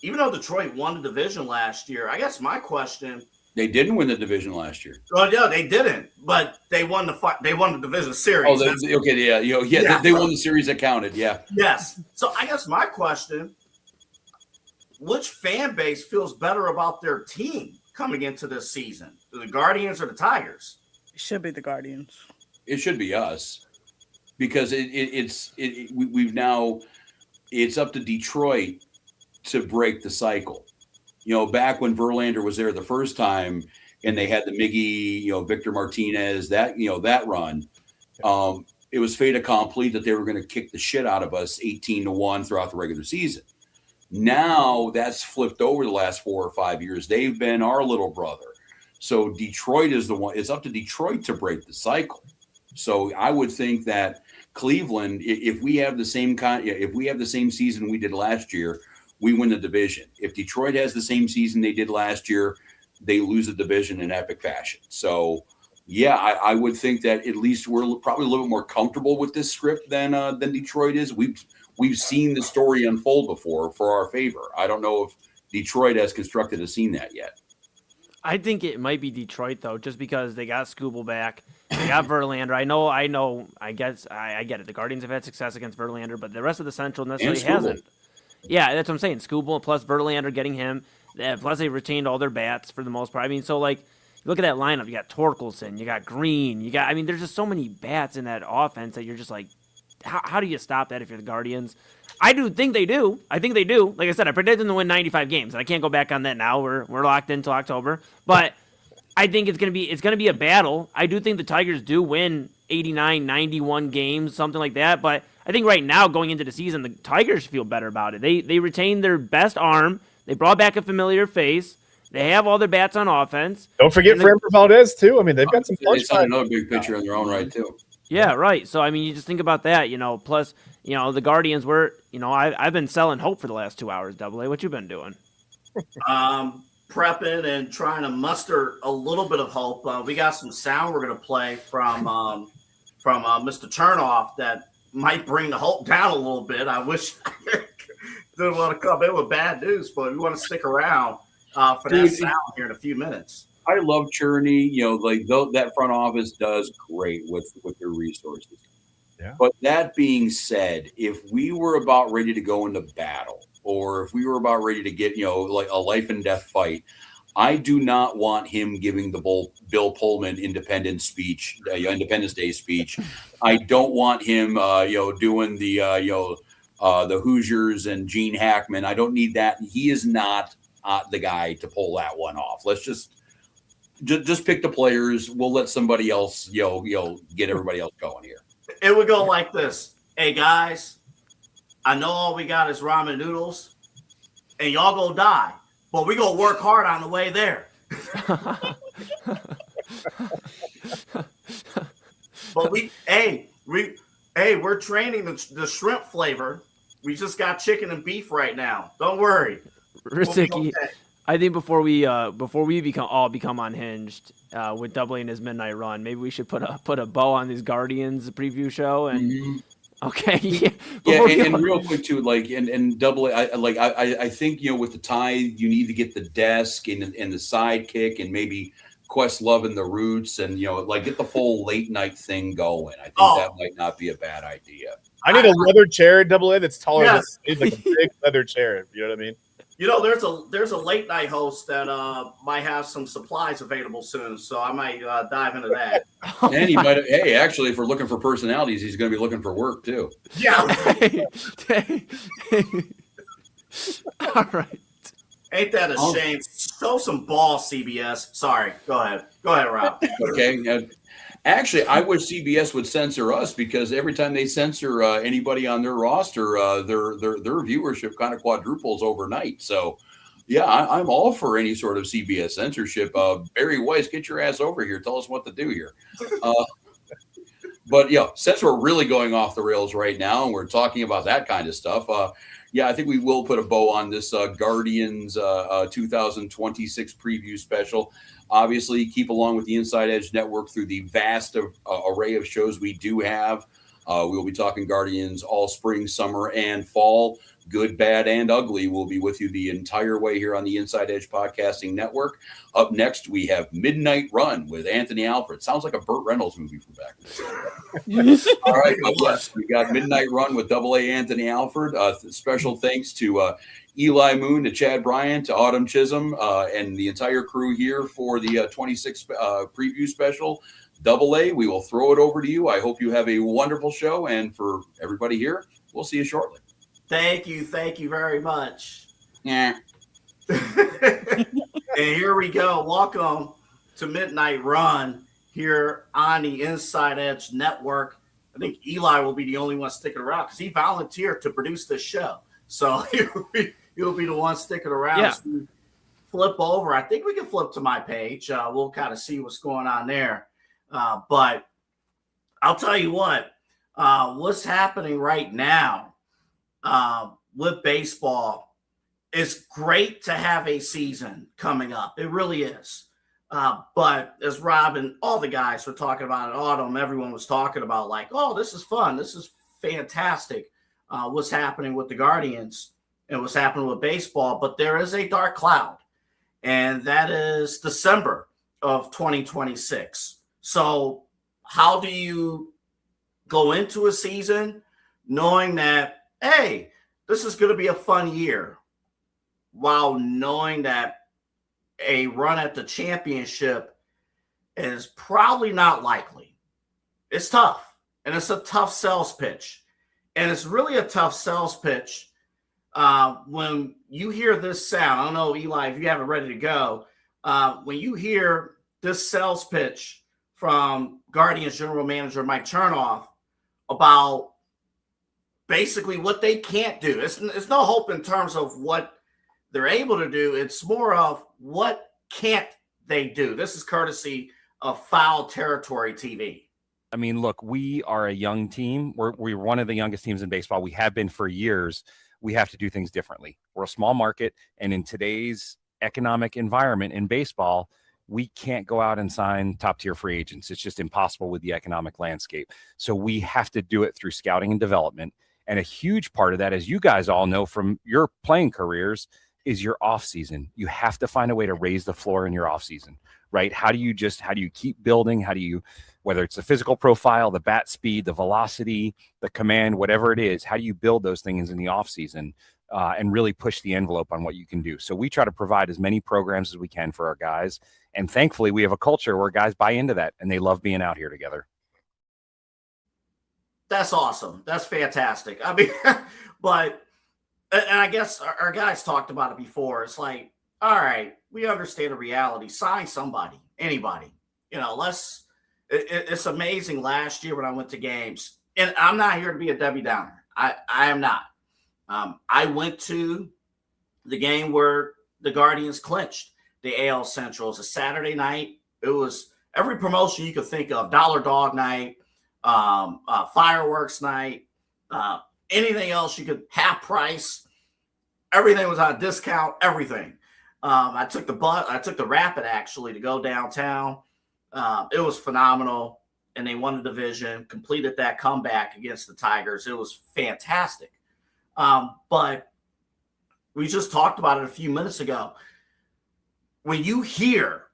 Even though Detroit won the division last year, I guess my question. They didn't win the division last year. Well, yeah, they didn't, but they won the division series. Oh, okay, yeah. They won the series that counted. Yeah. Yes. So I guess my question: which fan base feels better about their team coming into this season, the Guardians or the Tigers? It should be the Guardians. It should be us, because we've now. It's up to Detroit to break the cycle. Back when Verlander was there the first time and they had the Miggy, Victor Martinez, that run, it was fait accompli that they were going to kick the shit out of us 18-1 throughout the regular season. Now that's flipped over the last 4 or 5 years. They've been our little brother. So Detroit is the one. It's up to Detroit to break the cycle. So I would think that Cleveland, if we have the same season we did last year, we win the division. If Detroit has the same season they did last year, they lose the division in epic fashion. So, yeah, I would think that at least we're probably a little bit more comfortable with this script than Detroit is. We've seen the story unfold before for our favor. I don't know if Detroit as constructed has seen that yet. I think it might be Detroit, though, just because they got Skubal back. They got Verlander. I know. I guess I get it. The Guardians have had success against Verlander, but the rest of the Central necessarily hasn't. Yeah, that's what I'm saying. Skubal plus Verlander getting him. Plus they retained all their bats for the most part. I mean, so look at that lineup. You got Torkelson. You got Green. There's just so many bats in that offense that you're just like, how do you stop that if you're the Guardians? I do think they do. I think they do. Like I said, I predicted them to win 95 games, and I can't go back on that now. We're locked into October, but I think it's gonna be a battle. I do think the Tigers do win 89, 91 games, something like that. But I think right now, going into the season, the Tigers feel better about it. They retained their best arm. They brought back a familiar face. They have all their bats on offense. Don't forget Framber Valdez too. I mean, they've got some punch. It's another big pitcher in their own right too. Yeah, right. So I mean, you just think about that, plus, the Guardians were, I've been selling hope for the last 2 hours, Double A. What you been doing? Prepping and trying to muster a little bit of hope. We got some sound we're going to play from Mr. Turnoff that might bring the hope down a little bit. I wish I didn't want to come in with bad news, but we want to stick around for that sound here in a few minutes. I love Cherney. That front office does great with their resources. Yeah. But that being said, if we were about ready to go into battle, or if we were about ready to get, like a life and death fight, I do not want him giving the Bill Pullman Independence Day speech. I don't want him, doing the Hoosiers and Gene Hackman. I don't need that. He is not the guy to pull that one off. Let's just pick the players. We'll let somebody else, get everybody else going here. It would go like this. Hey, guys, I know all we got is ramen noodles, and y'all go die, but we gonna work hard on the way there. But we're training the shrimp flavor. We just got chicken and beef right now. Don't worry. Risiki, I think before we become unhinged with doubling his midnight run, maybe we should put a bow on these Guardians preview show and okay. And real quick too, and Double A, I think with the tie you need to get the desk and the sidekick and maybe Questlove and the Roots and get the full late night thing going. I think that might not be a bad idea. I need a leather chair at Double A that's taller than it's like a big leather chair. You know what I mean? There's a late night host that might have some supplies available soon, so I might dive into that. And he might. Hey, actually, if we're looking for personalities, he's going to be looking for work too. Yeah. All right. Ain't that a shame? Show some balls, CBS. Sorry. Go ahead, Rob. Okay. Actually, I wish CBS would censor us because every time they censor anybody on their roster, their viewership kind of quadruples overnight. So, yeah, I'm all for any sort of CBS censorship. Barry Weiss, get your ass over here. Tell us what to do here. But, since we're really going off the rails right now and we're talking about that kind of stuff, I think we will put a bow on this Guardians 2026 preview special. Obviously, keep along with the Inside Edge Network through the vast array of shows we do have. We'll be talking Guardians all spring, summer, and fall. Good, bad, and ugly. We'll be with you the entire way here on the Inside Edge Podcasting Network. Up next, we have Midnight Run with Anthony Alford. Sounds like a Burt Reynolds movie from back in the day. All right, yes, we got Midnight Run with Double A Anthony Alford. Special thanks to Eli Moon, to Chad Bryant, to Autumn Chisholm, and the entire crew here for the 26 preview special. Double A, we will throw it over to you. I hope you have a wonderful show. And for everybody here, we'll see you shortly. Thank you very much. Yeah. And here we go. Welcome to Midnight Run here on the Inside Edge Network. I think Eli will be the only one sticking around because he volunteered to produce this show. So he'll be the one sticking around. Yeah. So we flip over. I think we can flip to my page. We'll kind of see what's going on there. But I'll tell you what's happening right now with baseball. It's great to have a season coming up. It really is. But as Rob and all the guys were talking about it, Autumn, everyone was talking about this is fun. This is fantastic. What's happening with the Guardians and what's happening with baseball. But there is a dark cloud, and that is December of 2026. So how do you go into a season knowing that, hey, this is going to be a fun year, while knowing that a run at the championship is probably not likely? It's tough, and it's a tough sales pitch. And it's really a tough sales pitch when you hear this sound. I don't know, Eli, if you have it ready to go. When you hear this sales pitch from Guardians general manager Mike Chernoff about basically what they can't do. It's no hope in terms of what they're able to do. It's more of what can't they do. This is courtesy of Foul Territory TV. I mean, look, we are a young team. We're one of the youngest teams in baseball. We have been for years. We have to do things differently. We're a small market, and in today's economic environment in baseball, we can't go out and sign top-tier free agents. It's just impossible with the economic landscape. So we have to do it through scouting and development. And a huge part of that, as you guys all know from your playing careers, is your off season. You have to find a way to raise the floor in your off season, right? How do you keep building? How do you, whether it's the physical profile, the bat speed, the velocity, the command, whatever it is, how do you build those things in the off season and really push the envelope on what you can do? So we try to provide as many programs as we can for our guys. And thankfully we have a culture where guys buy into that and they love being out here together. That's awesome. That's fantastic. I mean, but, and I guess our guys talked about it before. It's like, all right, we understand the reality. Sign somebody, anybody. You know, it's amazing last year when I went to games, and I'm not here to be a Debbie Downer. I am not. I went to the game where the Guardians clinched the AL Central. It was a Saturday night. It was every promotion you could think of: Dollar Dog Night, fireworks night, anything else you could, half price. Everything was on discount. Everything. I took the Rapid actually to go downtown. It was phenomenal, and they won the division. Completed that comeback against the Tigers. It was fantastic. But we just talked about it a few minutes ago. When you hear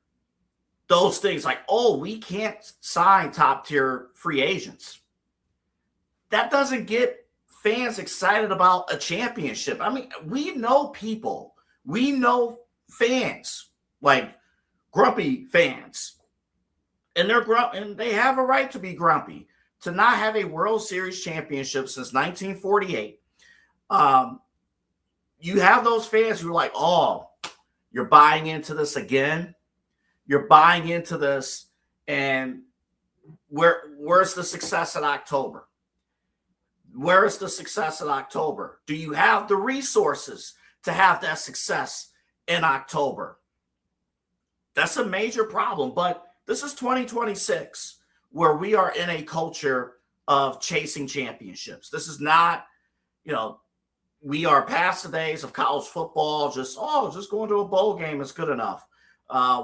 those things like, oh, we can't sign top-tier free agents, that doesn't get fans excited about a championship. I mean, we know people. We know fans, like grumpy fans. And they're grumpy, and they have a right to be grumpy. To not have a World Series championship since 1948. You have those fans who are like, oh, you're buying into this again. You're buying into this. And where's the success in October? Where is the success in October? Do you have the resources to have that success in October? That's a major problem. But this is 2026, where we are in a culture of chasing championships. This is not, we are past the days of college football, just going to a bowl game is good enough.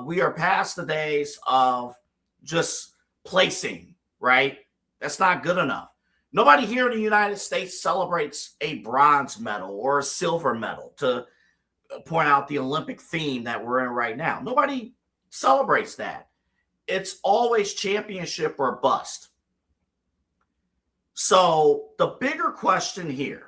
We are past the days of just placing, right? That's not good enough. Nobody here in the United States celebrates a bronze medal or a silver medal, to point out the Olympic theme that we're in right now. Nobody celebrates that. It's always championship or bust. So the bigger question here,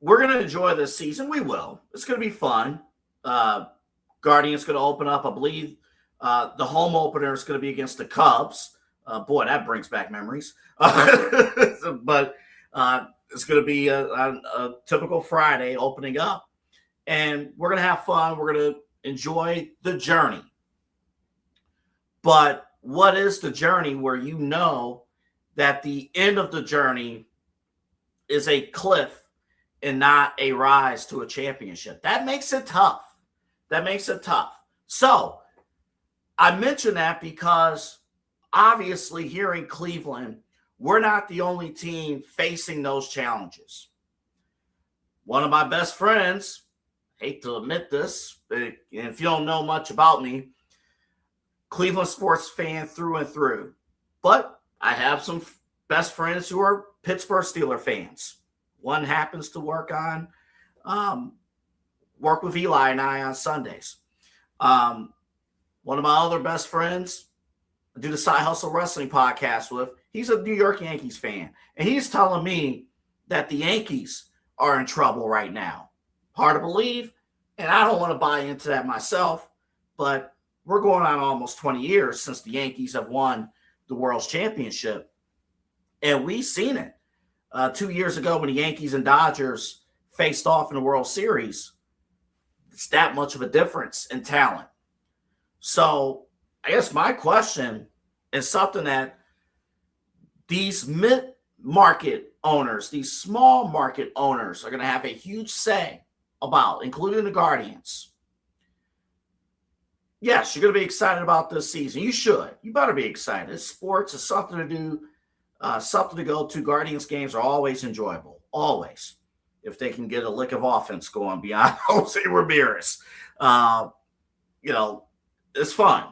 we're going to enjoy this season. We will. It's going to be fun. Guardians going to open up. I believe the home opener is going to be against the Cubs. Boy, that brings back memories. But it's going to be a typical Friday opening up. And we're going to have fun. We're going to enjoy the journey. But what is the journey where you know that the end of the journey is a cliff and not a rise to a championship? That makes it tough. So I mention that because obviously here in Cleveland, we're not the only team facing those challenges. One of my best friends, hate to admit this, but if you don't know much about me, Cleveland sports fan through and through. But I have some best friends who are Pittsburgh Steelers fans. One happens to work with Eli and I on Sundays. One of my other best friends, I do the Side Hustle Wrestling podcast with, he's a New York Yankees fan. And he's telling me that the Yankees are in trouble right now. Hard to believe, and I don't want to buy into that myself, but we're going on almost 20 years since the Yankees have won the World's Championship. And we've seen it. 2 years ago when the Yankees and Dodgers faced off in the World Series, it's that much of a difference in talent. So I guess my question is something that these mid-market owners, these small market owners are going to have a huge say about, including the Guardians. Yes, you're going to be excited about this season. You should. You better be excited. It's sports. It's something to do, something to go to. Guardians games are always enjoyable, always, if they can get a lick of offense going beyond Jose Ramirez. It's fun.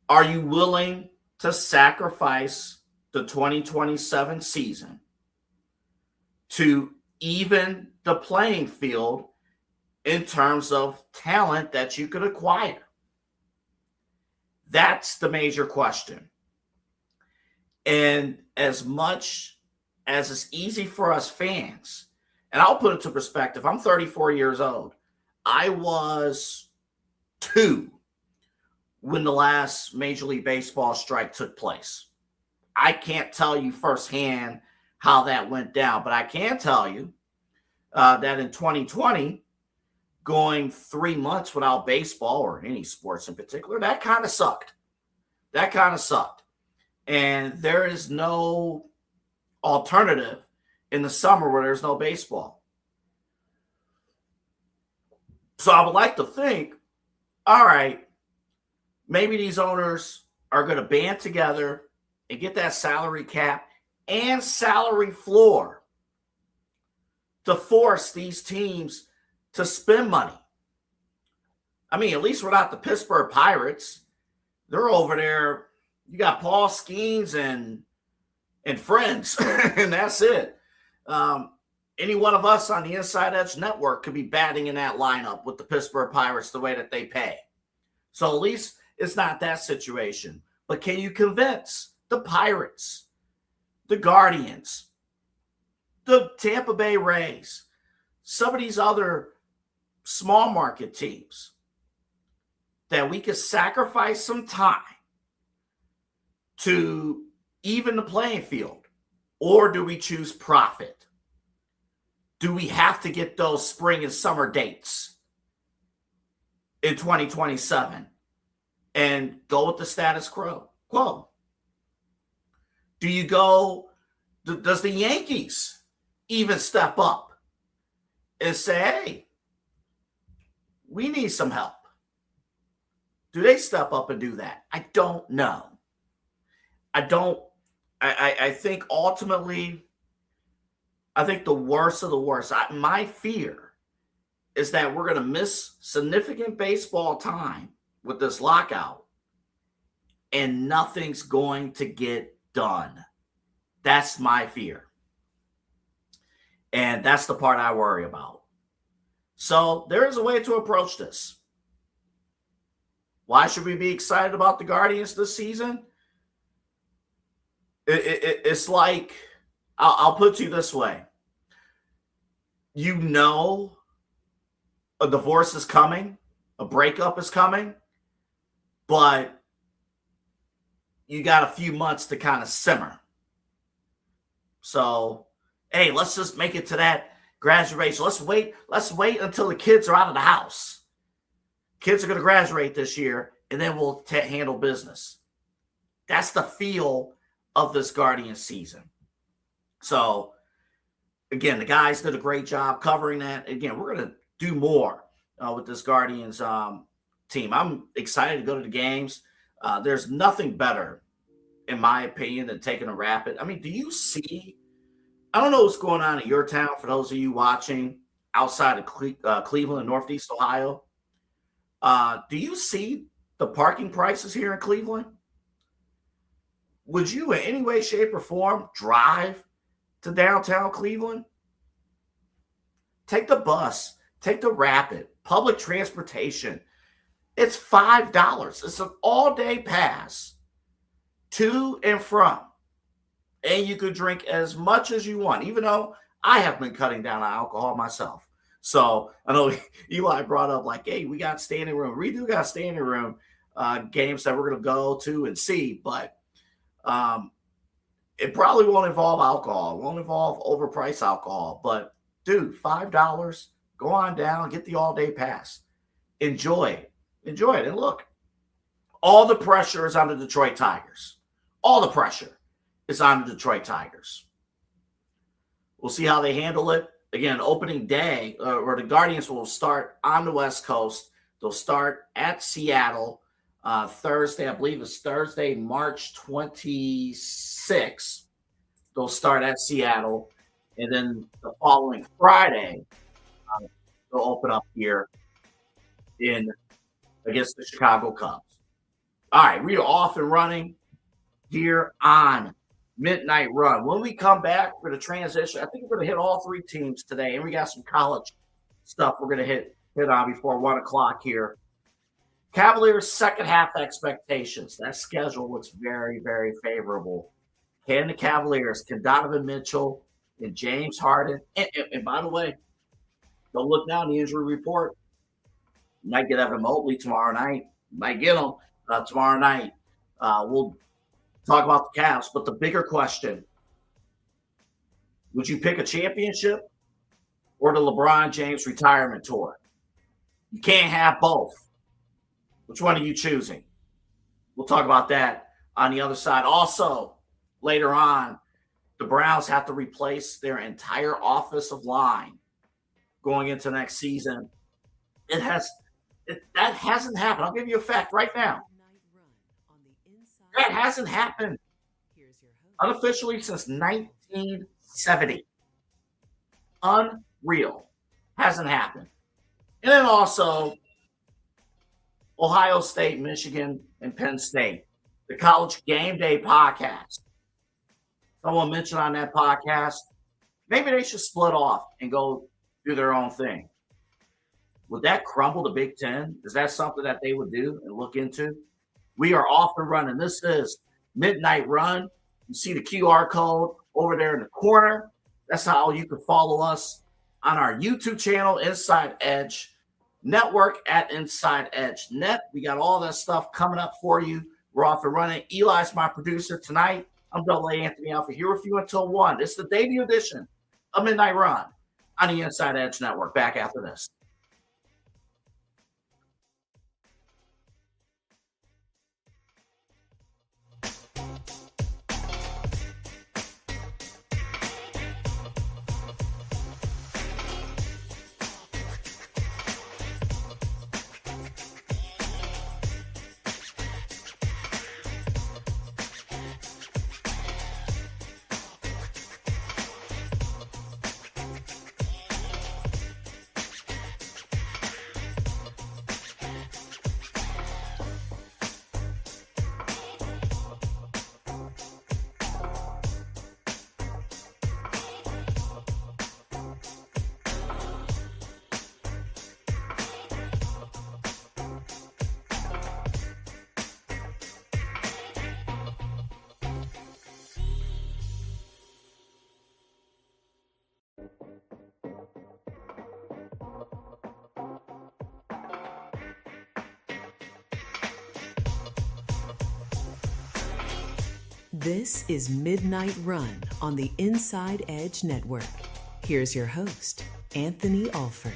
Are you willing to sacrifice the 2027 season to even the playing field in terms of talent that you could acquire? That's the major question. And as much as it's easy for us fans, and I'll put it to perspective, I'm 34 years old. I was 2 when the last Major League Baseball strike took place. I can't tell you firsthand how that went down, but I can tell you that in 2020, going 3 months without baseball or any sports in particular, that kind of sucked. And there is no alternative in the summer where there's no baseball. So I would like to think, all right, maybe these owners are going to band together and get that salary cap and salary floor to force these teams to spend money. I mean, at least we're not the Pittsburgh Pirates. They're over there. You got Paul Skeens and friends, and that's it. Any one of us on the Inside Edge network could be batting in that lineup with the Pittsburgh Pirates the way that they pay. So at least it's not that situation. But can you convince the Pirates, the Guardians, the Tampa Bay Rays, some of these other small market teams that we could sacrifice some time to even the playing field? Or do we choose profit? Do we have to get those spring and summer dates in 2027 and go with the status quo? Do you go, does the Yankees even step up and say, hey, we need some help? Do they step up and do that? I don't know. I think ultimately, I think the worst of the worst, my fear is that we're going to miss significant baseball time with this lockout and nothing's going to get done. That's my fear. And that's the part I worry about. So there is a way to approach this. Why should we be excited about the Guardians this season? It's like, I'll put it to you this way. You know a divorce is coming, a breakup is coming, but you got a few months to kind of simmer. So, hey, let's just make it to that graduation. Let's wait until the kids are out of the house. Kids are going to graduate this year, and then we'll handle business. That's the feel of this Guardian season. So, again, the guys did a great job covering that. Again, we're going to do more with this Guardians team. I'm excited to go to the games. There's nothing better, in my opinion, than taking a rapid. I mean, do you see – I don't know what's going on in your town for those of you watching outside of Cleveland and Northeast Ohio. Do you see the parking prices here in Cleveland? Would you in any way, shape, or form drive to downtown Cleveland? Take the bus, take the rapid, public transportation. It's $5. It's an all-day pass to and from. And you could drink as much as you want, even though I have been cutting down on alcohol myself. So I know Eli brought up like, hey, we got standing room. We do got standing room games that we're going to go to and see, but it probably won't involve alcohol. It won't involve overpriced alcohol. But, dude, $5, go on down, get the all-day pass. Enjoy it. Enjoy it. And look, all the pressure is on the Detroit Tigers. All the pressure is on the Detroit Tigers. We'll see how they handle it. again, opening day, or the Guardians will start on the West Coast. They'll start at Seattle Thursday. I believe it's Thursday, March 26th. They'll start at Seattle. And then the following Friday, they'll open up here against the Chicago Cubs. All right, we are off and running here on Midnight Run. When we come back for the transition, I think we're going to hit all three teams today, and we got some college stuff we're going to hit on before 1 o'clock here. Cavaliers' second half expectations. That schedule looks very, very favorable. Can the Cavaliers, can Donovan Mitchell and James Harden, and by the way, don't look down the injury report. You might get Evan Mobley tomorrow night. You might get him tomorrow night. We'll talk about the Cavs, but the bigger question, would you pick a championship or the LeBron James retirement tour? You can't have both. Which one are you choosing? We'll talk about that on the other side. Also, later on, the Browns have to replace their entire offensive line going into next season. That hasn't happened. I'll give you a fact right now. That hasn't happened unofficially since 1970. Unreal. Hasn't happened. And then also Ohio State, Michigan, and Penn State, the College Game Day podcast. Someone mentioned on that podcast, maybe they should split off and go do their own thing. Would that crumble the Big Ten? Is that something that they would do and look into? We are off and running. This is Midnight Run. You see the QR code over there in the corner. That's how you can follow us on our YouTube channel, Inside Edge Network at Inside Edge Net. We got all that stuff coming up for you. We're off and running. Eli's my producer tonight. I'm Double A Anthony Alford here with you until 1. This is the debut edition of Midnight Run on the Inside Edge Network. Back after this. This is Midnight Run on the Inside Edge Network. Here's your host, Anthony Alford.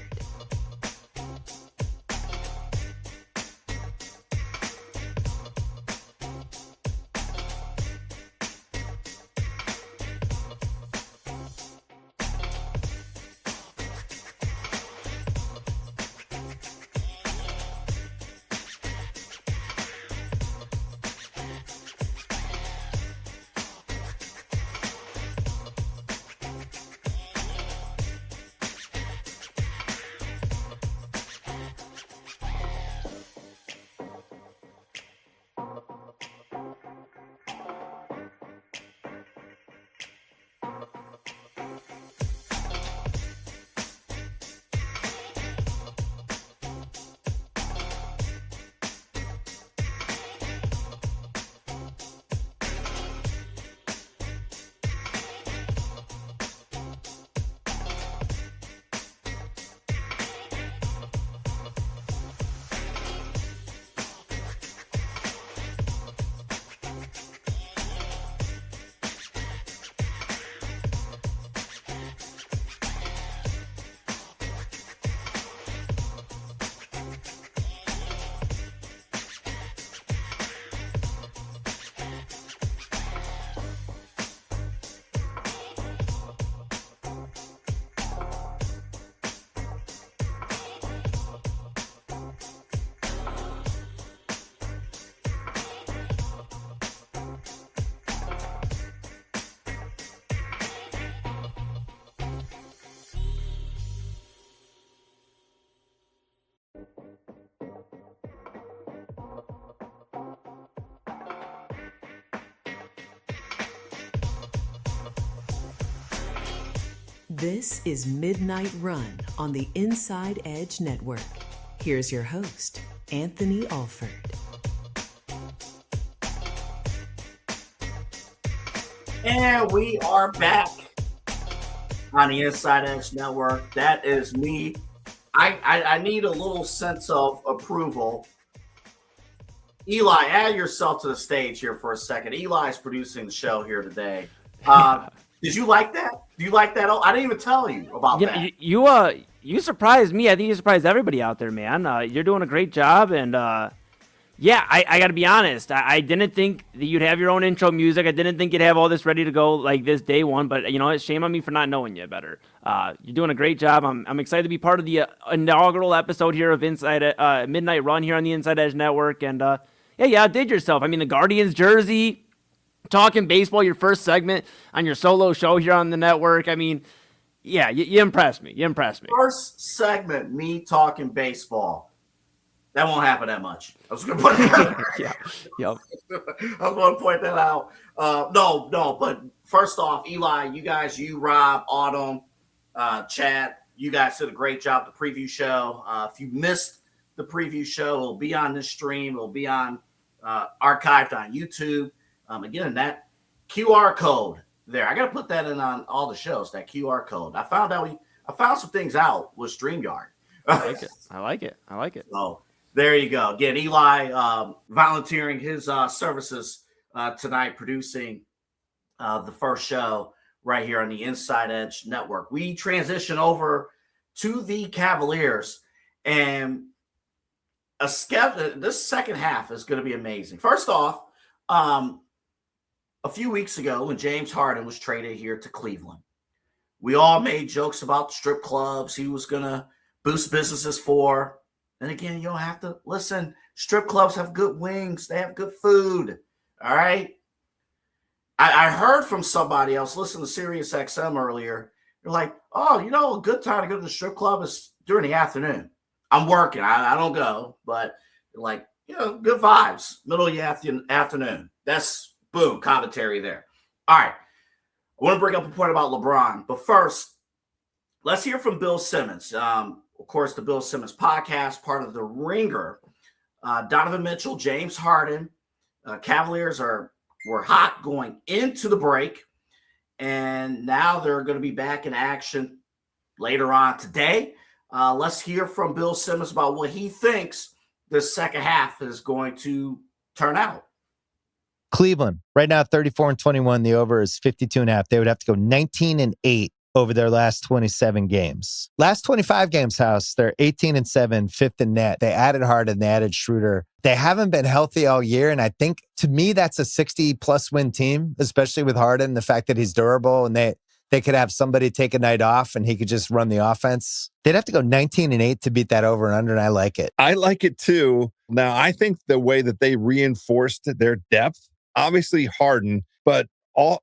This is Midnight Run on the Inside Edge Network. Here's your host, Anthony Alford. And we are back on the Inside Edge Network. That is me. I need a little sense of approval. Eli, add yourself to the stage here for a second. Eli's producing the show here today. Did you like that? Do you like that? I didn't even tell you about that. You surprised me. I think you surprised everybody out there, man. You're doing a great job, and yeah, I got to be honest. I didn't think that you'd have your own intro music. I didn't think you'd have all this ready to go like this day one. But you know, it's shame on me for not knowing you better. You're doing a great job. I'm excited to be part of the inaugural episode here of Midnight Run here on the Inside Edge Network. And yeah, you outdid yourself. I mean, the Guardians jersey. Talking baseball, your first segment on your solo show here on the network. I mean, yeah, you impressed me. You impressed me. First segment, me talking baseball. That won't happen that much. I was going to put Yeah, yep. I was going to point that out. No, but first off, Eli, you, Rob, Autumn, Chad, you guys did a great job the preview show. If you missed the preview show, it'll be on this stream. It'll be on archived on YouTube. Again, that QR code there, I got to put that in on all the shows, that QR code. I found some things out with StreamYard. I like it. So there you go. Again, Eli volunteering his services tonight, producing the first show right here on the Inside Edge Network. We transition over to the Cavaliers, and this second half is going to be amazing. First off, a few weeks ago when James Harden was traded here to Cleveland, we all made jokes about strip clubs he was going to boost businesses for. And again, you don't have to listen. Strip clubs have good wings. They have good food. All right. I heard from somebody else, listening to Sirius XM earlier. They're like, oh, a good time to go to the strip club is during the afternoon. I'm working. I don't go, but like, good vibes. Middle of the afternoon. That's boom, commentary there. All right. I want to bring up a point about LeBron. But first, let's hear from Bill Simmons. Of course, the Bill Simmons podcast, part of The Ringer. Donovan Mitchell, James Harden. Cavaliers were hot going into the break. And now they're going to be back in action later on today. Let's hear from Bill Simmons about what he thinks the second half is going to turn out. Cleveland, right now, 34-21. The over is 52.5. They would have to go 19-8 over their last 27 games. Last 25 games, House, they're 18-7, fifth in net. They added Harden, they added Schroeder. They haven't been healthy all year, and I think, to me, that's a 60-plus win team, especially with Harden, the fact that he's durable, and they could have somebody take a night off, and he could just run the offense. They'd have to go 19-8 to beat that over and under, and I like it. I like it, too. Now, I think the way that they reinforced their depth, obviously Harden, but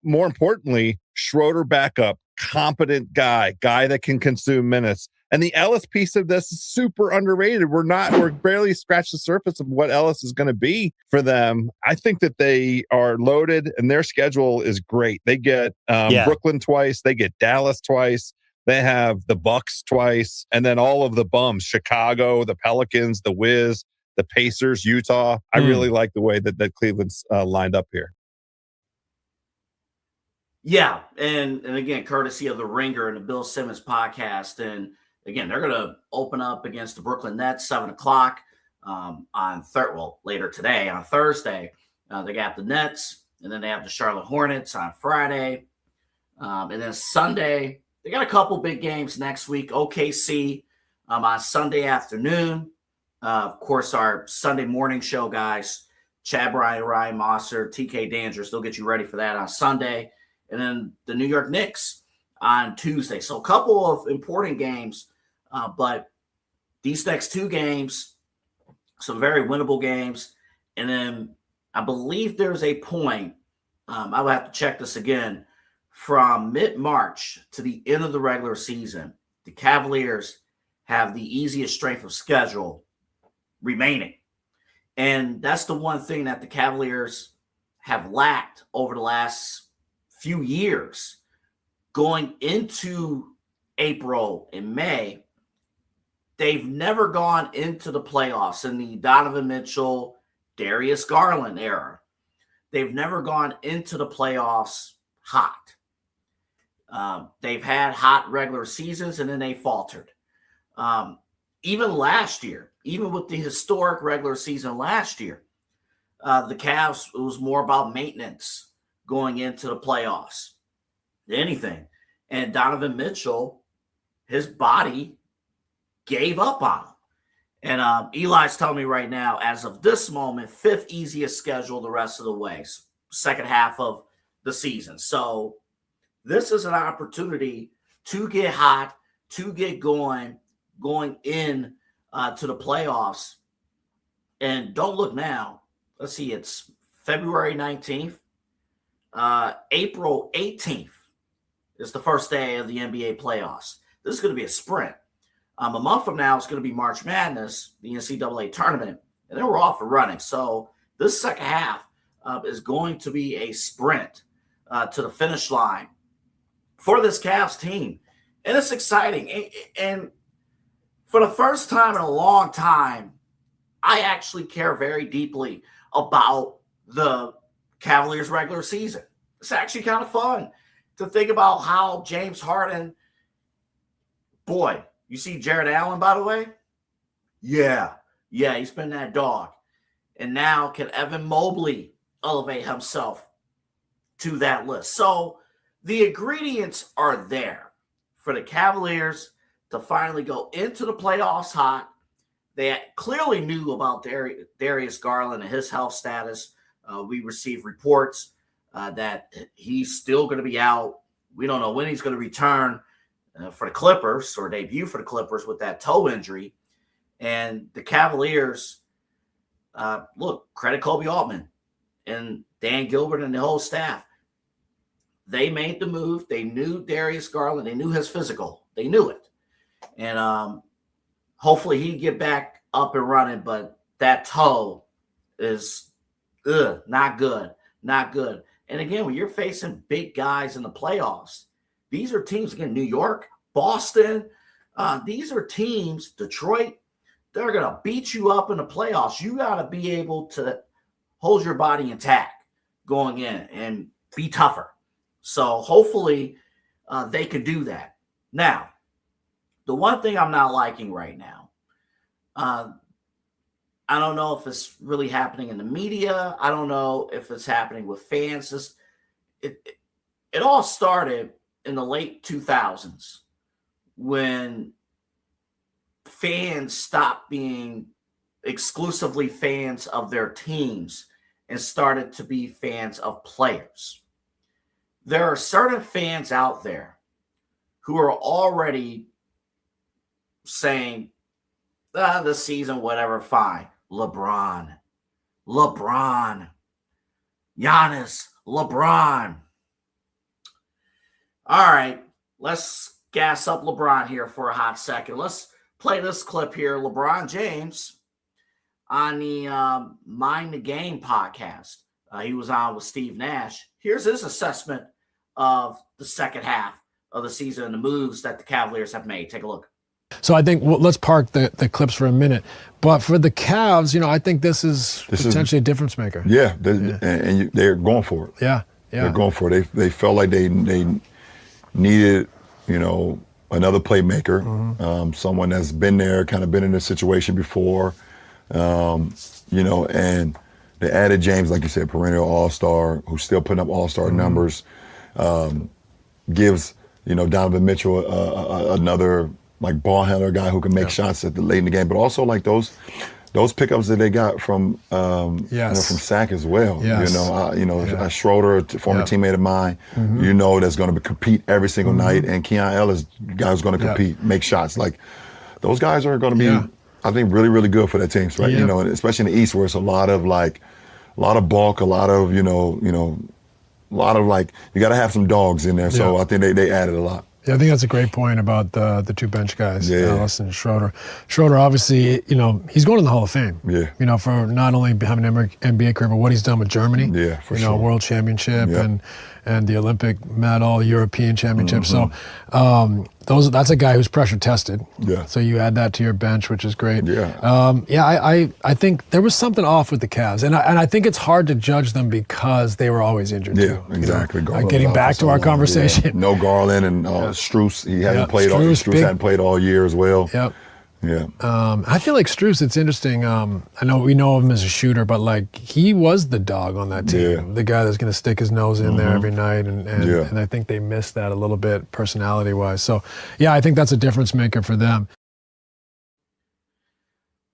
more importantly, Schroeder backup, competent guy that can consume minutes. And the Ellis piece of this is super underrated. We're barely scratched the surface of what Ellis is going to be for them. I think that they are loaded and their schedule is great. They get Brooklyn twice. They get Dallas twice. They have the Bucks twice. And then all of the bums, Chicago, the Pelicans, the Wiz, the Pacers, Utah. I really like the way that Cleveland's lined up here. Yeah, and again, courtesy of The Ringer and the Bill Simmons podcast. And again, they're going to open up against the Brooklyn Nets, 7 o'clock later today on Thursday. They got the Nets, and then they have the Charlotte Hornets on Friday. And then Sunday, they got a couple big games next week. OKC on Sunday afternoon. Of course, our Sunday morning show guys, Chad Bryan, Ryan Mosser, TK Dandridge, they'll get you ready for that on Sunday. And then the New York Knicks on Tuesday. So a couple of important games, but these next two games, some very winnable games. And then I believe there's a point, I will have to check this again, from mid-March to the end of the regular season, the Cavaliers have the easiest strength of schedule remaining. And that's the one thing that the Cavaliers have lacked over the last few years. Going into April, and May, they've never gone into the playoffs in the Donovan Mitchell, Darius Garland era. They've never gone into the playoffs hot. They've had hot regular seasons, and then they faltered. Even last year, even with the historic regular season last year, the Cavs, it was more about maintenance going into the playoffs than anything. And Donovan Mitchell, his body gave up on him. And Eli's telling me right now, as of this moment, 5th easiest schedule the rest of the way, second half of the season. So this is an opportunity to get hot, to get going in to the playoffs. And don't look now. Let's see, it's February 19th. April 18th is the first day of the NBA playoffs. This is going to be a sprint. A month from now, it's going to be March Madness, the NCAA tournament, and then we're off and running. So this second half is going to be a sprint to the finish line for this Cavs team. And it's exciting. And for the first time in a long time, I actually care very deeply about the Cavaliers regular season. It's actually kind of fun to think about how James Harden, boy, you see Jared Allen, by the way? Yeah, he's been that dog. And now can Evan Mobley elevate himself to that list? So the ingredients are there for the Cavaliers to finally go into the playoffs hot. They clearly knew about Darius Garland and his health status. We received reports that he's still going to be out. We don't know when he's going to return for the Clippers or debut for the Clippers with that toe injury. And the Cavaliers, look, credit Kobe Altman and Dan Gilbert and the whole staff. They made the move. They knew Darius Garland. They knew his physical. They knew it. And hopefully he'd get back up and running, but that toe is not good. Not good. And again, when you're facing big guys in the playoffs, these are teams, again, New York, Boston. These are teams, Detroit, they're going to beat you up in the playoffs. You got to be able to hold your body intact going in and be tougher. So hopefully they could do that. Now, the one thing I'm not liking right now, I don't know if it's really happening in the media. I don't know if it's happening with fans. It all started in the late 2000s when fans stopped being exclusively fans of their teams and started to be fans of players. There are certain fans out there who are already saying, this season, whatever, fine. LeBron, Giannis, LeBron. All right, let's gas up LeBron here for a hot second. Let's play this clip here. LeBron James on the Mind the Game podcast. He was on with Steve Nash. Here's his assessment of the second half of the season and the moves that the Cavaliers have made. Take a look. So I think let's park the clips for a minute. But for the Cavs, I think this is potentially a difference maker. Yeah, and they're going for it. Yeah. They're going for it. They felt like they needed, another playmaker, someone that's been there, kind of been in this situation before, and they added James, like you said, perennial all-star, who's still putting up all-star numbers, gives, Donovan Mitchell another ball handler guy who can make shots at the late in the game, but also those pickups that they got from from Sack as well. Yes. Schroeder, a former teammate of mine, that's going to compete every single night, and Keon Ellis, guy who's going to compete, make shots. Those guys are going to be, I think, really, really good for that team, right? And especially in the East, where it's a lot of bulk, a lot of you got to have some dogs in there. So I think they added a lot. Yeah, I think that's a great point about the two bench guys, Ellis and Schroeder. Schroeder, obviously, he's going to the Hall of Fame. Yeah. For not only having an NBA career, but what he's done with Germany. Yeah, for sure. World Championship and the Olympic medal, European Championship. So that's a guy who's pressure tested. Yeah. So you add that to your bench, which is great. Yeah. I think there was something off with the Cavs, and I think it's hard to judge them because they were always injured too. Exactly. Getting back to our conversation. Yeah. No Garland and Strus. He hadn't played. Strus hadn't played all year as well. Yep. Yeah. I feel like Strus, it's interesting. I know we know of him as a shooter, but like he was the dog on that team. Yeah. The guy that's going to stick his nose in there every night. And I think they missed that a little bit personality wise. So yeah, I think that's a difference maker for them.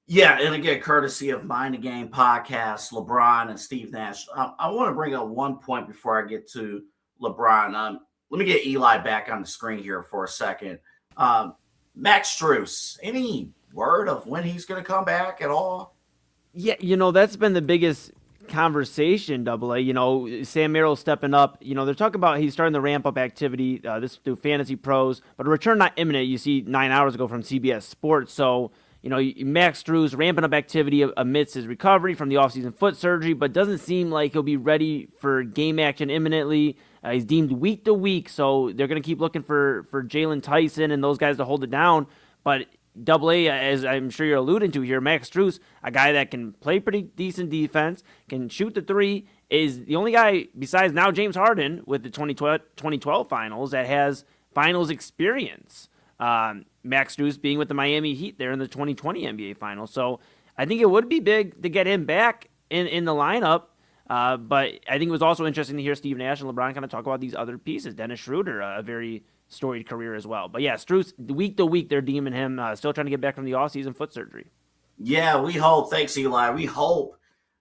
Yeah, and again, courtesy of Mind the Game podcast, LeBron and Steve Nash. I want to bring up one point before I get to LeBron. Let me get Eli back on the screen here for a second. Max Strus, any word of when he's going to come back at all? Yeah, that's been the biggest conversation, Double A. Sam Merrill stepping up. They're talking about he's starting to ramp up activity, this through Fantasy Pros, but a return not imminent, you see 9 hours ago from CBS Sports. So, Max Strus ramping up activity amidst his recovery from the offseason foot surgery, but doesn't seem like he'll be ready for game action imminently. He's deemed week to week, so they're going to keep looking for Jalen Tyson and those guys to hold it down. But Double A, as I'm sure you're alluding to here, Max Strus, a guy that can play pretty decent defense, can shoot the three, is the only guy besides now James Harden with the 2012 finals that has finals experience. Max Strus being with the Miami Heat there in the 2020 NBA finals. So I think it would be big to get him back in the lineup. But I think it was also interesting to hear Steve Nash and LeBron kind of talk about these other pieces. Dennis Schroeder, a very storied career as well. But yeah, Strus, week to week, they're deeming him still trying to get back from the offseason foot surgery. Yeah, we hope. Thanks, Eli. We hope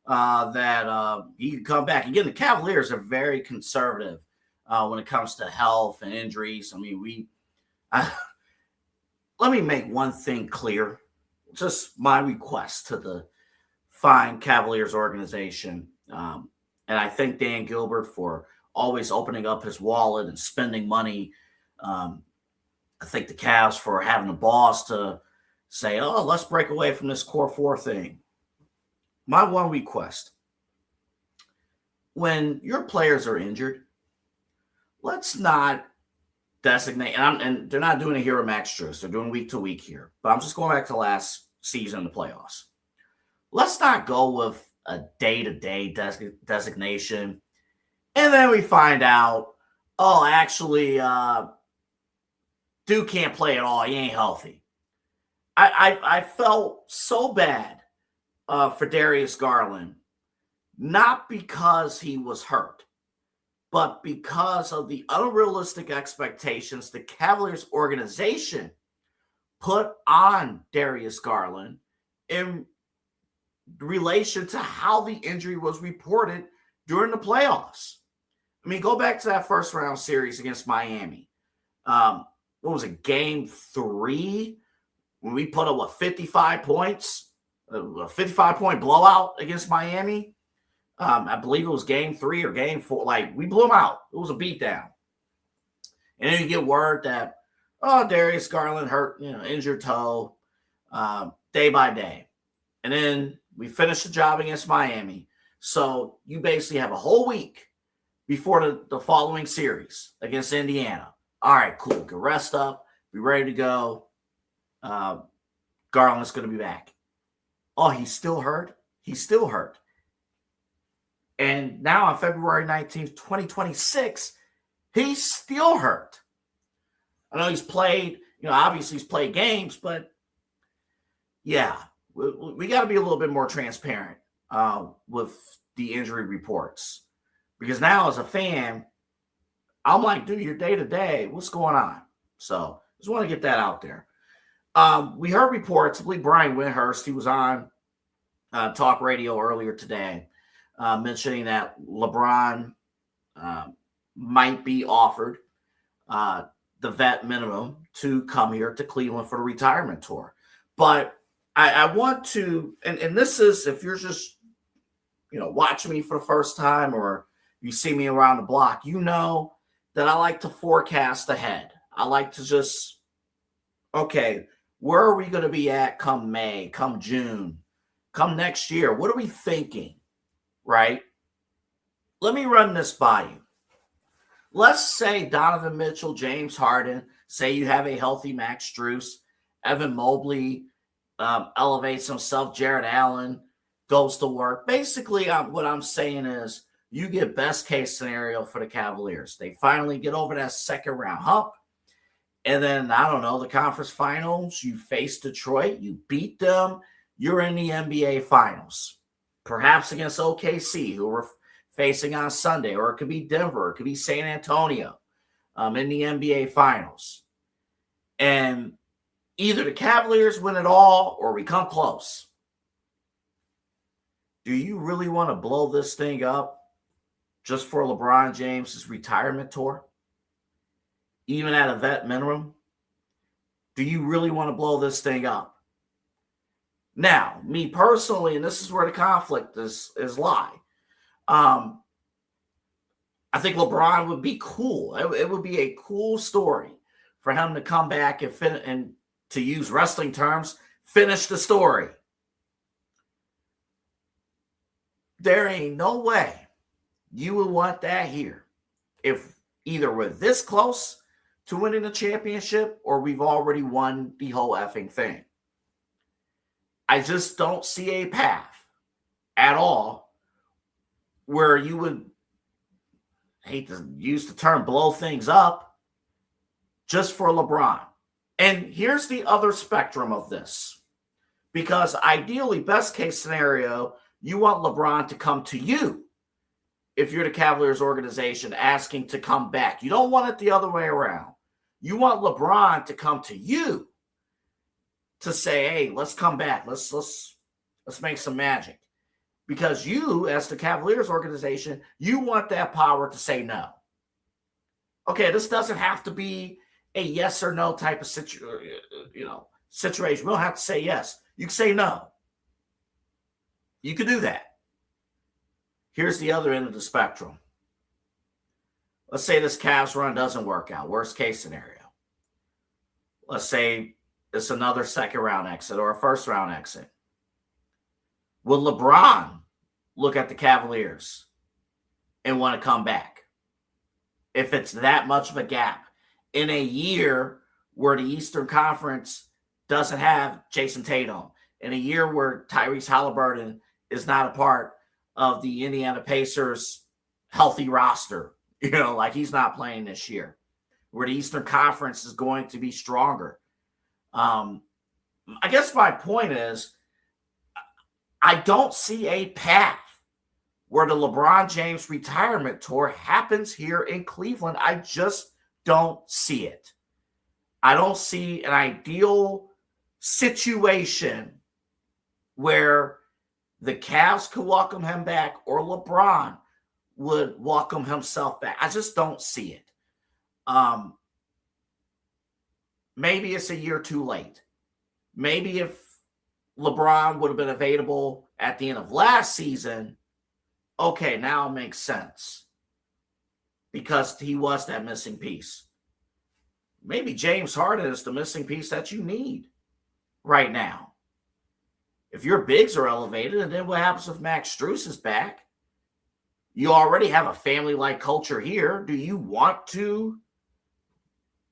that he can come back. Again, the Cavaliers are very conservative when it comes to health and injuries. I mean, let me make one thing clear. Just my request to the fine Cavaliers organization. And I thank Dan Gilbert for always opening up his wallet and spending money. I thank the Cavs for having the balls to say, oh, let's break away from this core four thing. My one request, when your players are injured, let's not designate, and they're not doing it here with Max Strus. They're doing week to week here. But I'm just going back to last season in the playoffs. Let's not go with a day-to-day designation. And then we find out, oh, actually, Duke can't play at all. He ain't healthy. I felt so bad for Darius Garland, not because he was hurt, but because of the unrealistic expectations the Cavaliers organization put on Darius Garland in relation to how the injury was reported during the playoffs. I mean, go back to that first round series against Miami. What was it, game 3? When we put up, 55 points? A 55-point blowout against Miami? I believe it was game 3 or game 4. Like, we blew them out. It was a beatdown. And then you get word that, oh, Darius Garland hurt, injured toe, day by day. And then we finished the job against Miami. So you basically have a whole week before the following series against Indiana. All right, cool. Get rest up. Be ready to go. Garland's going to be back. Oh, he's still hurt? He's still hurt. And now on February 19th, 2026, he's still hurt. I know he's played, obviously he's played games, but yeah, we got to be a little bit more transparent with the injury reports. Because now as a fan, I'm like, dude, your day-to-day, what's going on? So just want to get that out there. We heard reports, I believe Brian Windhurst, he was on talk radio earlier today, mentioning that LeBron might be offered the vet minimum to come here to Cleveland for the retirement tour. But I want to, and this is, if you're just, watching me for the first time or you see me around the block, that I like to forecast ahead. I like to just, okay, where are we going to be at come May, come June, come next year? What are we thinking, right? Let me run this by you. Let's say Donovan Mitchell, James Harden, Say you have a healthy Max Strus, Evan Mobley elevates himself, Jared Allen goes to work. Basically, what I'm saying is you get best case scenario for the Cavaliers. They finally get over that second round hump. And then, I don't know, the conference finals, you face Detroit, you beat them, you're in the NBA finals. Perhaps against OKC, who we're facing on Sunday, or it could be Denver, it could be San Antonio in the NBA finals. And either the Cavaliers win it all or we come close. Do you really want to blow this thing up just for LeBron James's retirement tour? Even at a vet minimum? Do you really want to blow this thing up? Now, me personally, and this is where the conflict is lie. I think LeBron would be cool. It would be a cool story for him to come back and to use wrestling terms, finish the story. There ain't no way you would want that here. If either we're this close to winning the championship or we've already won the whole effing thing. I just don't see a path at all where you would, I hate to use the term, blow things up just for LeBron. And here's the other spectrum of this. Because ideally, best case scenario, you want LeBron to come to you if you're the Cavaliers organization asking to come back. You don't want it the other way around. You want LeBron to come to you to say, hey, let's come back. Let's make some magic. Because you, as the Cavaliers organization, you want that power to say no. Okay, this doesn't have to be a yes or no type of situation. We don't have to say yes. You can say no. You can do that. Here's the other end of the spectrum. Let's say this Cavs run doesn't work out. Worst case scenario. Let's say it's another second round exit or a first round exit. Will LeBron look at the Cavaliers and want to come back? If it's that much of a gap in a year where the Eastern Conference doesn't have Jason Tatum, in a year where Tyrese Halliburton is not a part of the Indiana Pacers healthy roster, like he's not playing this year, where the Eastern Conference is going to be stronger. I guess my point is, I don't see a path where the LeBron James retirement tour happens here in Cleveland. I just don't see it. I don't see an ideal situation where the Cavs could welcome him back or LeBron would welcome himself back. I just don't see it. Maybe it's a year too late. Maybe if LeBron would have been available at the end of last season, okay, now it makes sense because he was that missing piece. Maybe James Harden is the missing piece that you need right now. If your bigs are elevated, and then what happens if Max Strus is back? You already have a family-like culture here. Do you want to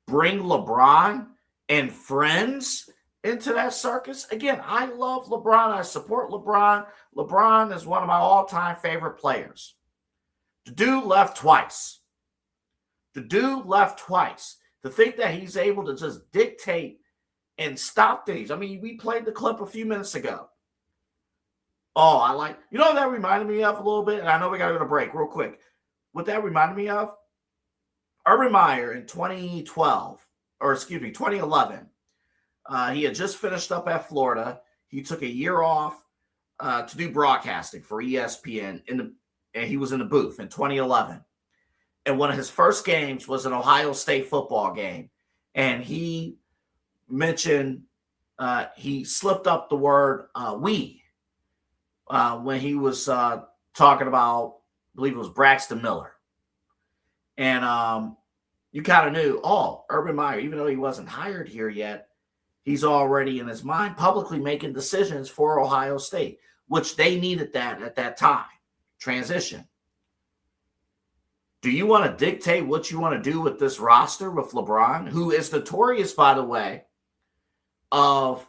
bring LeBron and friends into that circus? Again, I love LeBron. I support LeBron. LeBron is one of my all-time favorite players. The dude left twice. To think that he's able to just dictate and stop things. I mean, we played the clip a few minutes ago. Oh, what that reminded me of a little bit? And I know we got to go to break real quick. What that reminded me of? Urban Meyer in 2011. He had just finished up at Florida. He took a year off to do broadcasting for ESPN, and he was in the booth in 2011. And one of his first games was an Ohio State football game. And he mentioned he slipped up the word we when he was talking about, I believe it was Braxton Miller. And you kind of knew, Urban Meyer, even though he wasn't hired here yet, he's already in his mind publicly making decisions for Ohio State, which they needed that at that time. Transition. Do you want to dictate what you want to do with this roster with LeBron, who is notorious, by the way, of,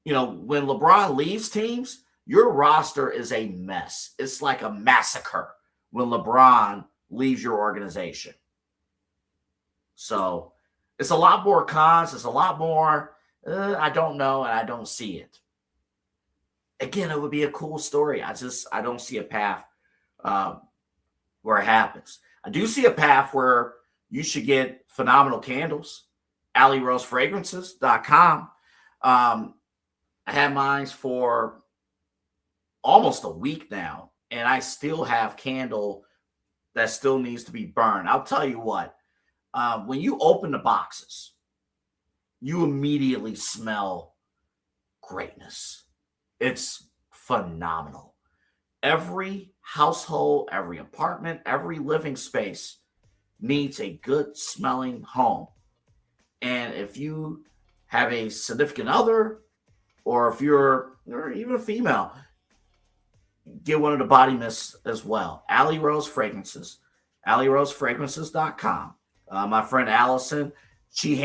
when LeBron leaves teams, your roster is a mess. It's like a massacre when LeBron leaves your organization. So it's a lot more cons. It's a lot more, I don't know, and I don't see it. Again, it would be a cool story. I don't see a path where it happens. I do see a path where you should get phenomenal candles. AlleyRoseFragrances.com. I had mine for almost a week now, and I still have candle that still needs to be burned. I'll tell you what, when you open the boxes, you immediately smell greatness. It's phenomenal. Every household, every apartment, every living space needs a good smelling home. And if you have a significant other, or if you're even a female, get one of the body mists as well. Alley Rose Fragrances, AlleyRoseFragrances.com. My friend Allison, she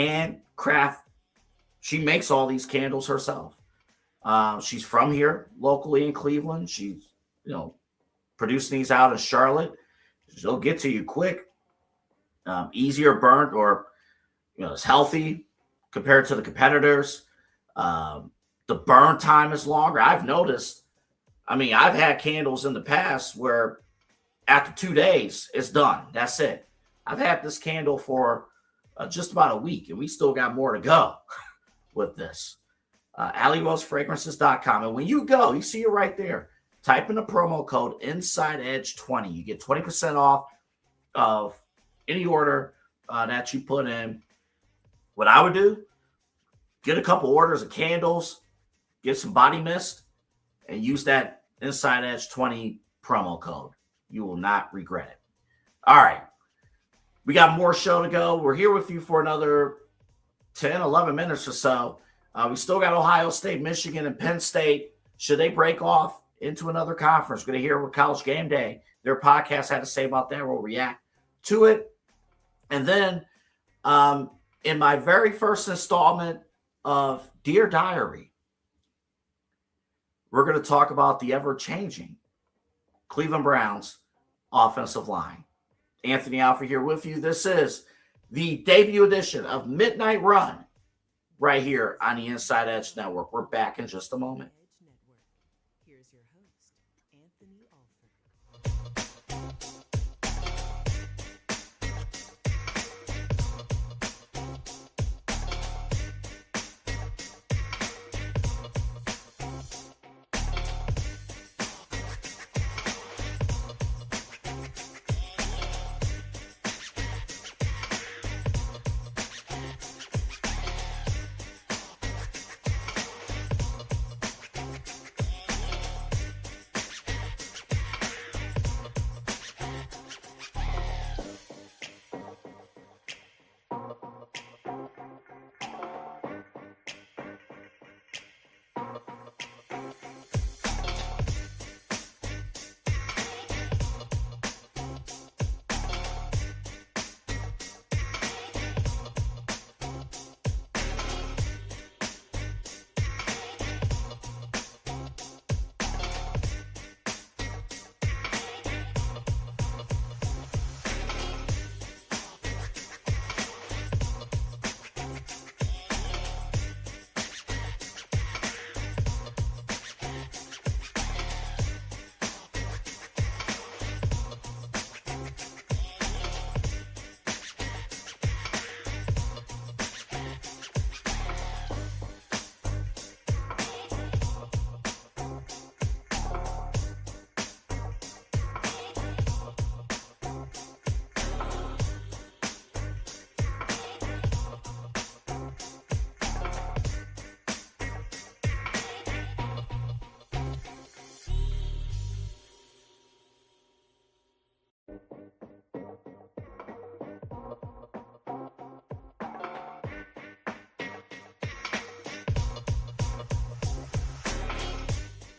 makes all these candles herself. She's from here locally in Cleveland. She's, producing these out in Charlotte. She'll get to you quick, easier burnt, or, it's healthy compared to the competitors. The burn time is longer. I've noticed, I've had candles in the past where after 2 days, it's done. That's it. I've had this candle for just about a week, and we still got more to go with this. AlleyRoseFragrances.com. And when you go, you see it right there. Type in the promo code InsideEdge20. You get 20% off of any order that you put in. What I would do, get a couple orders of candles, get some body mist, and use that InsideEdge20 promo code. You will not regret it. All right. We got more show to go. We're here with you for another 10, 11 minutes or so. We still got Ohio State, Michigan, and Penn State. Should they break off into another conference? We're going to hear what College Game Day, their podcast, had to say about that. We'll react to it. And then in my very first installment of Dear Diary, we're going to talk about the ever-changing Cleveland Browns offensive line. Anthony Alford here with you. This is the debut edition of Midnight Run right here on the Inside Edge Network. We're back in just a moment. Here's your host, Anthony Alford.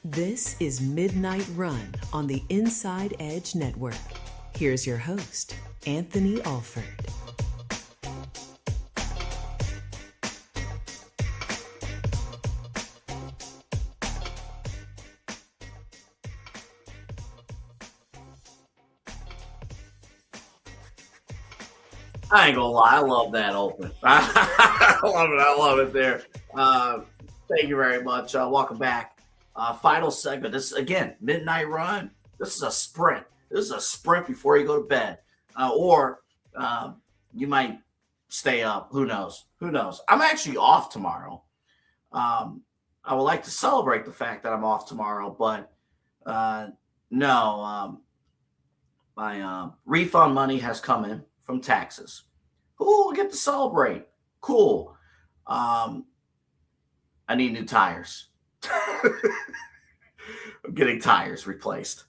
This is Midnight Run on the Inside Edge Network. Here's your host, Anthony Alford. I ain't gonna lie, I love that open. I love it there. Thank you very much. Welcome back. Final segment. This is, again, midnight run. This is a sprint. This is a sprint before you go to bed. Or you might stay up. Who knows? Who knows? I'm actually off tomorrow. I would like to celebrate the fact that I'm off tomorrow, but no. My refund money has come in from taxes. Ooh, I get to celebrate. Cool. I need new tires. I'm getting tires replaced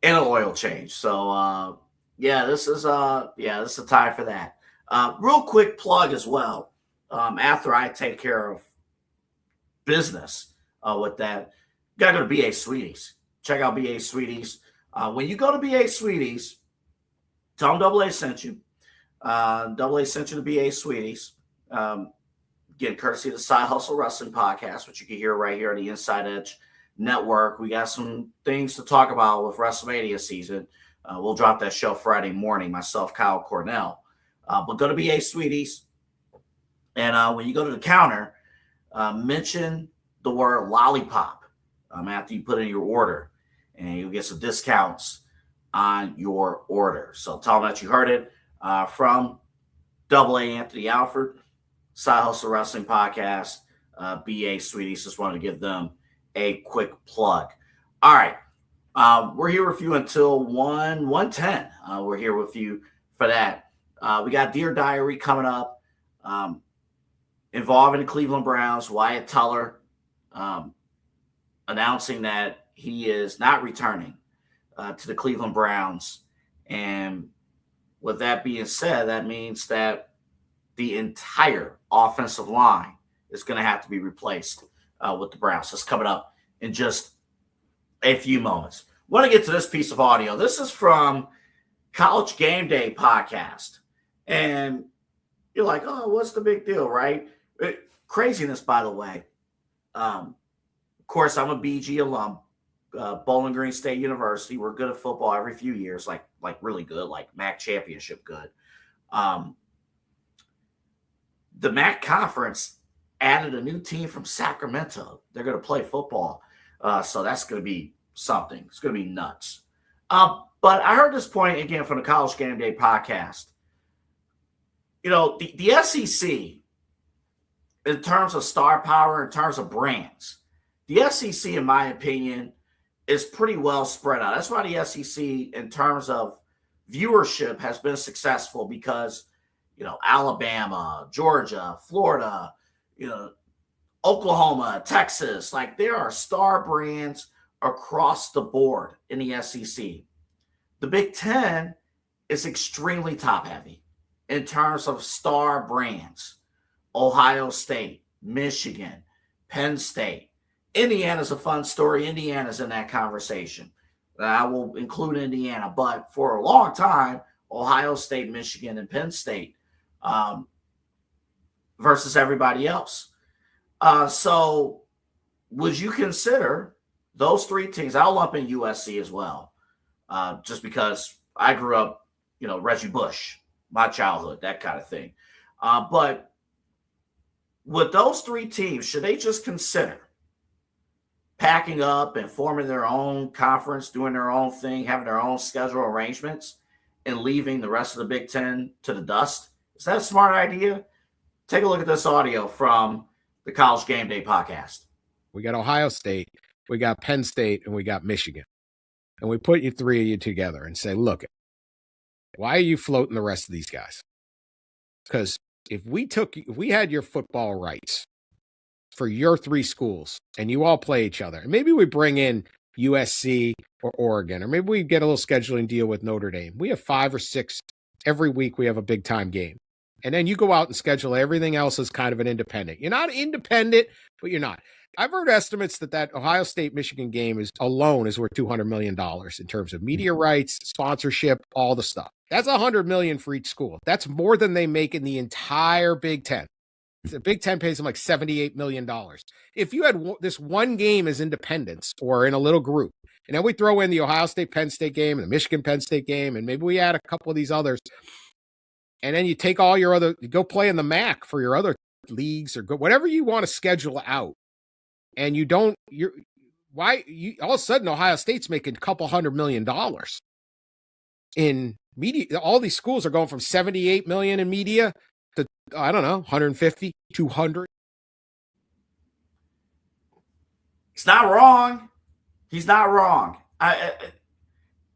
and an oil change. So this is a time for that. Real quick plug as well. After I take care of business with that, you gotta go to BA Sweeties. Check out BA Sweeties. When you go to BA Sweeties, tell them Double A sent you. Double A sent you to BA Sweeties. Again, courtesy of the Side Hustle Wrestling Podcast, which you can hear right here on the Inside Edge Network. We got some things to talk about with WrestleMania season. We'll drop that show Friday morning, myself, Kyle Cornell. But go to BA Sweeties. And when you go to the counter, mention the word lollipop after you put in your order. And you'll get some discounts on your order. So tell them that you heard it from Double A Anthony Alford, Side Hustle Wrestling Podcast, BA Sweeties. Just wanted to give them a quick plug. All right. We're here with you until 1:10. We're here with you for that. We got Dear Diary coming up involving the Cleveland Browns. Wyatt Teller announcing that he is not returning to the Cleveland Browns. And with that being said, that means that the entire offensive line is going to have to be replaced with the Browns. That's coming up in just a few moments. I want to get to this piece of audio. This is from College Game Day podcast. And you're like, oh, what's the big deal, right? Craziness, by the way. Of course, I'm a BG alum. Bowling Green State University. We're good at football every few years, like really good, like MAC championship good. The MAC conference added a new team from Sacramento. They're going to play football. So that's going to be something. It's going to be nuts. But I heard this point again from the College Game Day podcast. You know, the SEC, in terms of star power, in terms of brands, the SEC, in my opinion, is pretty well spread out. That's why the SEC, in terms of viewership, has been successful because, you know, Alabama, Georgia, Florida, you know, Oklahoma, Texas, like there are star brands across the board in the SEC. The Big Ten is extremely top heavy in terms of star brands. Ohio State, Michigan, Penn State. Indiana's a fun story. Indiana's in that conversation. I will include Indiana, but for a long time, Ohio State, Michigan, and Penn State versus everybody else. So would you consider those three teams? I'll lump in USC as well, just because I grew up, you know, Reggie Bush, my childhood, that kind of thing. But with those three teams, should they just consider packing up and forming their own conference, doing their own thing, having their own schedule arrangements, and leaving the rest of the Big Ten to the dust? Is that a smart idea? Take a look at this audio from the College Game Day podcast. We got Ohio State, we got Penn State, and we got Michigan. And we put you three of you together and say, look, why are you floating the rest of these guys? Because if we had your football rights for your three schools and you all play each other, and maybe we bring in USC or Oregon, or maybe we get a little scheduling deal with Notre Dame. We have 5 or 6 every week. We have a big time game. And then you go out and schedule everything else as kind of an independent. You're not independent, but you're not. I've heard estimates that Ohio State Michigan game alone is worth $200 million in terms of media rights, sponsorship, all the stuff. That's $100 million for each school. That's more than they make in the entire Big Ten. The Big Ten pays them like $78 million. If you had this one game as independents or in a little group, and then we throw in the Ohio State Penn State game and the Michigan Penn State game, and maybe we add a couple of these others, and then you take all your other, go play in the MAC for your other leagues or whatever you want to schedule out, and all of a sudden Ohio State's making a couple $100 million in media. All these schools are going from 78 million in media to, I don't know, 150, 200. He's not wrong. He's not wrong.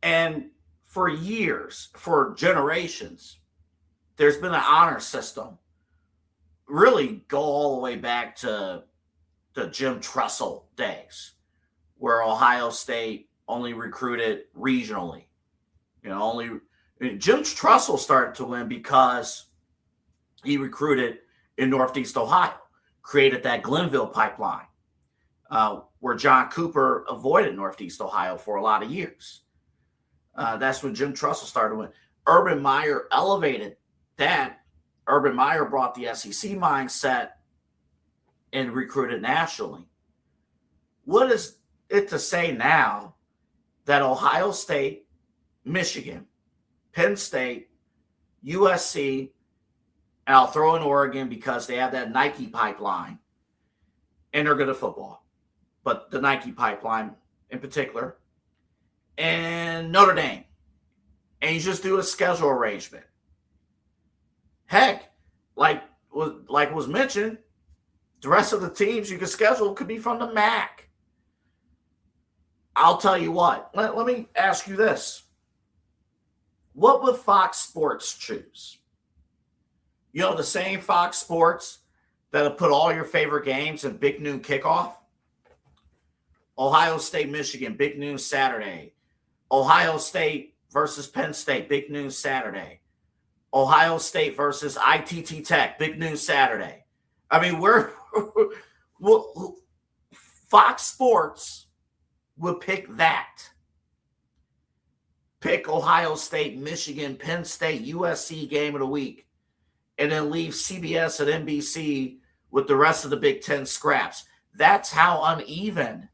And for years, for generations, there's been an honor system. Really go all the way back to the Jim Tressel days, where Ohio State only recruited regionally. Jim Tressel started to win because he recruited in Northeast Ohio, created that Glenville pipeline, where John Cooper avoided Northeast Ohio for a lot of years. That's when Jim Tressel started to win. Urban Meyer elevated that. Urban Meyer brought the SEC mindset and recruited nationally. What is it to say now that Ohio State, Michigan, Penn State, USC, and I'll throw in Oregon because they have that Nike pipeline and they're good at football, but the Nike pipeline in particular, and Notre Dame, and you just do a schedule arrangement. Heck, like was mentioned, the rest of the teams you can schedule could be from the MAC. I'll tell you what. Let me ask you this. What would Fox Sports choose? The same Fox Sports that'll put all your favorite games in big noon kickoff? Ohio State, Michigan, big noon Saturday. Ohio State versus Penn State, big noon Saturday. Ohio State versus ITT Tech, big noon Saturday. I mean, Fox Sports would pick that. Pick Ohio State, Michigan, Penn State, USC game of the week, and then leave CBS and NBC with the rest of the Big Ten scraps. That's how uneven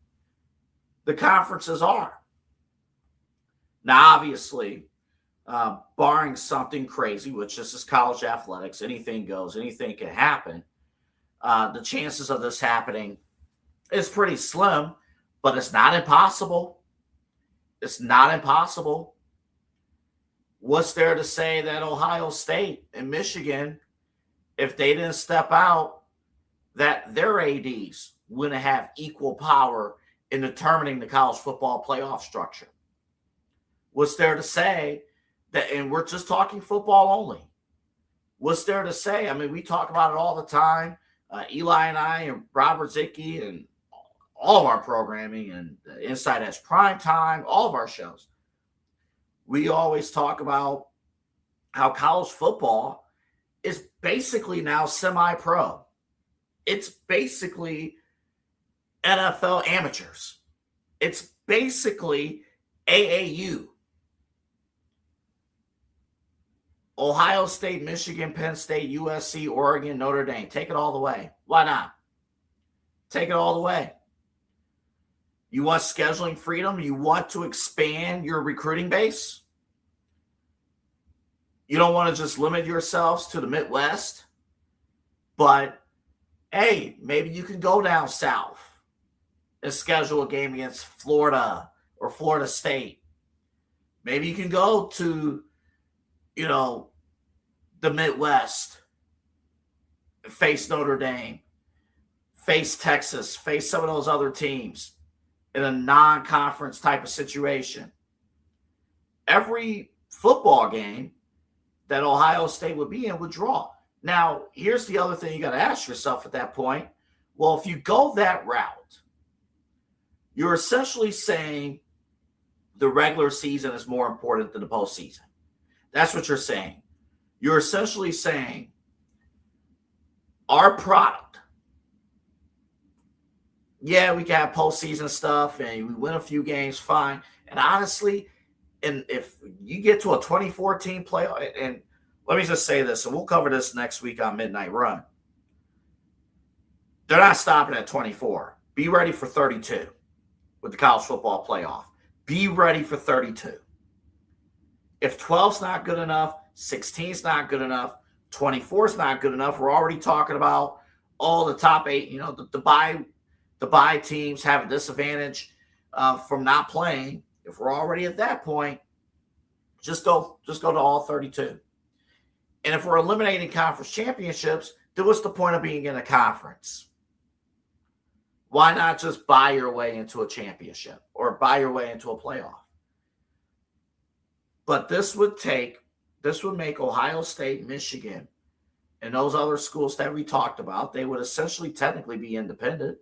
the conferences are. Now, obviously, barring something crazy, which this is college athletics, anything goes, anything can happen. The chances of this happening is pretty slim, but it's not impossible. It's not impossible. What's there to say that Ohio State and Michigan, if they didn't step out, that their ADs wouldn't have equal power in determining the college football playoff structure? What's there to say that, and we're just talking football only, what's there to say? I mean, we talk about it all the time. Eli and I and Robert Zicki and all of our programming and Inside Edge Prime Time, all of our shows. We always talk about how college football is basically now semi-pro. It's basically NFL amateurs. It's basically AAU. Ohio State, Michigan, Penn State, USC, Oregon, Notre Dame. Take it all the way. Why not? Take it all the way. You want scheduling freedom? You want to expand your recruiting base? You don't want to just limit yourselves to the Midwest? But, hey, maybe you can go down south and schedule a game against Florida or Florida State. Maybe you can go to, the Midwest, face Notre Dame, face Texas, face some of those other teams in a non-conference type of situation. Every football game that Ohio State would be in would draw. Now, here's the other thing you got to ask yourself at that point. Well, if you go that route, you're essentially saying the regular season is more important than the postseason. That's what you're saying. You're essentially saying our product yeah, we can have postseason stuff and we win a few games, fine. And honestly, and if you get to a 2014 playoff, and let me just say this, and we'll cover this next week on Midnight Run. They're not stopping at 24. Be ready for 32 with the college football playoff. Be ready for 32. If 12's not good enough, 16's not good enough, 24's not good enough, we're already talking about all the top 8, the bye teams have a disadvantage from not playing. If we're already at that point, just go to all 32. And if we're eliminating conference championships, then what's the point of being in a conference? Why not just buy your way into a championship or buy your way into a playoff? But this would make Ohio State, Michigan, and those other schools that we talked about, they would essentially technically be independent.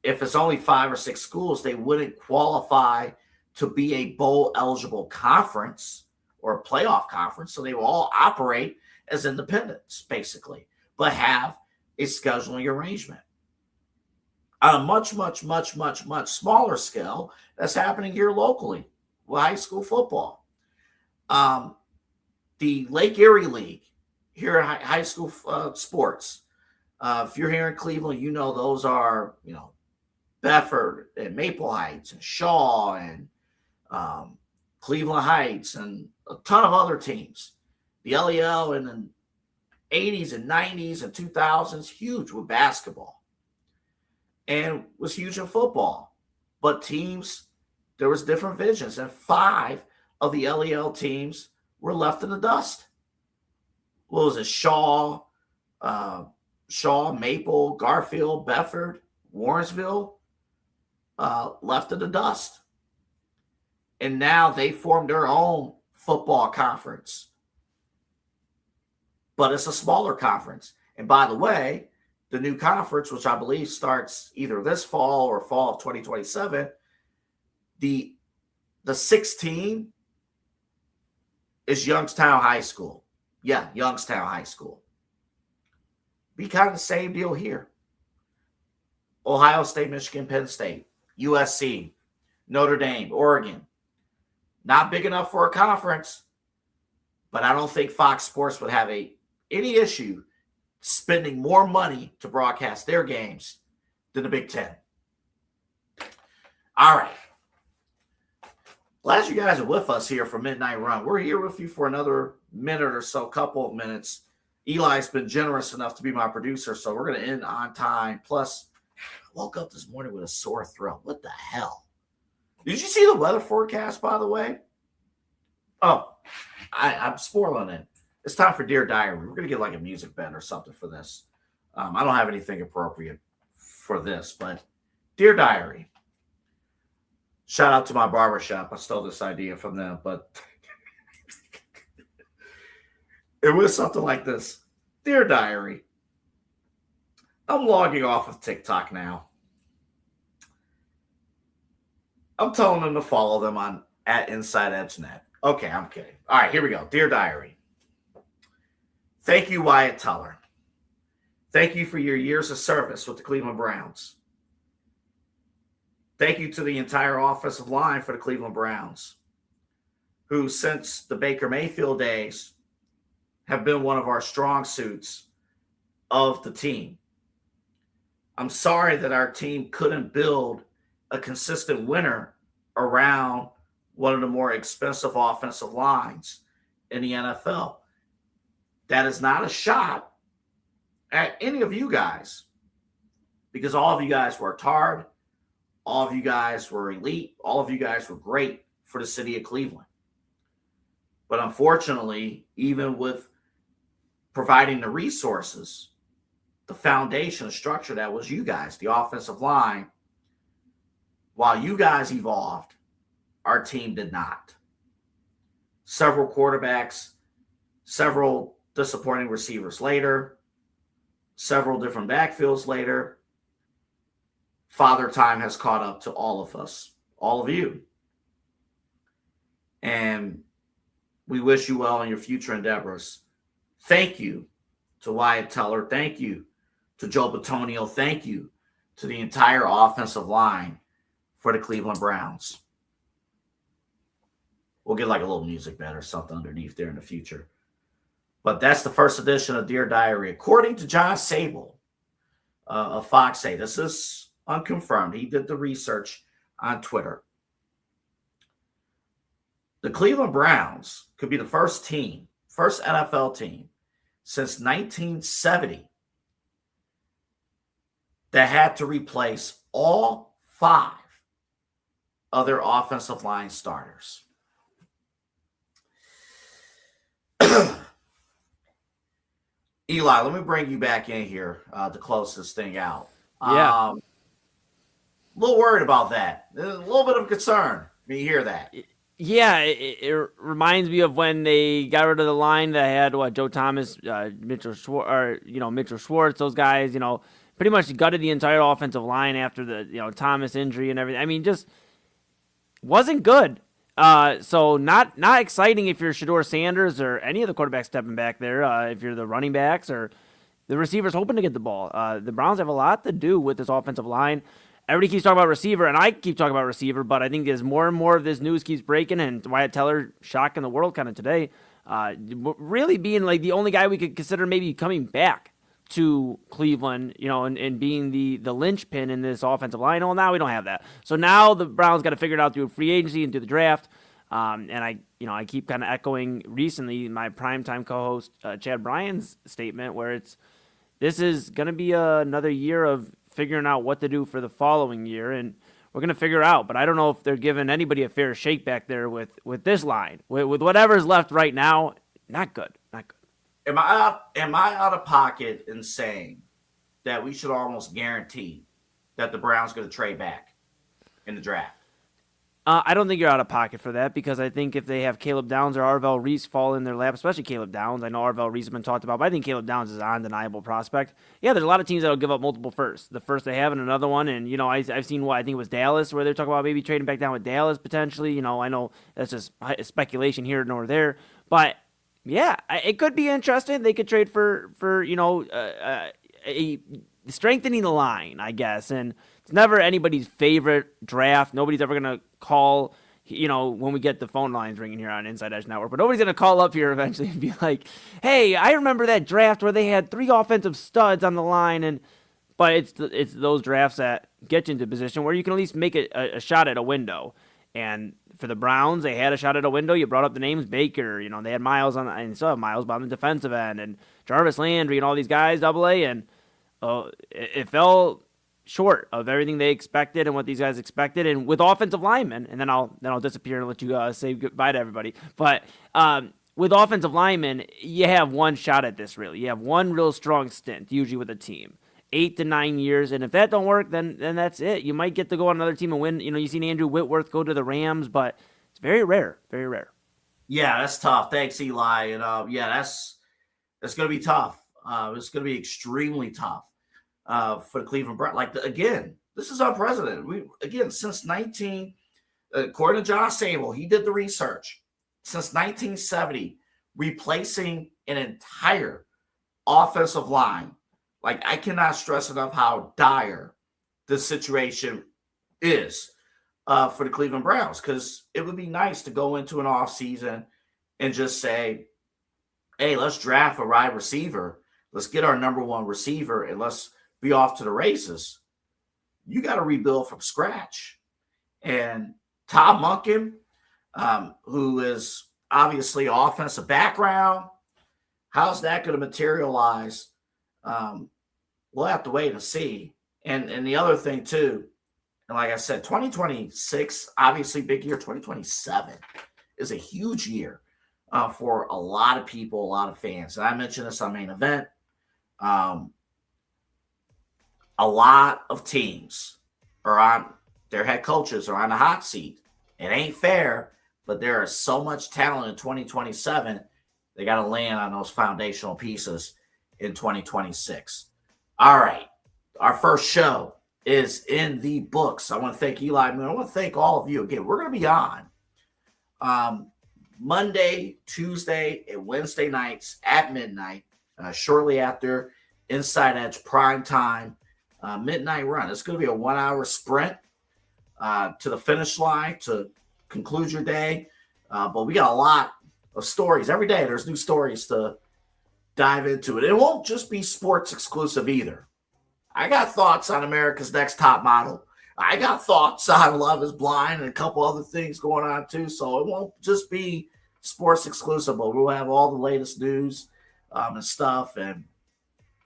If it's only 5 or 6 schools, they wouldn't qualify to be a bowl eligible conference or a playoff conference. So they will all operate as independents, basically, but have a scheduling arrangement. On a much, much, much, much, much smaller scale, that's happening here locally with high school football. The Lake Erie League here at high school sports. If you're here in Cleveland, those are, Bedford and Maple Heights and Shaw and Cleveland Heights and a ton of other teams. The LEL in the 80s and 90s and 2000s, huge with basketball and was huge in football. But teams, there was different visions, and 5 of the LEL teams were left in the dust. What was it? Shaw, Maple, Garfield, Bedford, Warrensville, left in the dust. And now they formed their own football conference. But it's a smaller conference. And by the way, the new conference, which I believe starts either this fall or fall of 2027, the 16 is Youngstown High School. Yeah, Youngstown High School. Be kind of the same deal here. Ohio State, Michigan, Penn State, USC, Notre Dame, Oregon. Not big enough for a conference, but I don't think Fox Sports would have any issue spending more money to broadcast their games than the Big Ten. All right. Glad you guys are with us here for Midnight Run. We're here with you for another minute or so, couple of minutes. Eli's been generous enough to be my producer, so we're going to end on time. Plus, I woke up this morning with a sore throat. What the hell? Did you see the weather forecast, by the way? Oh, I'm spoiling it. It's time for Dear Diary. We're going to get like a music bed or something for this. I don't have anything appropriate for this, but Dear Diary. Shout out to my barbershop. I stole this idea from them, but it was something like this. Dear Diary, I'm logging off of TikTok now. I'm telling them to follow them on at InsideEdgeNet. Okay, I'm kidding. All right, here we go. Dear Diary. Thank you, Wyatt Teller. Thank you for your years of service with the Cleveland Browns. Thank you to the entire offensive line for the Cleveland Browns, who since the Baker Mayfield days have been one of our strong suits of the team. I'm sorry that our team couldn't build a consistent winner around one of the more expensive offensive lines in the NFL. That is not a shot at any of you guys, because all of you guys worked hard. All of you guys were elite. All of you guys were great for the city of Cleveland. But unfortunately, even with providing the resources, the foundation, the structure that was you guys, the offensive line, while you guys evolved, our team did not. Several quarterbacks, several disappointing receivers later, several different backfields later, Father Time has caught up to all of us, all of you. And we wish you well in your future endeavors. Thank you to Wyatt Teller. Thank you to Joe Bitonio. Thank you to the entire offensive line for the Cleveland Browns. We'll get like a little music bed or something underneath there in the future. But that's the first edition of Dear Diary. According to John Sable of Fox 8, this is unconfirmed. He did the research on Twitter. The Cleveland Browns could be the first NFL team since 1970 that had to replace all 5 of their offensive line starters. Eli, let me bring you back in here to close this thing out. Yeah. A little worried about that. A little bit of concern when you hear that. Yeah, it reminds me of when they got rid of the line that had Joe Thomas, Mitchell Schwartz, those guys, pretty much gutted the entire offensive line after the Thomas injury and everything. I mean, just wasn't good. So not exciting if you're Shedeur Sanders or any of the quarterbacks stepping back there. If you're the running backs or the receivers hoping to get the ball, the Browns have a lot to do with this offensive line. Everybody keeps talking about receiver, and I keep talking about receiver, but I think as more and more of this news keeps breaking, and Wyatt Teller shocking the world kind of today, really being like the only guy we could consider maybe coming back to Cleveland, and being the linchpin in this offensive line. Well, now we don't have that. So now the Browns got to figure it out through free agency and through the draft. And I keep kind of echoing recently my primetime co-host Chad Bryan's statement where this is going to be another year of figuring out what to do for the following year, and we're going to figure out. But I don't know if they're giving anybody a fair shake back there with this line. With whatever's left right now, not good. Am I out of pocket in saying that we should almost guarantee that the Browns going to trade back in the draft? I don't think you're out of pocket for that, because I think if they have Caleb Downs or Arvell Reese fall in their lap, especially Caleb Downs, I know Arvell Reese has been talked about, but I think Caleb Downs is an undeniable prospect. Yeah, there's a lot of teams that will give up multiple firsts. The first they have and another one, and I've seen I think it was Dallas, where they're talking about maybe trading back down with Dallas potentially. I know that's just speculation here nor there, but yeah, it could be interesting. They could trade for strengthening the line, I guess, and it's never anybody's favorite draft. Nobody's ever going to call, when we get the phone lines ringing here on Inside Edge Network, but nobody's going to call up here eventually and be like, hey, I remember that draft where they had 3 offensive studs on the line. But it's those drafts that get you into a position where you can at least make a shot at a window. And for the Browns, they had a shot at a window. You brought up the names Baker. They had Miles and still have Miles on the defensive end, and Jarvis Landry and all these guys, AA, and it fell short of everything they expected and what these guys expected, and with offensive linemen. And then I'll disappear and let you say goodbye to everybody. But with offensive linemen, you have one shot at this. Really, you have one real strong stint, usually with a team. 8 to 9 years, and if that don't work, then that's it. You might get to go on another team and win. You've seen Andrew Whitworth go to the Rams, but it's very rare, very rare. Yeah, that's tough. Thanks, Eli. And that's going to be tough. It's going to be extremely tough for the Cleveland Browns. Again, this is unprecedented. Since according to John Sable, he did the research. Since 1970, replacing an entire offensive line. I cannot stress enough how dire this situation is for the Cleveland Browns, because it would be nice to go into an offseason and just say, hey, let's draft a wide receiver. Let's get our number 1 receiver, and let's be off to the races. You got to rebuild from scratch. And Tom Monken, who is obviously offensive background, how's that going to materialize? We'll have to wait and see. And the other thing too, and like I said, 2026, obviously big year. 2027 is a huge year for a lot of people, a lot of fans. And I mentioned this on Main Event. A lot of teams their head coaches are on the hot seat. It ain't fair, but there is so much talent in 2027. They got to land on those foundational pieces in 2026. All right. Our first show is in the books. I want to thank Eli Moon. I want to thank all of you. Again, we're going to be on Monday, Tuesday, and Wednesday nights at midnight, shortly after Inside Edge prime time midnight run. It's going to be a 1 hour sprint to the finish line to conclude your day. But we got a lot of stories every day. There's new stories to dive into it. It won't just be sports exclusive either. I got thoughts on America's Next Top Model. I got thoughts on Love is Blind and a couple other things going on too. So it won't just be sports exclusive, but we'll have all the latest news and stuff and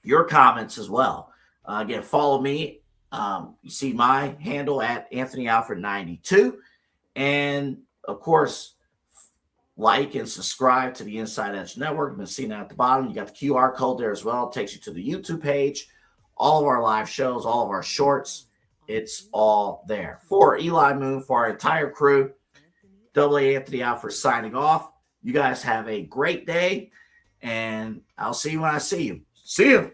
your comments as well. Again, follow me. You see my handle at Anthony Alford 92. And of course, like and subscribe to the Inside Edge Network. I've been seeing that at the bottom. You got the QR code there as well. It takes you to the YouTube page. All of our live shows, all of our shorts, it's all there. For Eli Moon, for our entire crew, AA Anthony Alford signing off. You guys have a great day, and I'll see you when I see you. See you.